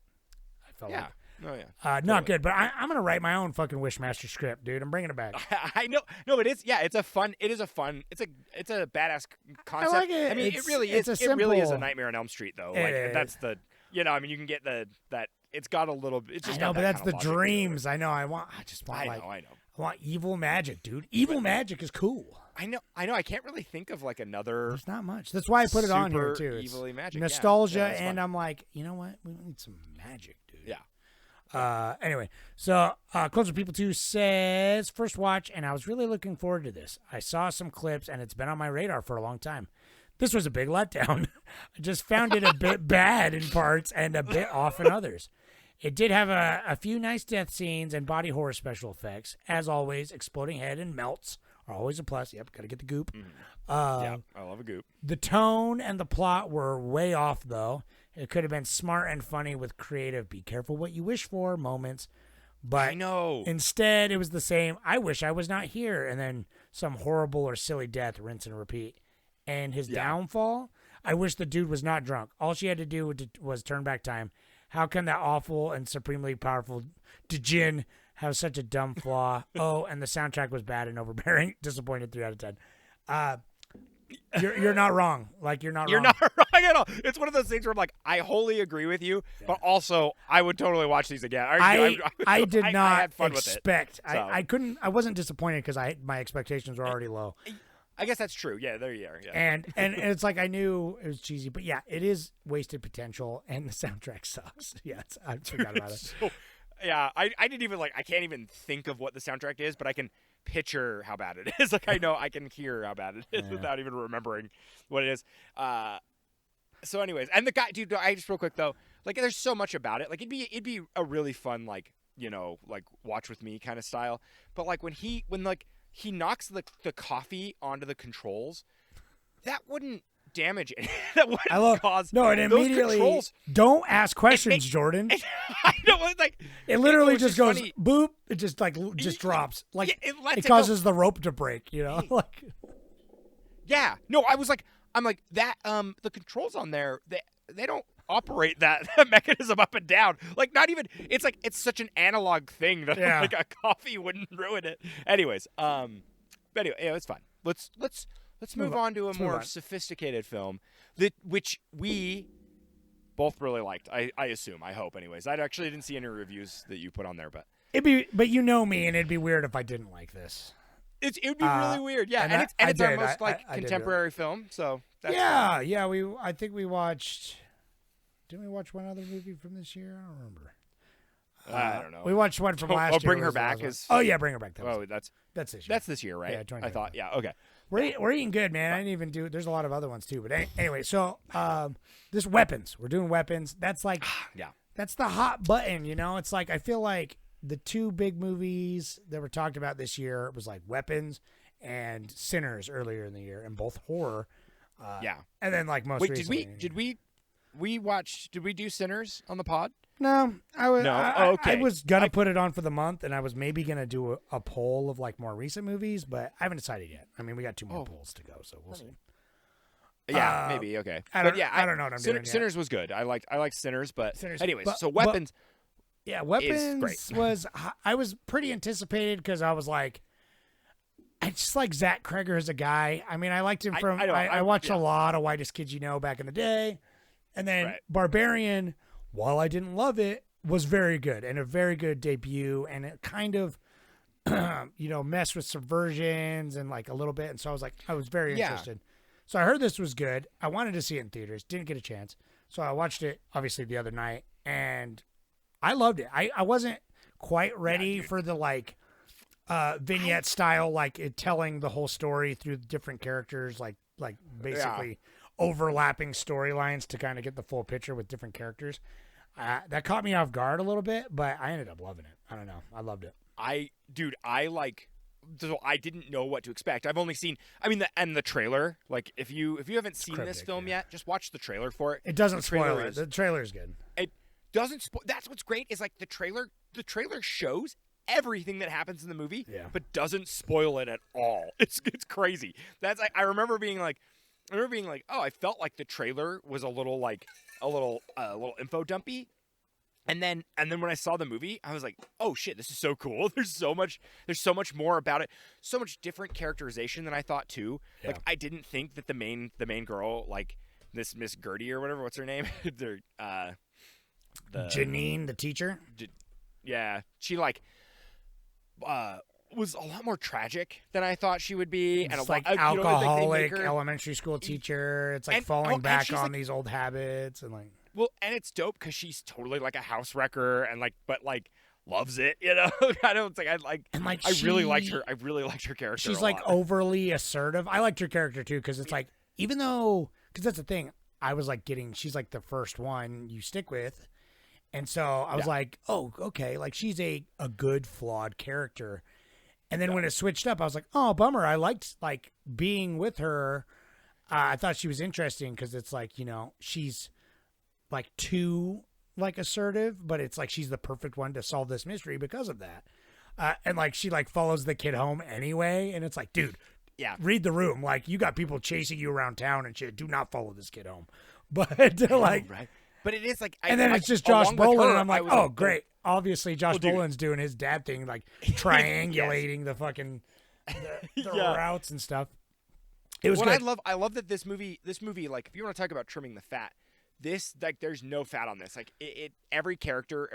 I felt like. Oh yeah. Not good, but I'm gonna write my own fucking Wishmaster script, dude. I'm bringing it back. I know. No, it is. Yeah, it's a badass concept. I like it. I mean, It's- it really it's is. a It really is a simple- Nightmare on Elm Street, though. It Like is. that's the. I mean, you can get that. It's got a little. It's I just know, got but that that's kind the of logic to it. dreams. I know. I just want I like know. I want evil magic, dude. Evil magic is cool. I know. I can't really think of like another. There's not much. That's why I put it on here super too. It's evilly magic. nostalgia, Yeah, it's and fun. I'm like, you know what? We need some magic, dude. Yeah. Anyway, so Closer People 2 says, first watch, and I was really looking forward to this. I saw some clips, and it's been on my radar for a long time. This was a big letdown. I just found it a bit bad in parts and a bit off in others. It did have a few nice death scenes and body horror special effects. As always, exploding head and melts are always a plus. Yep, got to get the goop. Yeah, I love a goop. The tone and the plot were way off, though. It could have been smart and funny with creative be careful what you wish for moments. But I know. instead, it was the same, I wish I was not here, and then some horrible or silly death, rinse and repeat. And his downfall, I wish the dude was not drunk. All she had to do was turn back time. How can that awful and supremely powerful Jin have such a dumb flaw? Oh, and the soundtrack was bad and overbearing. Disappointed 3 out of 10. You're not wrong. Like you're not You're wrong. not wrong at all. It's one of those things where I'm like, I wholly agree with you, but also I would totally watch these again. I did I not had fun expect. with it, I wasn't disappointed because my expectations were already low. I guess that's true. Yeah, there you are. Yeah. And it's like I knew it was cheesy, but yeah, it is wasted potential, and the soundtrack sucks. Yeah, I forgot about it. So, yeah, I didn't even I can't even think of what the soundtrack is, but I can picture how bad it is. Like I know I can hear how bad it is without even remembering what it is. So anyways, and the guy, dude, I just real quick though, like there's so much about it. Like it'd be a really fun like watch with me kind of style. But like when he knocks the coffee onto the controls, that wouldn't damage it. That wouldn't cause no, it those immediately controls. don't ask questions, Jordan. I know, like It literally was just goes funny. boop. It just just drops. Like Yeah, it lets it it go. causes the rope to break. You know, like Yeah. No, I'm like that. The controls on there, they don't operate that mechanism up and down. Like not even. It's like it's such an analog thing that like a coffee wouldn't ruin it. Anyways, but anyway, yeah, it's fine. Let's move on to a more sophisticated film which we both really liked. I assume. I hope. Anyways, I actually didn't see any reviews that you put on there, but but you know me, and it'd be weird if I didn't like this. it would be really weird. Yeah, and and it's our did. most I did contemporary film. So that's yeah. I think we watched. Didn't we watch one other movie from this year? I don't remember. I don't know. We watched one from last year. Bring Her was the Back last one. Oh yeah, Bring Her Back. that's That's this year. That's this year, right? Yeah, I 2025. thought. Yeah. Okay. We're eating good, man. I didn't even do. There's a lot of other ones too, but anyway. So this weapons. We're doing weapons. That's like Yeah. that's the hot button. You know, it's like I feel like the 2 big movies that were talked about this year was like Weapons and Sinners earlier in the year, and both horror. Yeah. And then like most Wait, recently. did we do Sinners on the pod? No, I was. No? I Okay. was gonna put it on for the month, and I was maybe gonna do a poll of like more recent movies, but I haven't decided yet. I mean, we got 2 more polls to go, so we'll see. Yeah, maybe. Okay. I But don't- yeah, I don't know what I'm doing yet. Sinners was good. I liked Sinners, but Sinners- anyways, but- so but- Weapons. Yeah, Weapons great. was. I was pretty anticipated because I was like, I just like Zach Kreger as a guy. I mean, I liked him from. I watched a lot of Whitest Kids You Know back in the day, And then Right. Barbarian, while I didn't love it, was very good and a very good debut. And it kind of, messed with subversions and like a little bit. And so I was very interested. So I heard this was good. I wanted to see it in theaters. Didn't get a chance. So I watched it, obviously, the other night. And I loved it. I wasn't quite ready for the like vignette style, like it telling the whole story through different characters, like basically overlapping storylines to kind of get the full picture with different characters. That caught me off guard a little bit, but I ended up loving it. I don't know. I loved it. So I didn't know what to expect. I've only seen, the trailer. Like, if you haven't seen this film yet, just watch the trailer for it. It doesn't spoil it. The trailer's good. It doesn't spoil. That's what's great is like the trailer. The trailer shows everything that happens in the movie, but doesn't spoil it at all. It's crazy. That's I remember being like, oh, I felt like the trailer was a little info dumpy. And then when I saw the movie, I was like, "Oh shit, this is so cool!" There's so much more about it, so much different characterization than I thought too. Yeah. Like I didn't think that the main girl, like this Miss Gertie or whatever, what's her name? Janine, the teacher. She like was a lot more tragic than I thought she would be, It's and like alcoholic elementary school teacher. It's like falling back on these old habits and like. Well, and it's dope because she's totally like a house wrecker and but loves it, you know. I really liked her. I really liked her character. She's a like lot. overly assertive. I liked her character too because it's like because that's the thing. I was like she's like the first one you stick with, and so I was like, oh, okay, like she's a good flawed character. And then when it switched up, I was like, oh, bummer. I liked like being with her. I thought she was interesting because it's like she's like too like assertive, but it's like she's the perfect one to solve this mystery because of that. And like she like follows the kid home anyway, and it's like, dude, read the room. Like you got people chasing you around town and shit. Do not follow this kid home. But like, right. But it is like, and then it's just Josh Brolin, and I'm like, oh, great. Obviously, Josh Brolin's doing his dad thing, like triangulating the fucking the routes and stuff. It was good. I love that this movie, like, if you want to talk about trimming the fat, there's no fat on this. Like, every character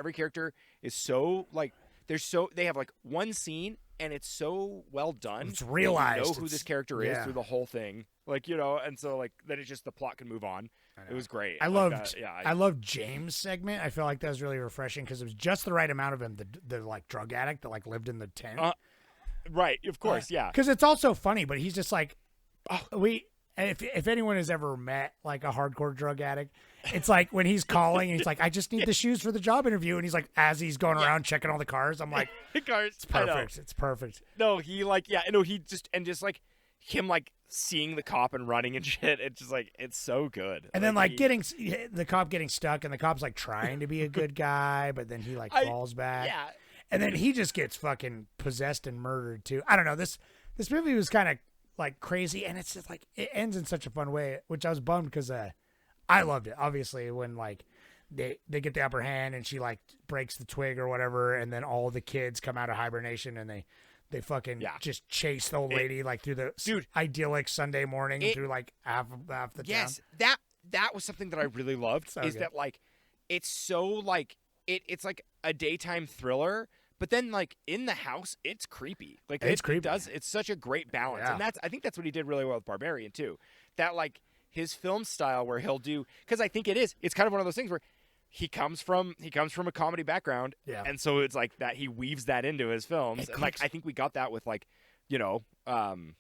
is so like, they have like one scene, and it's so well done. It's realized. You know who this character is through the whole thing, like and so like then it's just the plot can move on. It was great. I loved James' segment. I feel like that was really refreshing because it was just the right amount of him, the like drug addict that like lived in the tent. Right, of course, Because it's also funny, but he's just like, if anyone has ever met like a hardcore drug addict, it's like when he's calling and he's like, I just need the shoes for the job interview, and he's like, as he's going around checking all the cars, I'm like, it's perfect. It's perfect. No, he just like him like seeing the cop and running and shit. It's just like it's so good. And then like getting the cop getting stuck, and the cop's like trying to be a good guy, but then he like falls back. Yeah. And then he just gets fucking possessed and murdered too. I don't know. This movie was kind of like crazy, and it's just like it ends in such a fun way, which I was bummed because I loved it. Obviously, when like they get the upper hand and she like breaks the twig or whatever, and then all the kids come out of hibernation and they fucking just chase the old lady like through the idyllic Sunday morning through like half the town. Yes, that was something that I really loved. That like it's so like it's like a daytime thriller. But then, like in the house, it's creepy. Like it's creepy. It's such a great balance, and I think that's what he did really well with Barbarian too. That like his film style, where he'll do, because I think it's kind of one of those things where he comes from a comedy background, and so it's like that he weaves that into his films, and like I think we got that with like, in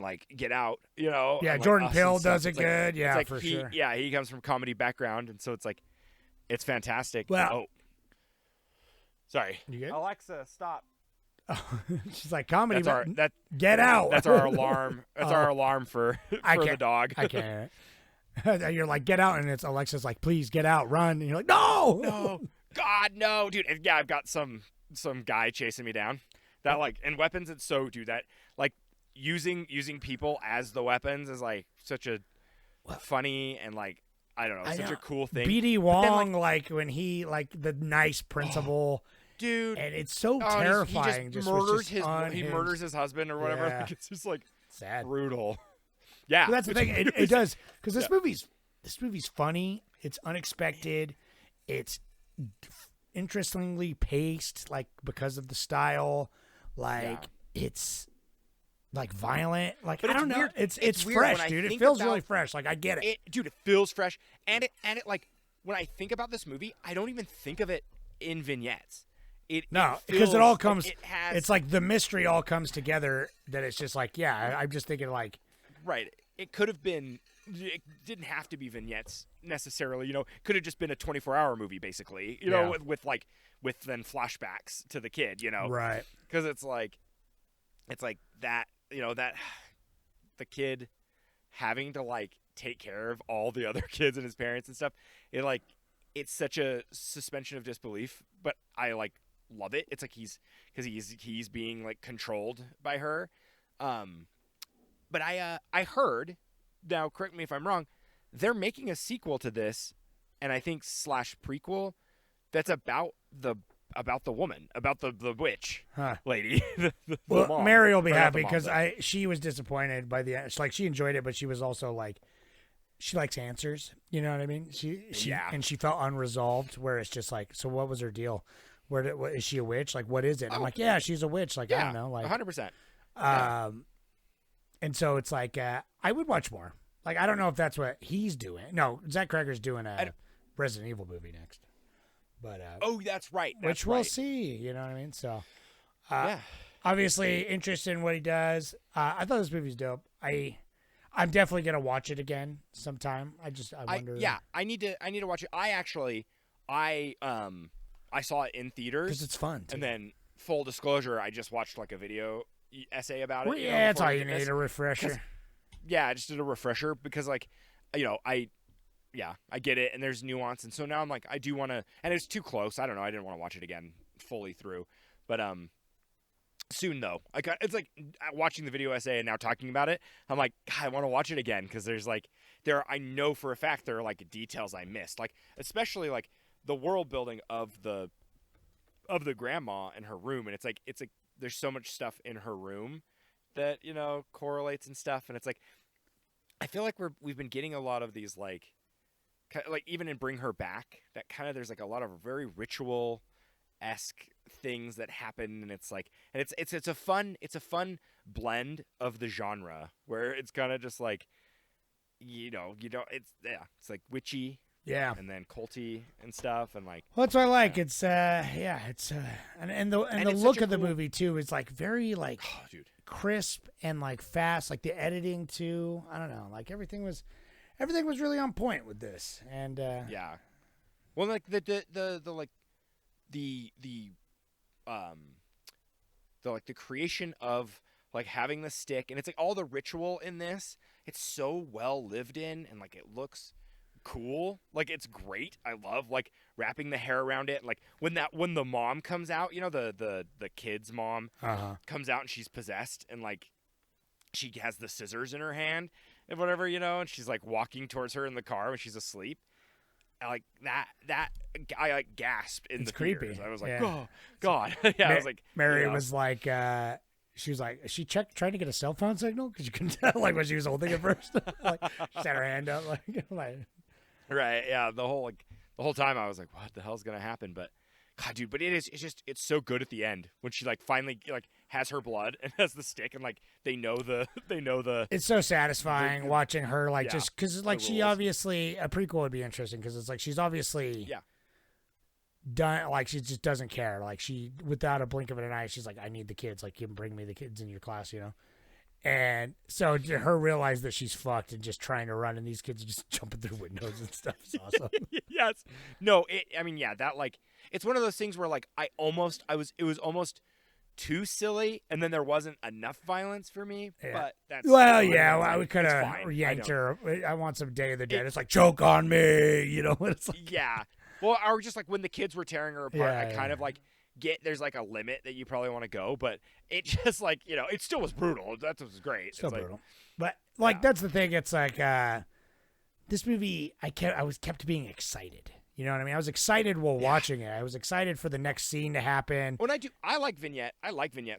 like Get Out, Jordan Peele does it good, for sure. Yeah, he comes from comedy background, and so it's like, it's fantastic. Well. Sorry. You good? Alexa, stop. She's like, comedy. Get out. That's our alarm. That's our alarm for the dog. I can't. You're like, get out, and it's Alexa's like, please get out, run, and you're like, no, God, no, dude. And I've got some guy chasing me down. That like in weapons, it's so that like using people as the weapons is like such a funny and like I don't know, such a cool thing. B.D. Wong, like when he like the nice principal, dude, and it's so terrifying. He murders his husband or whatever. Yeah. Like, it's just like sad, brutal. Yeah, but that's the thing. It does because this movie's this movie's funny. It's unexpected. It's interestingly paced, like because of the style. Like it's like violent. Like But I it's don't know. weird. It's Weird when fresh, I dude. It think feels about- really fresh. Like I get it. Dude, it feels fresh, and it like when I think about this movie, I don't even think of it in vignettes. No, it because it feels all like comes. it has, It's like the mystery all comes together. That it's just like, yeah. I'm just thinking like, right. It could have been. It didn't have to be vignettes necessarily. You know, could have just been a 24-hour movie, basically. You know, Yeah. with then flashbacks to the kid. You know, right. Because it's like that. You know that the kid having to like take care of all the other kids and his parents and stuff. It's such a suspension of disbelief, but I like love it. It's like he's being like controlled by her. But I heard, now correct me if I'm wrong, they're making a sequel to this, and I think / prequel that's about the woman, about the witch lady. the Well, mom. Mary will be Or not happy the mom, because but- she was disappointed by the end. Like she enjoyed it, but she was also like, she likes answers. You know what I mean? She Yeah. and she felt unresolved. Where it's just like, so what was her deal? What, is she a witch? Like, what is it? I'm like, yeah, she's a witch. Like, I Yeah, don't know. Like, 100%. And so it's like, I would watch more. Like, I don't know if that's what he's doing. No, Zach Cregger's doing a Resident Evil movie next. But Oh, that's right. which we'll see. You know what I mean? So, Yeah. obviously interested in what he does. I thought this movie's dope. I'm definitely gonna watch it again sometime. I wonder. I need to watch it. I saw it in theaters because it's fun. Too. and then full disclosure, I just watched like a video essay about it. Well, you know, yeah, that's before all I you did this. need, a refresher. Yeah, I just did a refresher because like, you know, I get it, and there's nuance, and so now I'm like, I do want to, and it's too close. I don't know. I didn't want to watch it again fully through, but soon though. It's like watching the video essay and now talking about it. I'm like, God, I want to watch it again because there's like I know for a fact there are like details I missed, like especially like the world building of the grandma in her room, and it's like there's so much stuff in her room that you know correlates and stuff, and it's like I feel like we've been getting a lot of these like even in Bring Her Back, that kind of there's like a lot of very ritual-esque things that happen, and it's like, and it's a fun blend of the genre where it's kind of just like, you know, it's like witchy, Yeah. and then culty and stuff, and like, Well, that's what I like. It's and the it's look such a of the cool- movie too is like very like oh, dude, crisp and like fast. Like the editing too. I don't know. Like everything was really on point with this. And yeah. Well, like the creation of like having the stick, and it's like all the ritual in this. It's so well lived in, and like it looks cool. Like it's great. I love like wrapping the hair around it. Like when the mom comes out, you know, the kid's mom comes out and she's possessed, and like she has the scissors in her hand and whatever, you know, and she's like walking towards her in the car when she's asleep. I like that I like gasped in It's the theaters. creepy. I was like, Yeah. oh God. Yeah, I was like, Mary you know. was like, she was like, she trying to get a cell phone signal because you couldn't tell like when she was holding it first. Like she had her hand up, like Right, yeah. The whole time I was like, what the hell's gonna happen? But God, dude, but it's so good at the end when she like finally like has her blood and has the stick, and like they know the It's so satisfying watching her like Yeah, just because like the she rules. obviously a prequel would be interesting because it's like she's obviously done, like she just doesn't care, like she without a blink of an eye she's like, I need the kids, like you can bring me the kids in your class, you know. And so to her realize that she's fucked and just trying to run, and these kids are just jumping through windows and stuff. It's awesome. Yes. No, that like it's one of those things where like it was almost too silly, and then there wasn't enough violence for me. Yeah. But that's Well, you know, yeah, it's well, like, we could it's have fine. yanked I her. I want some Day of the Dead. It's like choke on me, you know. It's like, Yeah. Well, or just like when the kids were tearing her apart, Yeah, I kind of like there's like a limit that you probably want to go, but it just like, you know, it still was brutal. That was great. so It's like, brutal. But like that's the thing. It's like this movie. I was kept being excited. You know what I mean? I was excited while watching it. I was excited for the next scene to happen. When I like vignette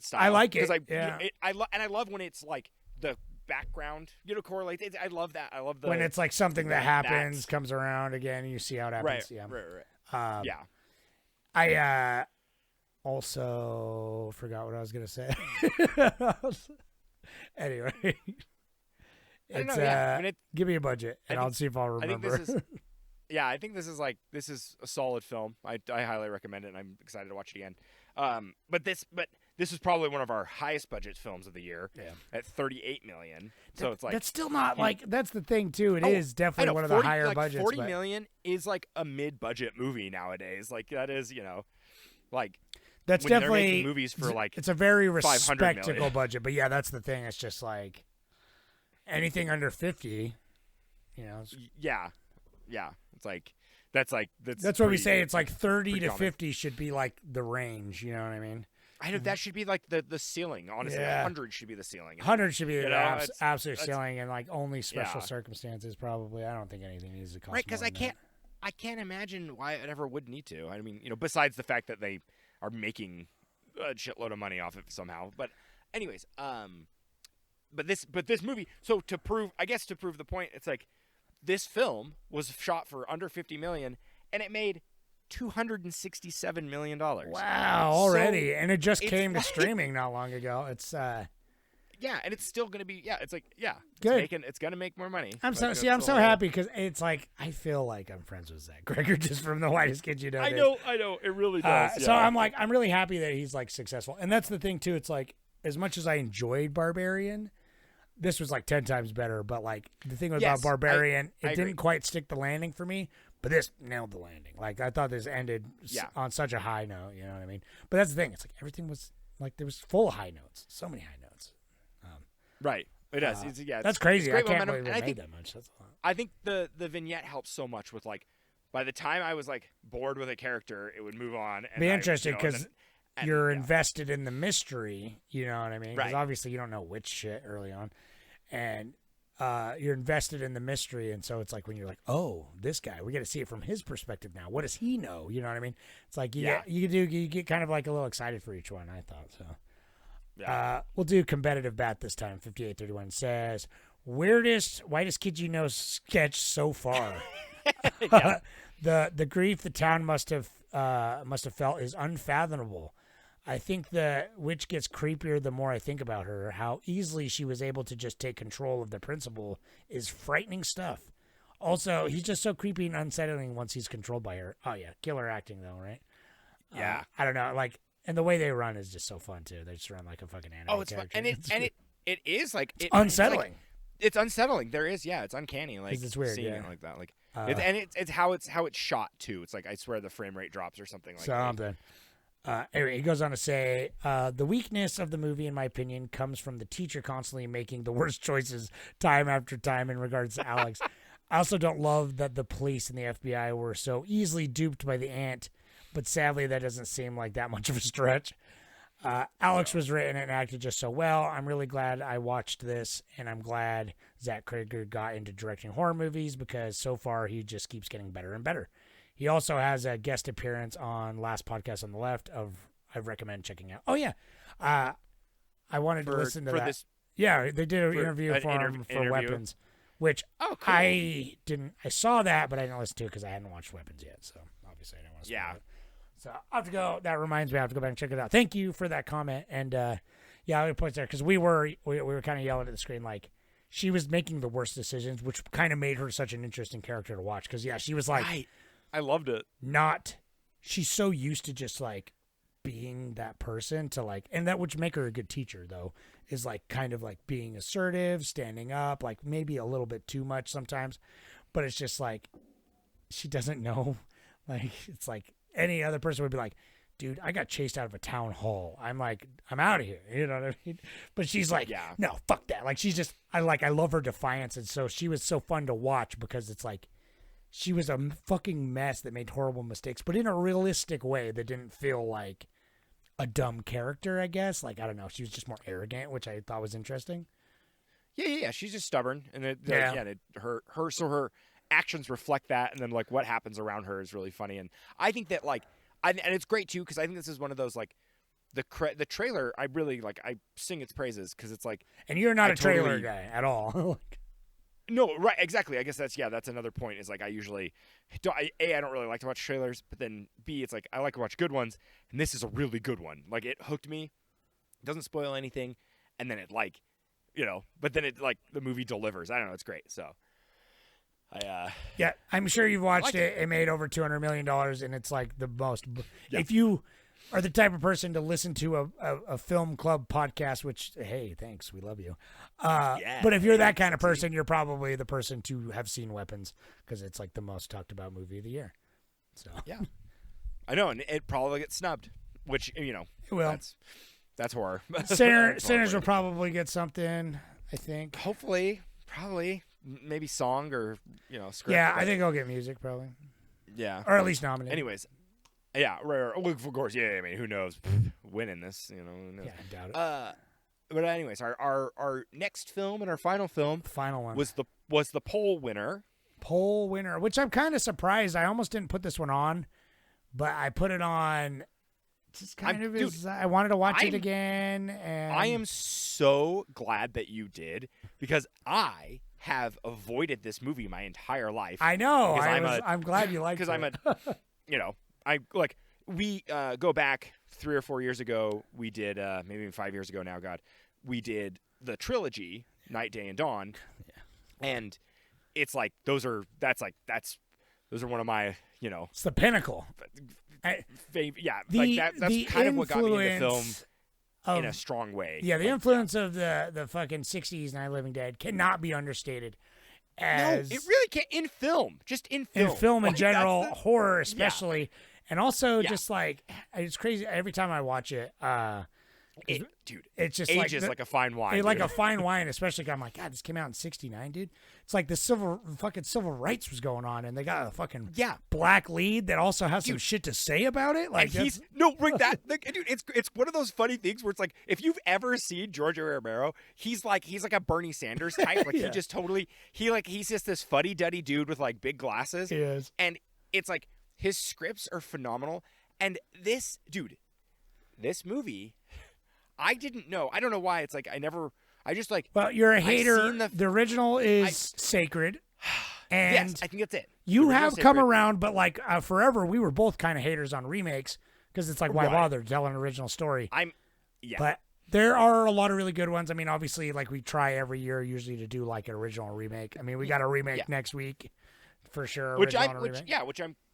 style. I like it, because yeah. I love when it's like the background, correlates. I love that. I love the when it's like something that happens comes around again, and you see how it happens. Right. Yeah. I also forgot what I was gonna say. Anyway, give me a budget, and I'll see if I'll remember. I think this is, I think this is a solid film. I highly recommend it, and I'm excited to watch it again. But this is probably one of our highest budget films of the year at $38 million. So it's like that's still not like that's the thing too. It is definitely one of the higher budgets. $40 million is like a mid-budget movie nowadays. Like that is like that's when definitely they're making movies for like it's a very $500 million. respectable budget. But yeah, that's the thing. It's just like anything under 50. Yeah. It's like that's what we say. It's like 30 to 50 should be like the range. You know what I mean? I know that should be like the ceiling. Honestly, 100 should be the ceiling. 100 should be the absolute ceiling, and like only special circumstances probably. I don't think anything needs to cost right because more than I can't imagine why it ever would need to. I mean, besides the fact that they are making a shitload of money off it somehow. But anyways, but this movie. So to prove the point, it's like this film was shot for under $50 million, and it made $267 million. Wow, already, and it just came to streaming not long ago. It's and it's still gonna be it's like good. It's gonna make more money. I'm so happy because it's like I feel like I'm friends with Zach Greger just from the Whitest Kids You Know. I know, it really does. So I'm really happy that he's like successful, and that's the thing too. It's like as much as I enjoyed Barbarian, this was like 10 times better. But like the thing about Barbarian, it didn't quite stick the landing for me. But this nailed the landing. Like I thought this ended on such a high note. You know what I mean? But that's the thing. It's like everything was like there was full of high notes. So many high notes. Right. It does. That's crazy. It's I can't momentum. believe it made that much. That's a lot. I think the vignette helps so much with like by the time I was like bored with a character, it would move on. And be interesting because you're invested in the mystery. You know what I mean? Because obviously you don't know which shit early on, and you're invested in the mystery, and so it's like when you're like, oh, this guy, we got to see it from his perspective now. What does he know? You know what I mean? It's like you get kind of like a little excited for each one. I thought so. We'll do competitive bat this time. 5831 says whitest kid you know sketch so far. The grief the town must have felt is unfathomable. I think the witch gets creepier the more I think about her. How easily she was able to just take control of the principal is frightening stuff. Also, he's just so creepy and unsettling once he's controlled by her. Oh yeah, killer acting though, right? Yeah. I don't know, like, and the way they run is just so fun too. They just run like a fucking anime. Oh, it's character. fun. And it is like it's unsettling. It's unsettling. There is, it's uncanny. Like it's weird, seeing it like that. Like, it's how it's shot too. It's like I swear the frame rate drops or something like something. Anyway, he goes on to say, the weakness of the movie, in my opinion, comes from the teacher constantly making the worst choices time after time in regards to Alex. I also don't love that the police and the FBI were so easily duped by the aunt, but sadly that doesn't seem like that much of a stretch. Alex was written and acted just so well. I'm really glad I watched this, and I'm glad Zach Kreger got into directing horror movies because so far he just keeps getting better and better. He also has a guest appearance on Last Podcast on the Left I recommend checking out. Oh, yeah. I wanted to listen to that. This, yeah, they did an interview for him for Weapons, which cool. I saw that, but I didn't listen to it because I hadn't watched Weapons yet, so obviously I didn't want to spoil it. So I have to go. That reminds me, I have to go back and check it out. Thank you for that comment. And I would point there because we were kind of yelling at the screen like she was making the worst decisions, which kind of made her such an interesting character to watch. Because she was like, right. I loved it. She's so used to just like being that person to like, and that would make her a good teacher though. Is like kind of like being assertive, standing up, like maybe a little bit too much sometimes, but it's just like she doesn't know. Like it's like. Any other person would be like, dude, I got chased out of a town hall. I'm like, I'm out of here. You know what I mean? But she's like, no, fuck that. Like, she's just, I love her defiance. And so she was so fun to watch because it's like, she was a fucking mess that made horrible mistakes, but in a realistic way that didn't feel like a dumb character, I guess. Like, I don't know. She was just more arrogant, which I thought was interesting. Yeah. She's just stubborn. And her actions reflect that, and then like what happens around her is really funny. And I think that like and it's great too because I think this is one of those like the trailer, I really like. I sing its praises because it's like. And you're not I a trailer totally- guy at all. No, right, exactly. I guess that's another point. Is like I usually, I don't really like to watch trailers, but then B, it's like I like to watch good ones, and this is a really good one. Like it hooked me, it doesn't spoil anything, and then it like, but then it like the movie delivers. I don't know, it's great. So, Yeah, I'm sure you've watched like it. It made over $200 million, and it's like the most. Yeah. If you are the type of person to listen to a film club podcast, which, hey, thanks, we love you. But if you're that kind of person, you're probably the person to have seen Weapons, because it's like the most talked about movie of the year. So yeah, I know, and it probably gets snubbed, which it will. That's horror. Sinners will probably get something, I think. Hopefully, probably, maybe song or script. Yeah, but- I think I'll get music probably, Yeah, or at least nominated. anyways, yeah, right. Well, of course, yeah. I mean, who knows? Winning this, who knows? Yeah, I doubt it. But anyways, our next film and our final film The final one was the poll winner. poll winner, which I'm kind of surprised. I almost didn't put this one on, but I put it on. Just kind of as I wanted to watch it again, and I am so glad that you did, because I have avoided this movie my entire life. I know. Because I'm glad you liked it. because I'm I like we go back 3 or 4 years ago. We did maybe even 5 years ago now. God, we did the trilogy, Night, Day, and Dawn, and it's like those are one of my It's the pinnacle. that's kind of what got me into film of, in a strong way. Yeah, the influence of the fucking 60s Night of the Living Dead cannot be understated. As No, it really can't. In film, just in film. in film in Like, general, that's the- horror especially, and also Yeah. just like it's crazy every time I watch it. Dude, It's just ages like like a fine wine. like dude. a fine wine, especially. I'm like, God, this came out in '69, dude. It's like the civil rights was going on, and they got a fucking black lead that also has some shit to say about it. Like and he's like that, like, dude. It's one of those funny things where it's like if you've ever seen George A. Romero, he's like a Bernie Sanders type. Like Yeah. he just totally he's just this fuddy duddy dude with like big glasses. He is. And it's like his scripts are phenomenal. And this movie, I didn't know. I don't know why. It's like I just like. Well, you're a I've hater. seen The original is sacred, and yes, I think that's it. you The have original come sacred. around. But like forever, we were both kind of haters on remakes because it's like, why Right. bother telling an original story? Yeah. But there are a lot of really good ones. I mean, obviously, like we try every year usually to do like an original remake. I mean, we got a remake next week for sure. which original and a remake.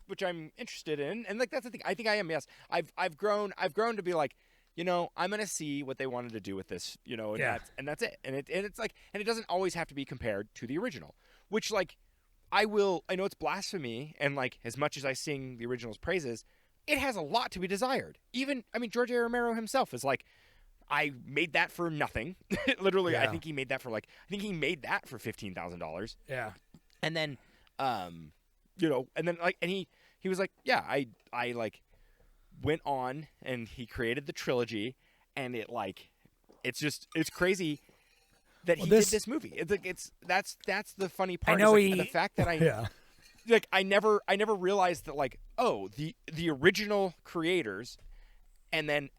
which I'm interested in, and like that's the thing. I think I am. Yes, I've grown to be like, I'm gonna see what they wanted to do with this, and that's it. And it's like, and it doesn't always have to be compared to the original, which like I know it's blasphemy, and like as much as I sing the original's praises, it has a lot to be desired. Even George A. Romero himself is like, I made that for nothing. Literally, I think he made that for $15,000. Yeah. And then, and then like, and he was like, yeah, I like went on and he created the trilogy, and it's crazy that he did this movie. It's like, that's the funny part. I know is, like, the fact that I never realized that like, oh, the original creators, and then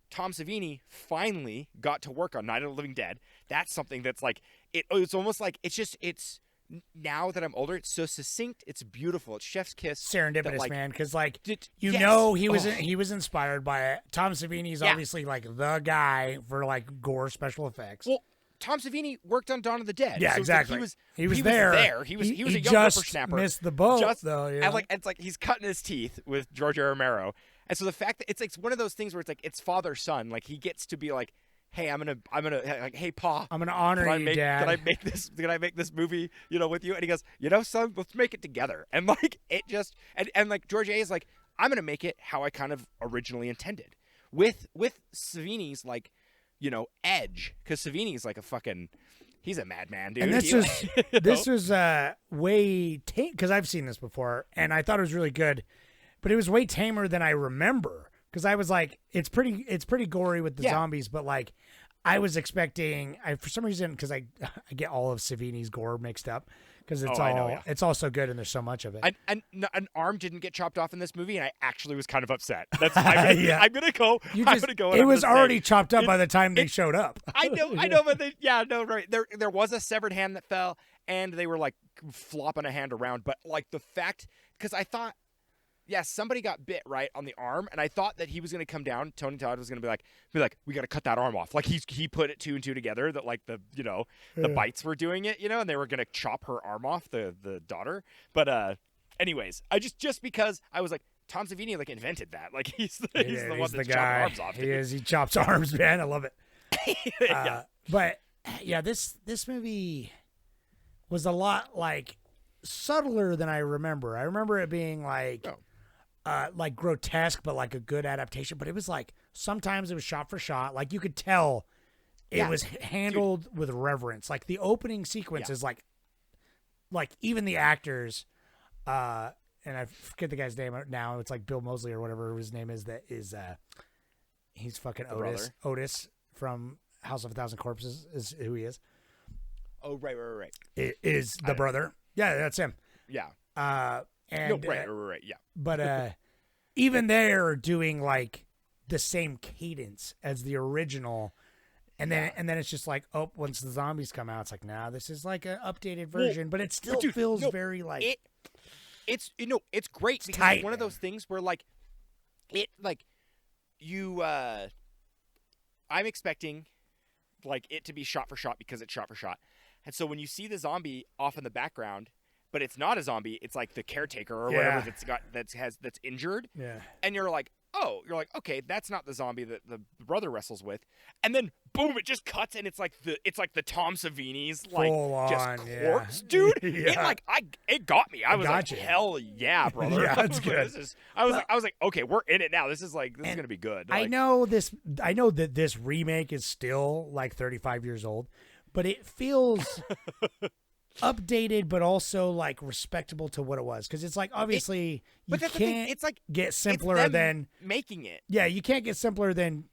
Tom Savini finally got to work on Night of the Living Dead. That's something that's like it's almost like it's now that I'm older, it's so succinct, it's beautiful, it's chef's kiss. Serendipitous, like, man, because like yes. he was inspired by it. Tom Savini's obviously like the guy for like gore special effects. Well, Tom Savini worked on Dawn of the Dead. Yeah, so exactly. He was there. He was a young just whippersnapper. missed the boat though. Yeah. And it's like he's cutting his teeth with George A. Romero, and so the fact that it's like one of those things where it's like it's father son. Like he gets to be like, hey, I'm gonna like, hey, Pa, I'm gonna honor you, Dad. Can I make this movie, with you? And he goes, son, let's make it together. And like it just and like George A. is like, I'm gonna make it how I kind of originally intended, with Savini's like, edge, because Savini's like he's a madman, dude. And this was way because I've seen this before, and I thought it was really good, but it was way tamer than I remember. Because I was like, it's pretty gory with the zombies, but like, I was expecting, for some reason, because I get all of Savini's gore mixed up, because it's Oh, all I know, yeah. it's all so good and there's so much of it. An arm didn't get chopped off in this movie, and I actually was kind of upset. I'm gonna go. I'm gonna go. It was already chopped up by the time they showed up. I know, but right. There was a severed hand that fell, and they were like flopping a hand around. But like the fact, because I thought, somebody got bit right on the arm, and I thought that he was gonna come down. Tony Todd was gonna be like, we gotta cut that arm off. Like he put it 2 and 2 together that like the bites were doing it, and they were gonna chop her arm off, the daughter. But anyways, I just because I was like, Tom Savini like invented that. Like he's the one that's chopping arms off. He is. He chops arms, man. I love it. Yeah. But yeah, this movie was a lot like subtler than I remember. I remember it being like grotesque, but like a good adaptation. But it was like sometimes it was shot for shot. Like you could tell it was handled with reverence. Like the opening sequence is like even the actors, and I forget the guy's name now. It's like Bill Moseley or whatever his name is. He's fucking the Otis. brother. Otis from House of a Thousand Corpses is who he is. Oh right. It is the brother. Yeah, that's him. Yeah. And right. Yeah. But even they're doing like the same cadence as the original, and then it's just like, oh, once the zombies come out, it's like, nah, this is like an updated version, but it still feels very like it's great because tight, it's one of those things where like it like you I'm expecting like it to be shot for shot because it's shot for shot, and so when you see the zombie off in the background. But it's not a zombie. It's like the caretaker or whatever that's injured. Yeah. And you're like, okay, that's not the zombie that the brother wrestles with. And then boom, it just cuts and it's like the Tom Savini's like full just on, corpse, dude. Yeah. It got me. I was like, you. hell yeah, brother. Yeah, that's good. I was like, okay, we're in it now. This is gonna be good. I know that this remake is still like 35 years old, but it feels updated, but also like respectable to what it was, because it's like obviously you can't it's like get simpler than making it. Yeah, you can't get simpler than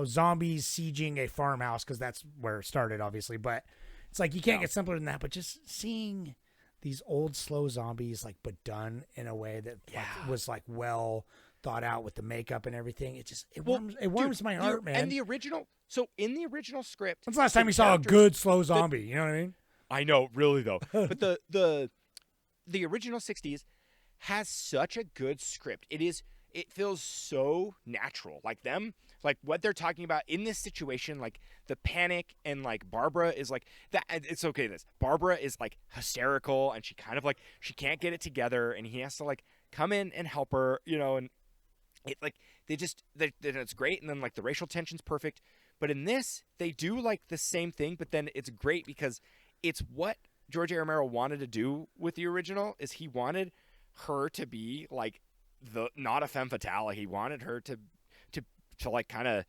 zombies sieging a farmhouse, because that's where it started, obviously. But it's like you can't get simpler than that. But just seeing these old slow zombies like, but done in a way that like, was like well thought out with the makeup and everything. It warms my heart, man. And in the original script, when's the last time you saw a good slow zombie? You know what I mean? I know, really though. But the original 60s has such a good script. It feels so natural. Like what they're talking about in this situation, like the panic, and like Barbara is like that. It's okay. Barbara is like hysterical, and she kind of like she can't get it together, and he has to like come in and help her, and it like it's great, and then like the racial tension's perfect. But in this, they do like the same thing, but then it's great because it's what George A. Romero wanted to do with the original. Is he wanted her to be like not a femme fatale. He wanted her to like kind of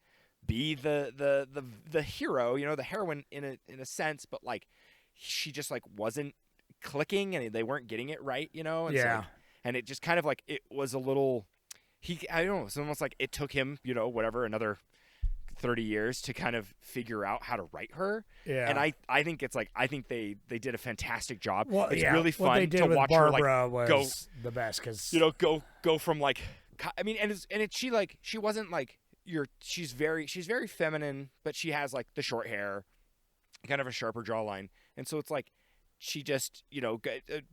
be the hero, the heroine in a sense, but like she just like wasn't clicking, and they weren't getting it right, and yeah. And it just kind of like it was a little. I don't know. It's almost like it took him, whatever, another 30 years to kind of figure out how to write her. Yeah. And I think it's like, I think they did a fantastic job. Well, it's really fun what they did to with watch Barbara her like was the best, because go from like, I mean, she wasn't like she's very feminine, but she has like the short hair, kind of a sharper jawline. And so it's like, she just,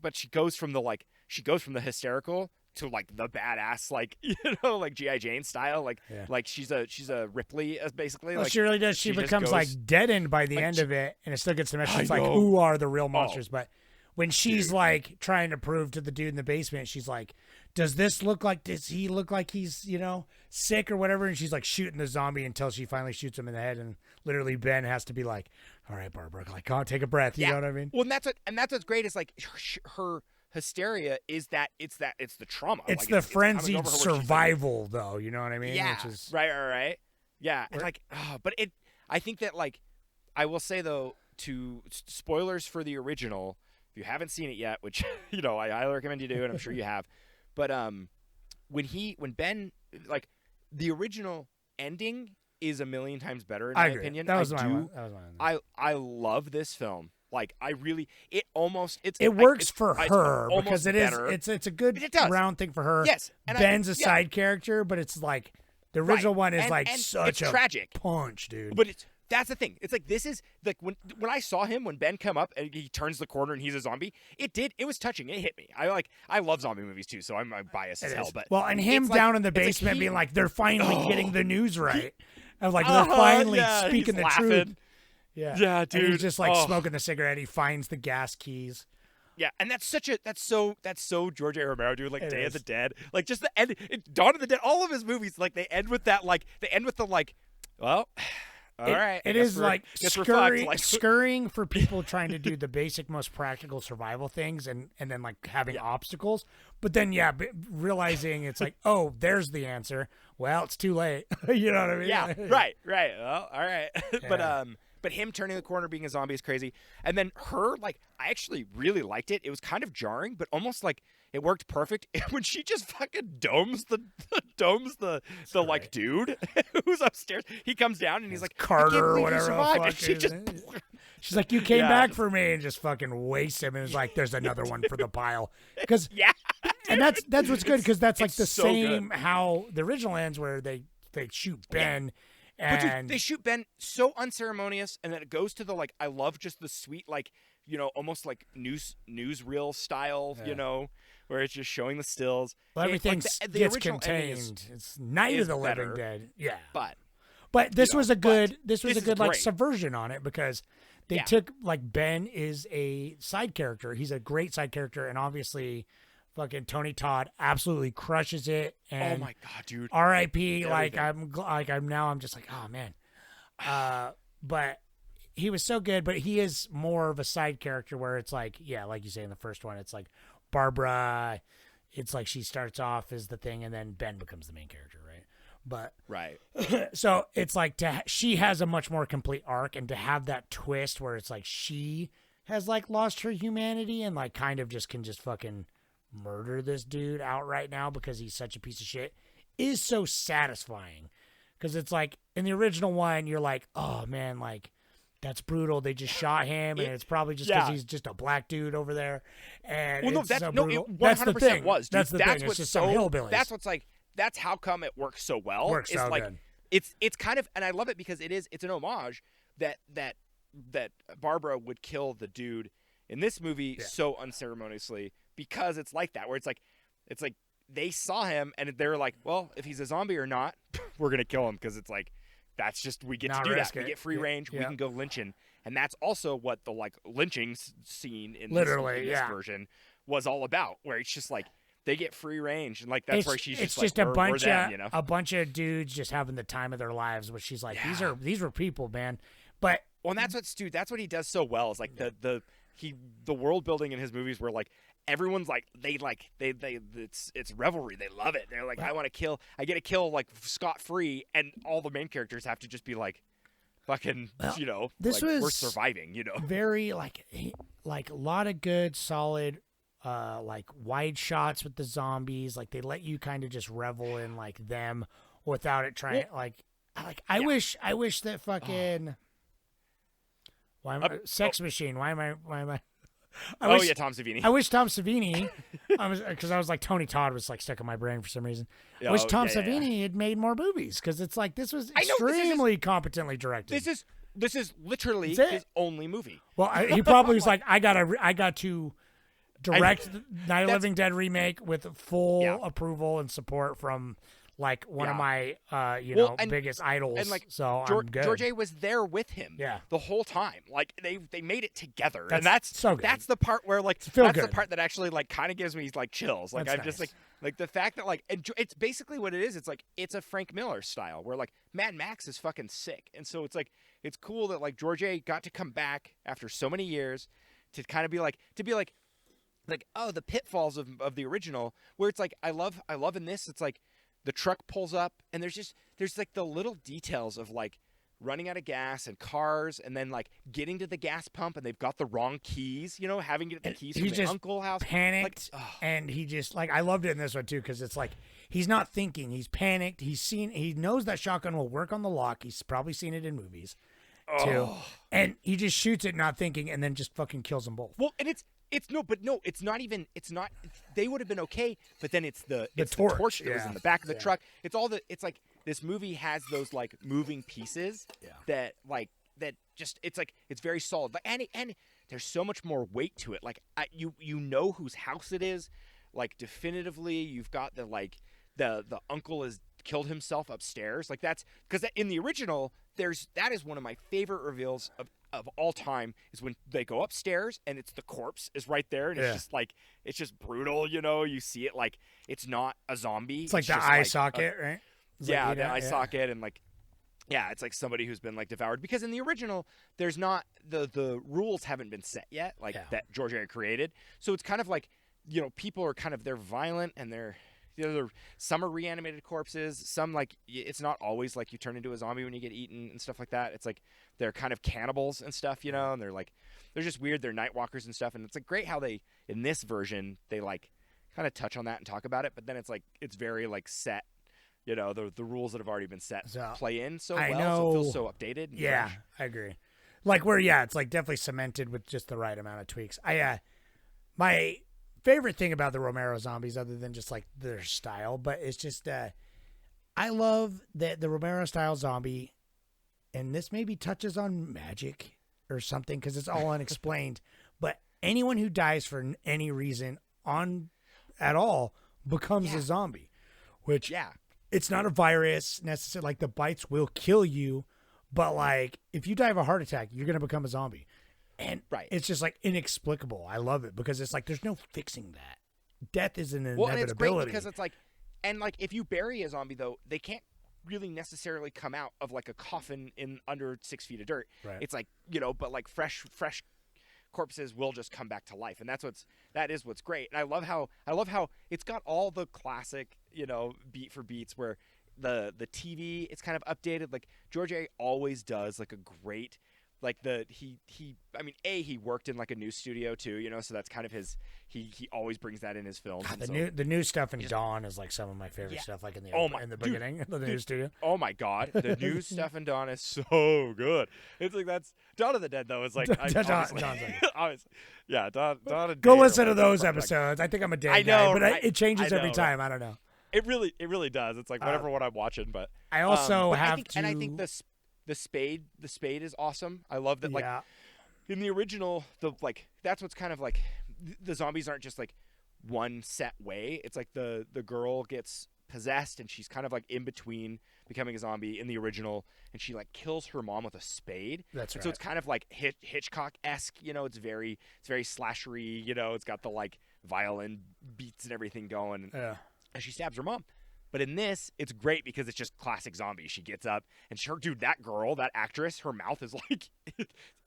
but she goes from the hysterical to like the badass, like like G.I. Jane style, like she's a Ripley, basically. Well, like she really does. She becomes like deadened by the end of it, and it still gets the message. It's like, who are the real monsters? But when she's like trying to prove to the dude in the basement, she's like, does he look like he's sick or whatever? And she's like shooting the zombie until she finally shoots him in the head, and literally Ben has to be like, all right, Barbara, like, oh, take a breath. You know what I mean? Well, and that's what's great is like her hysteria is that it's the trauma. It's like, the it's frenzied survival, though. You know what I mean? Yeah. Which is, right. Yeah. And like, but I think that like, I will say though, to spoilers for the original, if you haven't seen it yet, which I highly recommend you do, and I'm sure you have. But when Ben, like, the original ending is a million times better in my opinion. That was my one. I love this film. Like I really, it works for it's her almost because better. it's a good It does. round thing for her. Yes, and Ben's a side character, but it's like the original one is and, like and such it's a tragic punch, dude. But that's the thing. It's like this is like when I saw him when Ben come up and he turns the corner and he's a zombie. It was touching. It hit me. I love zombie movies too, so I'm biased as hell. But well, and him down in the basement being like they're finally getting the news right. I was like they're finally speaking the truth. Yeah, dude. And he's just like smoking the cigarette. He finds the gas keys. Yeah, and that's so George A. Romero, dude. Like Day of the Dead, like just the end. Dawn of the Dead. All of his movies, like they end with that. Like they end with the like. Well, all right. It is like scurrying for people trying to do the basic, most practical survival things, and then like having obstacles. But then realizing it's like, oh, there's the answer. Well, it's too late. You know what I mean? Yeah. Right. Well, all right. Yeah. But him turning the corner, being a zombie is crazy. And then her, like, I actually really liked it. It was kind of jarring, but almost like it worked perfect when she just fucking domes the like dude who's upstairs. He comes down and he's like, Carter or whatever. And She's like, you came back for me, and just fucking wastes him, and is like, there's another one for the pile. Because and that's what's good because that's like the same how the original ends where they shoot Ben. But dude, they shoot Ben so unceremonious, and then it goes to the like. I love just the sweet, like, you know, almost like newsreel style, you know, where it's just showing the stills. Well, everything gets contained. It's Night of the Living Dead, but this was a good like subversion on it because they took like Ben is a side character. He's a great side character, and obviously. Fucking Tony Todd absolutely crushes it, and oh my god, dude! R.I.P. I'm just like, oh man, but he was so good. But he is more of a side character where it's like, like you say in the first one, it's like Barbara. It's like she starts off as the thing, and then Ben becomes the main character, right? But so it's like she has a much more complete arc, and to have that twist where it's like she has like lost her humanity and like kind of just can just fucking murder this dude outright now because he's such a piece of shit is so satisfying because it's like in the original one you're like, oh man, like that's brutal, they just shot him and it's probably just because he's just a black dude over there, and it's so brutal. That's the thing. That's the thing. It's just some hillbillies. That's what's like. That's how come it works so well. Works so like good. It's kind of, and I love it because it's an homage that Barbara would kill the dude in this movie so unceremoniously. Because it's like that, where it's like they saw him and they're like, well, if he's a zombie or not, we're gonna kill him because it's like that's just we get to do that. We get free range. We can go lynching, and that's also what the like lynching scene in this version was all about. Where it's just like they get free range, and like that's where she's it's just like, a bunch them, of you know? a bunch of dudes just having the time of their lives. Where she's like, these were people, man. But and that's what he does so well is like the world building in his movies where like. Everyone's like it's revelry. They love it. They're like, I get to kill like scot free, and all the main characters have to just be like, fucking, you know, this like, was we're surviving. You know, very like a lot of good, solid, like wide shots with the zombies. Like they let you kind of just revel in like them without it trying. I wish that fucking. Why am I Sex Machine? Why am I? Tom Savini. I wish Tom Savini, because I was like Tony Todd was like stuck in my brain for some reason. I wish Tom Savini had made more movies because it's like this was extremely competently directed. This is literally his only movie. Well, he probably was like, I got to direct Night of the Living Dead remake with full approval and support from like one of my biggest idols. And like so I'm good. George A was there with him the whole time. Like they made it together. And that's so good. That's the part where like the part that actually like kind of gives me like chills. Like that's I'm just like the fact that like it's basically what it is. It's like it's a Frank Miller style where like Mad Max is fucking sick. And so it's like it's cool that like George A got to come back after so many years to kind of be like oh, the pitfalls of the original, where it's like I love in this, it's like the truck pulls up and there's like the little details of like running out of gas and cars and then like getting to the gas pump and they've got the wrong keys, you know, having to get the keys from the uncle house. Panicked, and he just like I loved it in this one too because it's like he's not thinking, he's panicked. He knows that shotgun will work on the lock. He's probably seen it in movies. too. And he just shoots it not thinking and then just fucking kills them both. Well, and it's not even. They would have been okay, but then it's the torch, that was in the back of the truck. It's like this movie has those like moving pieces that just it's like it's very solid. Like and there's so much more weight to it. Like you know whose house it is, like definitively. You've got the uncle has killed himself upstairs. Like that's because in the original that is one of my favorite reveals of all time is when they go upstairs and it's the corpse is right there and it's just brutal, you know. You see it like it's not a zombie. It's like the eye socket, right? It's the eye socket and like it's like somebody who's been like devoured because in the original there's not the rules haven't been set yet that George A. created. So it's kind of like, you know, people are kind of they're violent and some are reanimated corpses. Some like it's not always like you turn into a zombie when you get eaten and stuff like that. It's like they're kind of cannibals and stuff, you know, and they're just weird. They're night walkers and stuff. And it's like great how they in this version they like kind of touch on that and talk about it. But then it's like it's very like set, you know, the rules that have already been set play in so well. So it feels so updated. And fresh. I agree. Like where it's like definitely cemented with just the right amount of tweaks. My favorite thing about the Romero zombies, other than just like their style, but it's just I love that the Romero style zombie, and this maybe touches on magic or something because it's all unexplained. But anyone who dies for any reason at all becomes a zombie, which it's not a virus necessarily. Like the bites will kill you, but like if you die of a heart attack, you're gonna become a zombie. And it's just like inexplicable. I love it because it's like there's no fixing that. Death is an inevitability. Well, and it's great because it's like, and like if you bury a zombie though, they can't really necessarily come out of like a coffin in under 6 feet of dirt. Right. It's like, you know, but like fresh corpses will just come back to life, and that is what's great. And I love how it's got all the classic, you know, beat for beats where the TV it's kind of updated. Like George A. always does like a great. Like he worked in like a news studio too, you know, so that's kind of his. He always brings that in his films. The new stuff in Dawn is like some of my favorite stuff. Like in the beginning of the news studio. Oh my god, the new stuff in Dawn is so good. It's like that's Dawn of the Dead though. It's like obviously, yeah. Dawn and Go listen to those episodes. I think I'm a dead guy, but it changes every time. I don't know. It really does. It's like whatever what I'm watching, but I also I think the spade is awesome. I love that. Like in the original, that's what's kind of like the zombies aren't just like one set way. It's like the girl gets possessed and she's kind of like in between becoming a zombie in the original, and she like kills her mom with a spade. That's right. So it's kind of like Hitchcock-esque. You know, it's very slashery. You know, it's got the like violin beats and everything going. Yeah. And she stabs her mom. But in this, it's great because it's just classic zombie. She gets up and that actress, her mouth is like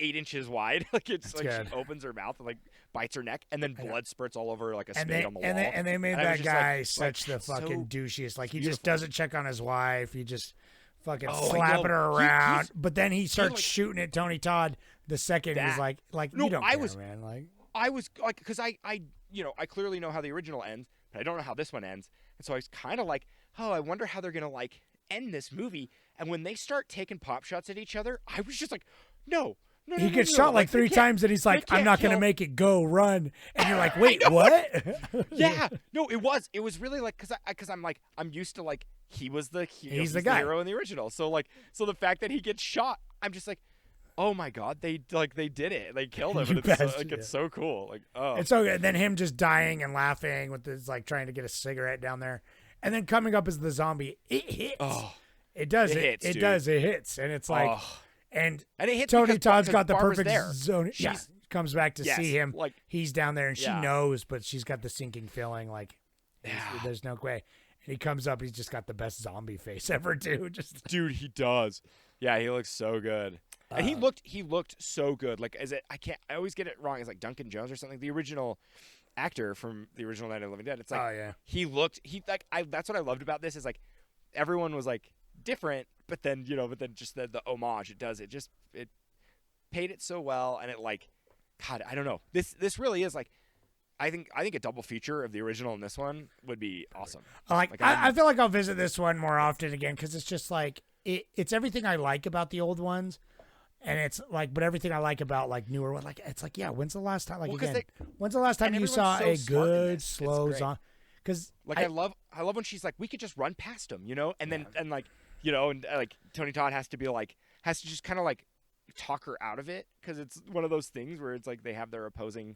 8 inches wide. Like it's That's like good. she opens her mouth and like bites her neck, and then blood spurts all over like a spade on the wall. And they made that guy such the fucking douchiest. Like he just doesn't check on his wife. He just fucking slapping her around. But then he starts shooting at Tony Todd the second he's like no, you don't care, man. Like I was like, because I clearly know how the original ends, but I don't know how this one ends. And so I was kind of like, oh, I wonder how they're going to like end this movie. And when they start taking pop shots at each other, I was just like, no. He gets shot like 3 times and he's like, I'm not going to make it, go, run. And you're like, wait, what? Yeah. No, it was really like, because I'm used to like, he's the guy. Hero in the original. So the fact that he gets shot, I'm just like, oh my god, they did it. They killed him. And it's so cool. Like, oh. It's so good. And then him just dying and laughing with this, like trying to get a cigarette down there. And then coming up as the zombie, it hits. Oh, it does. It does. It hits. And it's like, and it hits. Tony Todd's got the perfect zone. Yeah, comes back to see him. Like he's down there, and she knows, but she's got the sinking feeling. Like, there's no way. And he comes up. He's just got the best zombie face ever, too. Dude, he does. Yeah, he looks so good. And he looked so good. Like, I always get it wrong. It's like Duncan Jones or something. The original actor from the original Night of the Living Dead. It's like, that's what I loved about this is like, everyone was like different, but then just the homage it paid it so well. And it like, God, I don't know. This really is like, I think a double feature of the original and this one would be awesome. I feel like I'll visit this one more often again. Cause it's just like, it's everything I like about the old ones. And it's like, but everything I like about like newer one, like it's like, yeah, when's the last time? Like Well, again, when's the last time you everyone's saw so a smart in good this. slow It's great. zombie? Because Like I love when she's like, we could just run past him, you know, and then and like, you know, and like Tony Todd has to just kind of like talk her out of it because it's one of those things where it's like they have their opposing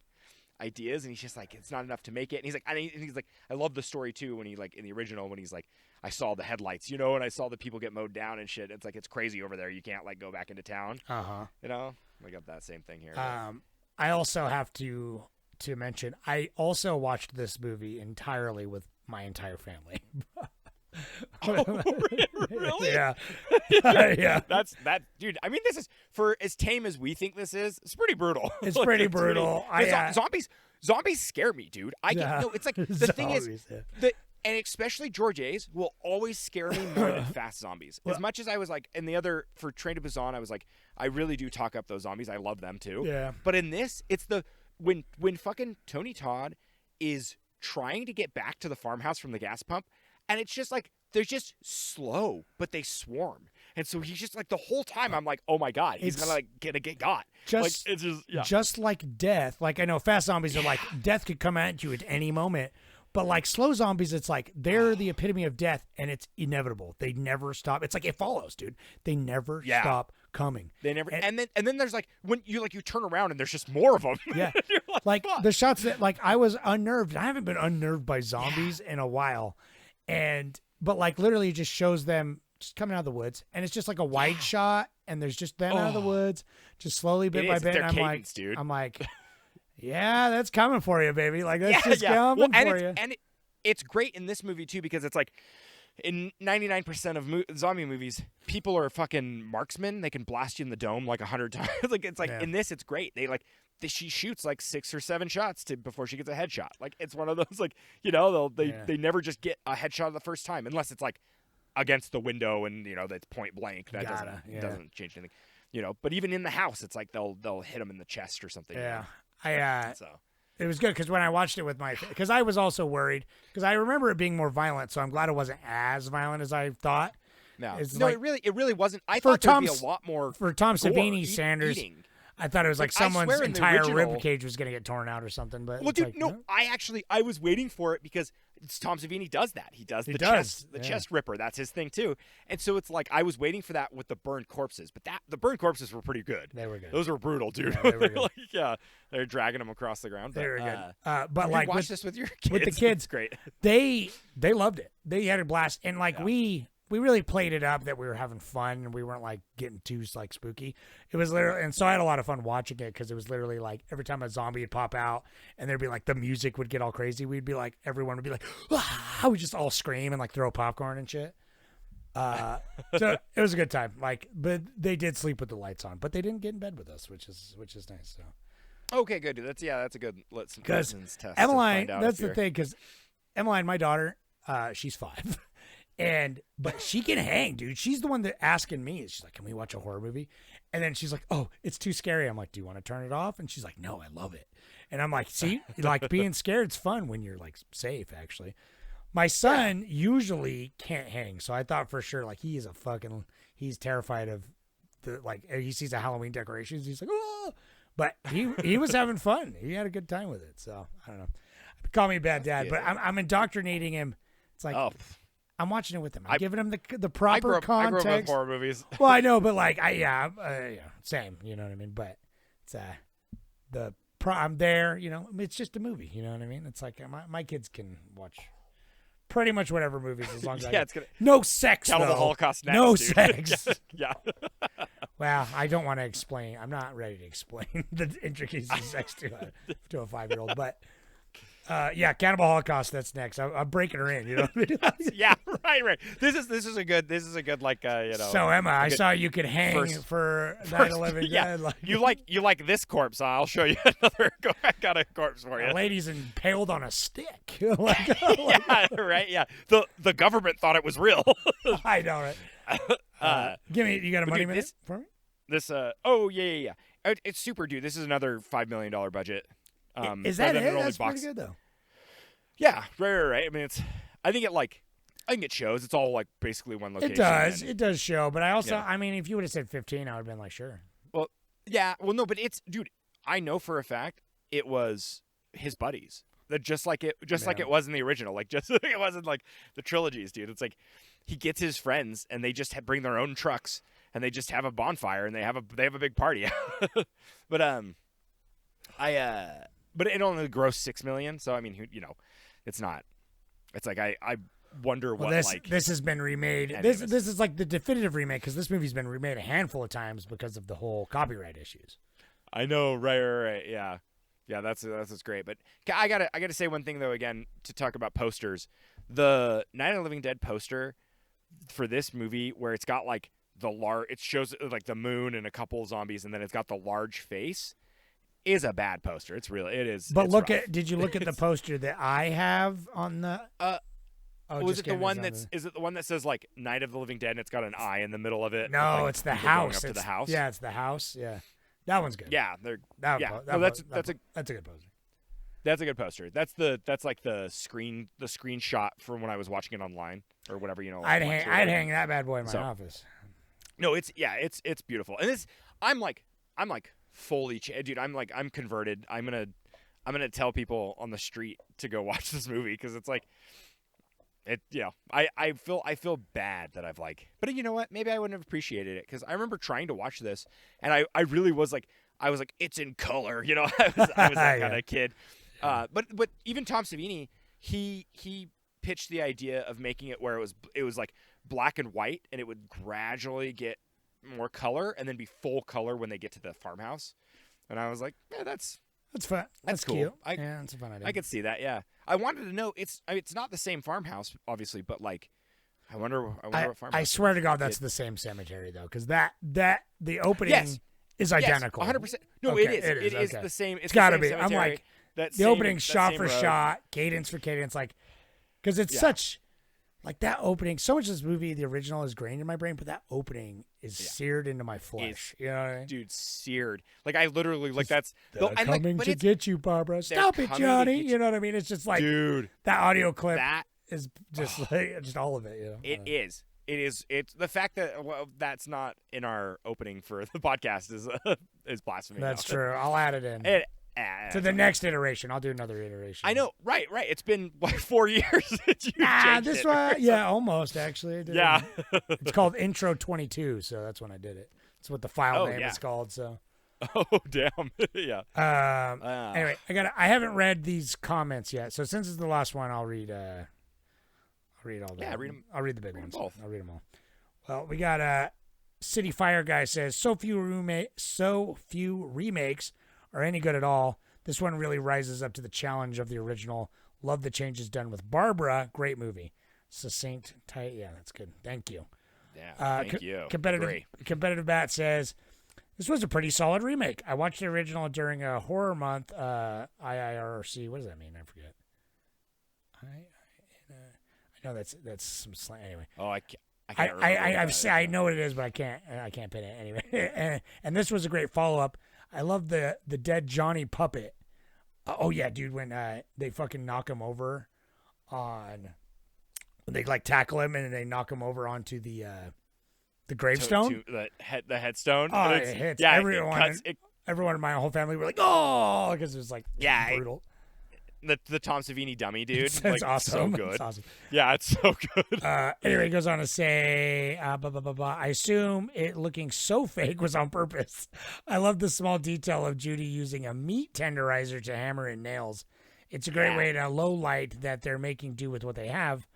ideas, and he's just like, it's not enough to make it, and he's like, I love the story too when he like in the original when he's like, I saw the headlights, you know, and I saw the people get mowed down and shit. It's like it's crazy over there. You can't like go back into town, you know. We got that same thing here. I also have to mention, I also watched this movie entirely with my entire family. Oh, really? Yeah. Yeah. That's dude. I mean, this is for as tame as we think this is. It's pretty brutal. It's pretty brutal. Zombies scare me, dude. I get no. It's like the thing is and especially George A's will always scare me more than fast zombies. As much as I was like in the other for Train to Busan, I was like, I really do talk up those zombies. I love them too. Yeah. But in this, it's the when fucking Tony Todd is trying to get back to the farmhouse from the gas pump. And it's just like, they're just slow, but they swarm. And so he's just like, the whole time I'm like, oh my God, he's gonna get got. Just, like, it's just, yeah. Just like death. Like, I know fast zombies are like, death could come at you at any moment. But like slow zombies, it's like, they're the epitome of death, and it's inevitable. They never stop. It's like, it follows, dude. They never stop coming. They never, and then there's like, when you turn around and there's just more of them. Yeah. You're like fuck. the shots that, like, I was unnerved. I haven't been unnerved by zombies in a while. But like literally it just shows them just coming out of the woods, and it's just like a wide shot, and there's just them out of the woods, just slowly bit by bit. And I'm like, yeah, that's coming for you, baby. Like that's just coming for you. And it's great in this movie too, because it's like in 99% of zombie movies, people are fucking marksmen. They can blast you in the dome like 100 times. Like it's like in this, it's great. She shoots like 6 or 7 shots before she gets a headshot. Like it's one of those, like, you know, they never just get a headshot the first time unless it's like against the window and, you know, that's point blank. That doesn't change anything, you know. But even in the house, it's like they'll hit them in the chest or something. Yeah, you know? It was good because when I watched it with because I was also worried because I remember it being more violent, so I'm glad it wasn't as violent as I thought. No, like, it really wasn't. I thought there'd be a lot more for Tom Savini Sanders. Eating. I thought it was like someone's entire rib cage was going to get torn out or something. But well, dude, like, no, I was waiting for it because Tom Savini does that. He does the chest ripper. That's his thing too. And so it's like I was waiting for that with the burned corpses, but the burned corpses were pretty good. They were good. Those were brutal, dude. Yeah, they were good. They're dragging them across the ground. They were good. But like watch this with your kids. With the kids, it's great. They loved it. They had a blast, and like we really played it up that we were having fun and we weren't like getting too like spooky. It was literally, and so I had a lot of fun watching it because it was literally like every time a zombie would pop out and there'd be like the music would get all crazy. We'd be like, everyone would be like, ah! We just all scream and like throw popcorn and shit. So it was a good time. Like, but they did sleep with the lights on, but they didn't get in bed with us, which is nice. So okay, good. That's a good lessons test. Emmeline, that's the thing, because Emmeline, my daughter, she's 5. But she can hang, dude. She's the one that asking me. She's like, "Can we watch a horror movie?" And then she's like, "Oh, it's too scary." I'm like, "Do you want to turn it off?" And she's like, "No, I love it." And I'm like, "See, like being scared's fun when you're like safe." Actually, my son usually can't hang, so I thought for sure like he's terrified of he sees a Halloween decorations. He's like, "Oh!" But he was having fun. He had a good time with it. So I don't know. Call me a bad dad, but I'm indoctrinating him. It's like. I'm watching it with him. I'm giving him the proper context. I grew up with horror movies. Well, I know, but like, same. You know what I mean? But it's I'm there. You know, it's just a movie. You know what I mean? It's like my kids can watch pretty much whatever movies as long as it's gonna no sex. Count though. The Holocaust next, no dude. sex. Yeah. Well, I don't want to explain. I'm not ready to explain the intricacies of sex to a 5-year-old, but. Cannibal Holocaust. That's next. I'm breaking her in. You know. What I mean? Yeah, right. This is a good like you know. So Emma, I saw you could hang for 9/11. Yeah, you like this corpse. I'll show you another. I got a corpse for you. A lady's impaled on a stick. Yeah, right. Yeah, the government thought it was real. I know, right? Give me. You got a money minute for me? This. Oh yeah. It's super, dude. This is another $5 million budget. Is that it? That's pretty good though. Yeah, right. I mean, I think it shows. It's all like basically one location. It does show. But I also, I mean, if you would have said 15, I would have been like, sure. Yeah, well, no, but dude, I know for a fact it was his buddies. That just like it was in the original, like just like it wasn't like the trilogies, dude. It's like he gets his friends and they just bring their own trucks and they just have a bonfire and they have a big party. But but it only grossed $6 million, so I mean, it's not. It's like I wonder what this has been remade. This is like the definitive remake because this movie's been remade a handful of times because of the whole copyright issues. I know, right, yeah. Yeah, that's great. But I gotta say one thing though. Again, to talk about posters, the Night of the Living Dead poster for this movie, where it's got like it shows like the moon and a couple of zombies, and then it's got the large face, is a bad poster. It is. But it's did you look at the poster that I have on the? Was it the one is it the one that says like Night of the Living Dead and it's got an eye in the middle of it? No, like, it's the house. Going up to the house. Yeah, it's the house. Yeah. That one's good. Yeah, that's a good poster. That's a good poster. That's like the screenshot from when I was watching it online or whatever, I'd hang that bad boy in my office. No, it's beautiful. And I'm like fully dude, I'm converted. I'm going to tell people on the street to go watch this movie cuz it's like I feel bad that I've but you know what? Maybe I wouldn't have appreciated it because I remember trying to watch this and I really was like, it's in color, I was that kind of kid. But even Tom Savini, he pitched the idea of making it where it was like black and white and it would gradually get more color and then be full color when they get to the farmhouse. And I was like, yeah, that's fun. That's cool. Cute. That's a fun idea. I could see that. Yeah, I wanted to know. It's not the same farmhouse, obviously, but like, I wonder what farmhouse. I swear to God, that's the same cemetery though, because the opening is identical. 100%. No, okay, it is the same. It's got to be. Cemetery, I'm like the opening shot for shot, cadence for cadence, like because it's such. Like that opening, so much of this movie, the original, is grained in my brain, but that opening is seared into my flesh. You know what I mean? Dude, seared. Like I literally, like that's they're coming to get you, Barbara. Stop it, Johnny. You know what I mean? It's just like, dude, that audio clip is just like just all of it. It is. It's the fact that that's not in our opening for the podcast is blasphemy. That's true. I'll add it in. To the next iteration. I'll do another iteration. I know. Right. It's been like 4 years since you changed this it. one, yeah, almost actually. Yeah. It's called Intro 22, so that's when I did it. That's what the file name is called. So. Oh damn. Yeah. Anyway, I haven't read these comments yet, so since it's the last one, I'll read all the. Yeah, read them. I'll read the big ones. Both. I'll read them all. Well, we got City Fire Guy says so few remakes are any good at all. This one really rises up to the challenge of the original. Love the changes done with Barbara. Great movie. Succinct, tight. Yeah, that's good. Thank you. Yeah, thank you. Competitive Bat says, this was a pretty solid remake. I watched the original during a horror month, IIRC. What does that mean? I forget. I know that's some slang. Anyway. Oh, I can't remember. I know what it is, but I can't pin it anyway. and this was a great follow-up. I love the dead Johnny puppet. Oh yeah, dude, when they fucking knock him over when they like tackle him and they knock him over onto the gravestone. To the headstone. Oh, it hits everyone. Everyone in my whole family were like, oh, because it was like brutal. The Tom Savini dummy, dude. It's awesome. So good. It's awesome. Yeah, it's so good. Anyway, he goes on to say, I assume it looking so fake was on purpose. I love the small detail of Judy using a meat tenderizer to hammer in nails. It's a great way to low light that they're making do with what they have.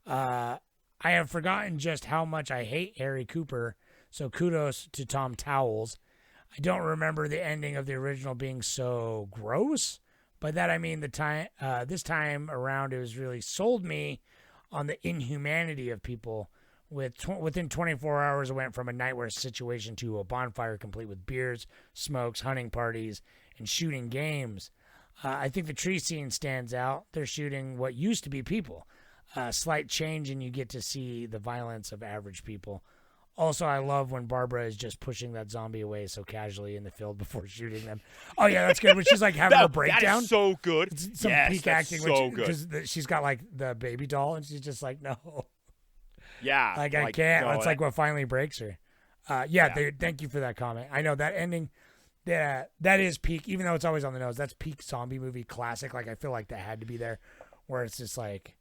I have forgotten just how much I hate Harry Cooper, so kudos to Tom Towles. I don't remember the ending of the original being so gross. By that I mean this time around it was really sold me on the inhumanity of people. Within 24 hours, it went from a nightmare situation to a bonfire complete with beers, smokes, hunting parties, and shooting games. I think the tree scene stands out. They're shooting what used to be people. Slight change and you get to see the violence of average people. Also, I love when Barbara is just pushing that zombie away so casually in the field before shooting them. Oh, yeah, that's good. When she's like having a breakdown. That is so good. It's some peak acting. So good. Because she's got like the baby doll and she's just like, no. Yeah. I can't. It's like what finally breaks her. Thank you for that comment. I know that ending. that is peak. Even though it's always on the nose, that's peak zombie movie classic. Like I feel like that had to be there, where it's just like,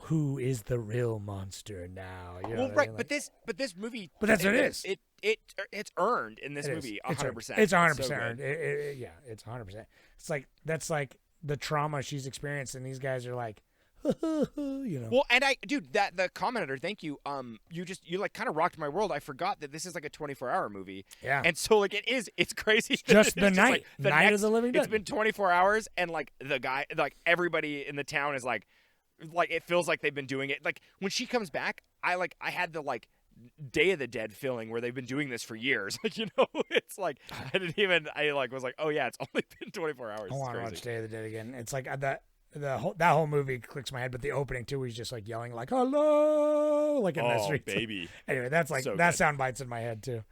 who is the real monster now? You know Well, right, I mean? but this movie, But that's what it is. It's earned in this It is. movie It's 100%. It's 100%. So earned. good. Yeah, it's 100%. It's like that's like the trauma she's experienced, and these guys are like, you know. Well, and the commenter, thank you. You like kind of rocked my world. I forgot that this is like a 24-hour movie. Yeah. And so like it's crazy. Just the It's night, like, Night of the Living Dead. It's been 24 hours, and like the guy, like everybody in the town is like it feels like they've been doing it. Like when she comes back, I had the like Day of the Dead feeling where they've been doing this for years. Like, you know, it's like I was like, oh yeah, it's only been 24 hours. I want to It's watch crazy. Day of the Dead again. It's like that whole movie clicks my head, but the opening too, he's just like yelling like hello, like in the Oh streets. baby. Anyway, that's like So that good. sound bites in my head too.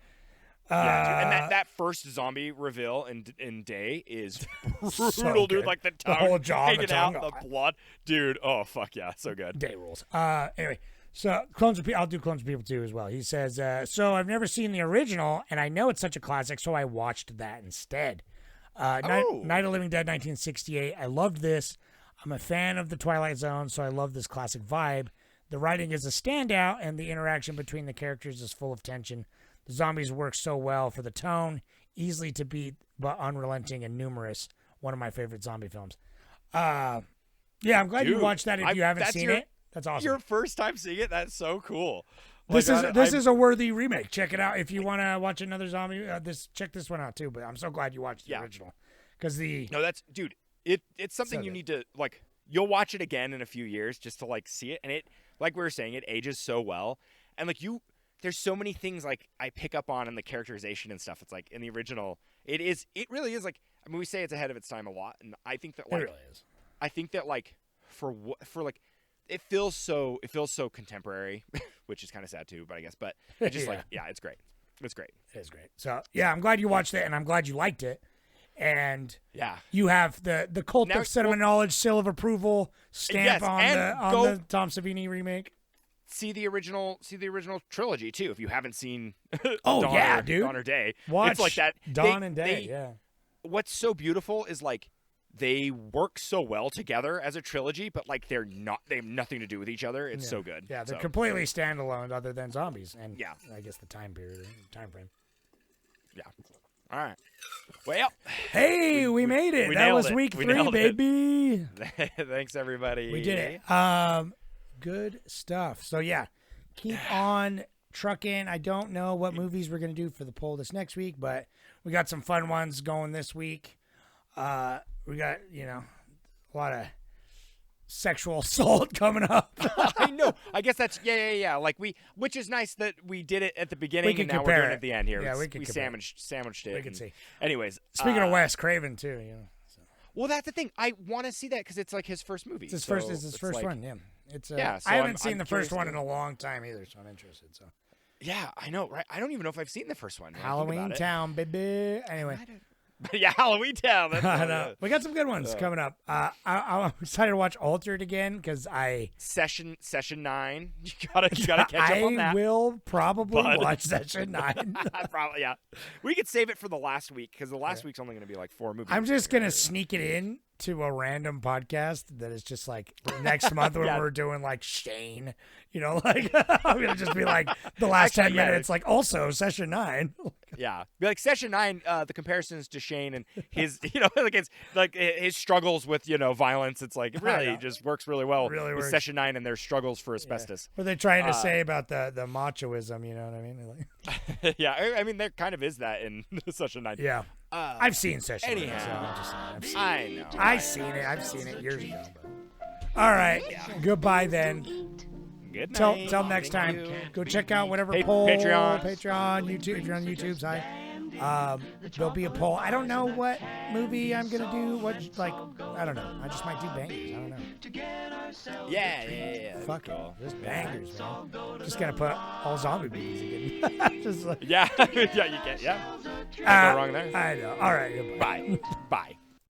Yeah, dude. And that first zombie reveal in Day is brutal, So dude. good. Like the The tongue whole jaw, the hanging out, tongue. the blood, dude. Oh fuck yeah, so good. Day rules. Anyway, so Clones of People, I'll do Clones of People too as well. He says, so I've never seen the original, and I know it's such a classic, so I watched that instead. Night of Living Dead, 1968. I loved this. I'm a fan of the Twilight Zone, so I love this classic vibe. The writing is a standout, and the interaction between the characters is full of tension. The zombies work so well for the tone, easily to beat, but unrelenting and numerous. One of my favorite zombie films. Yeah, I'm glad you Dude, watched that. If you haven't that's seen your- it, that's awesome. Your first time seeing it, that's so cool. This Like, is a worthy remake. Check it out if you want to watch another zombie. Check this one out too. But I'm so glad you watched the original because No, that's dude. It's something So you good. need to like. You'll watch it again in a few years just to like see it, and it, like we were saying, it ages so well, and like there's so many things like I pick up on in the characterization and stuff. It's like in the original, it really is like. I mean, we say it's ahead of its time a lot, and I think that like it really is. I think that like for like it feels so contemporary, which is kind of sad too. But I guess, but it's just like it's great. It's great. It is great. So yeah, I'm glad you watched it, and I'm glad you liked it. And Yeah. you have the Cult Now- of Cinema Knowledge seal of approval stamp Yes, on and go- the Tom Savini remake. See the original trilogy too. If you haven't seen Oh, Dawn yeah, or, dude. Dawn or Day, Watch it's like that. Dawn and Day. Yeah. What's so beautiful is like they work so well together as a trilogy, but like they have nothing to do with each other. It's so good. Yeah, they're So, completely standalone, other than zombies, and Yeah. I guess the time period, or time frame. yeah. All right. Well, Hey, we made it. we That nailed was it. week We 3, nailed it. baby. thanks everybody. We did it. Good stuff. So yeah, keep on trucking. I don't know what movies we're gonna do for the poll this next week, but we got some fun ones going this week. We got a lot of sexual assault coming up. I know. I guess that's yeah. Like which is nice that we did it at the beginning can and now we're compare doing it it. at the end here. Yeah, we we can compare it. sandwiched it. We can and- see. Anyways, Speaking of Wes Craven too, so. well, that's the thing. I want to see that because it's like his first movie. It's his so first. It's his first like- one. Yeah, it's. Yeah, so I haven't I'm seen the first curious one to- in a long time either, so I'm interested. So Yeah, I know, right? I don't even know if I've seen the first one. now I think Halloween about it. Town, baby. Anyway. But yeah, Halloween Town. That's I know. We got some good ones coming up. I'm excited to watch Altered again because Session 9. You gotta catch up on that. I will probably Bud. watch Session 9. Probably, yeah. We could save it for the last week because the last week's only going to be like 4 movies. I'm just going to sneak it in to a random podcast that is just like next month when Yeah. we're doing like Shane, like I'm going to just be like the last Actually, 10 yeah. minutes, like also Session 9. Yeah, be like Session 9. The comparisons to Shane and his, like it's like his struggles with violence. It's like it I really know. just works really well Really with works. Session 9 and their struggles for asbestos. What are they trying to say about the machoism, you know what I mean? Like, Yeah, I mean there kind of is that in Session 9. yeah. I've seen Session 9, so anyhow. I'm just saying. I've seen I know. I've seen it years ago. But. All right. Goodbye then. Good Till night. next Thank time. you. Go check out whatever Hey, poll. Patreon. YouTube. If you're on YouTube side, there'll be a poll. I don't know what movie I'm gonna do. I don't know. I just might do bangers. I don't know. Yeah. Fuck it. Just bangers, man. Just gonna put all zombie movies again. Just like, Yeah, yeah, you can. Yeah. Can't go wrong there. I know. All right. Goodbye. Bye. Bye.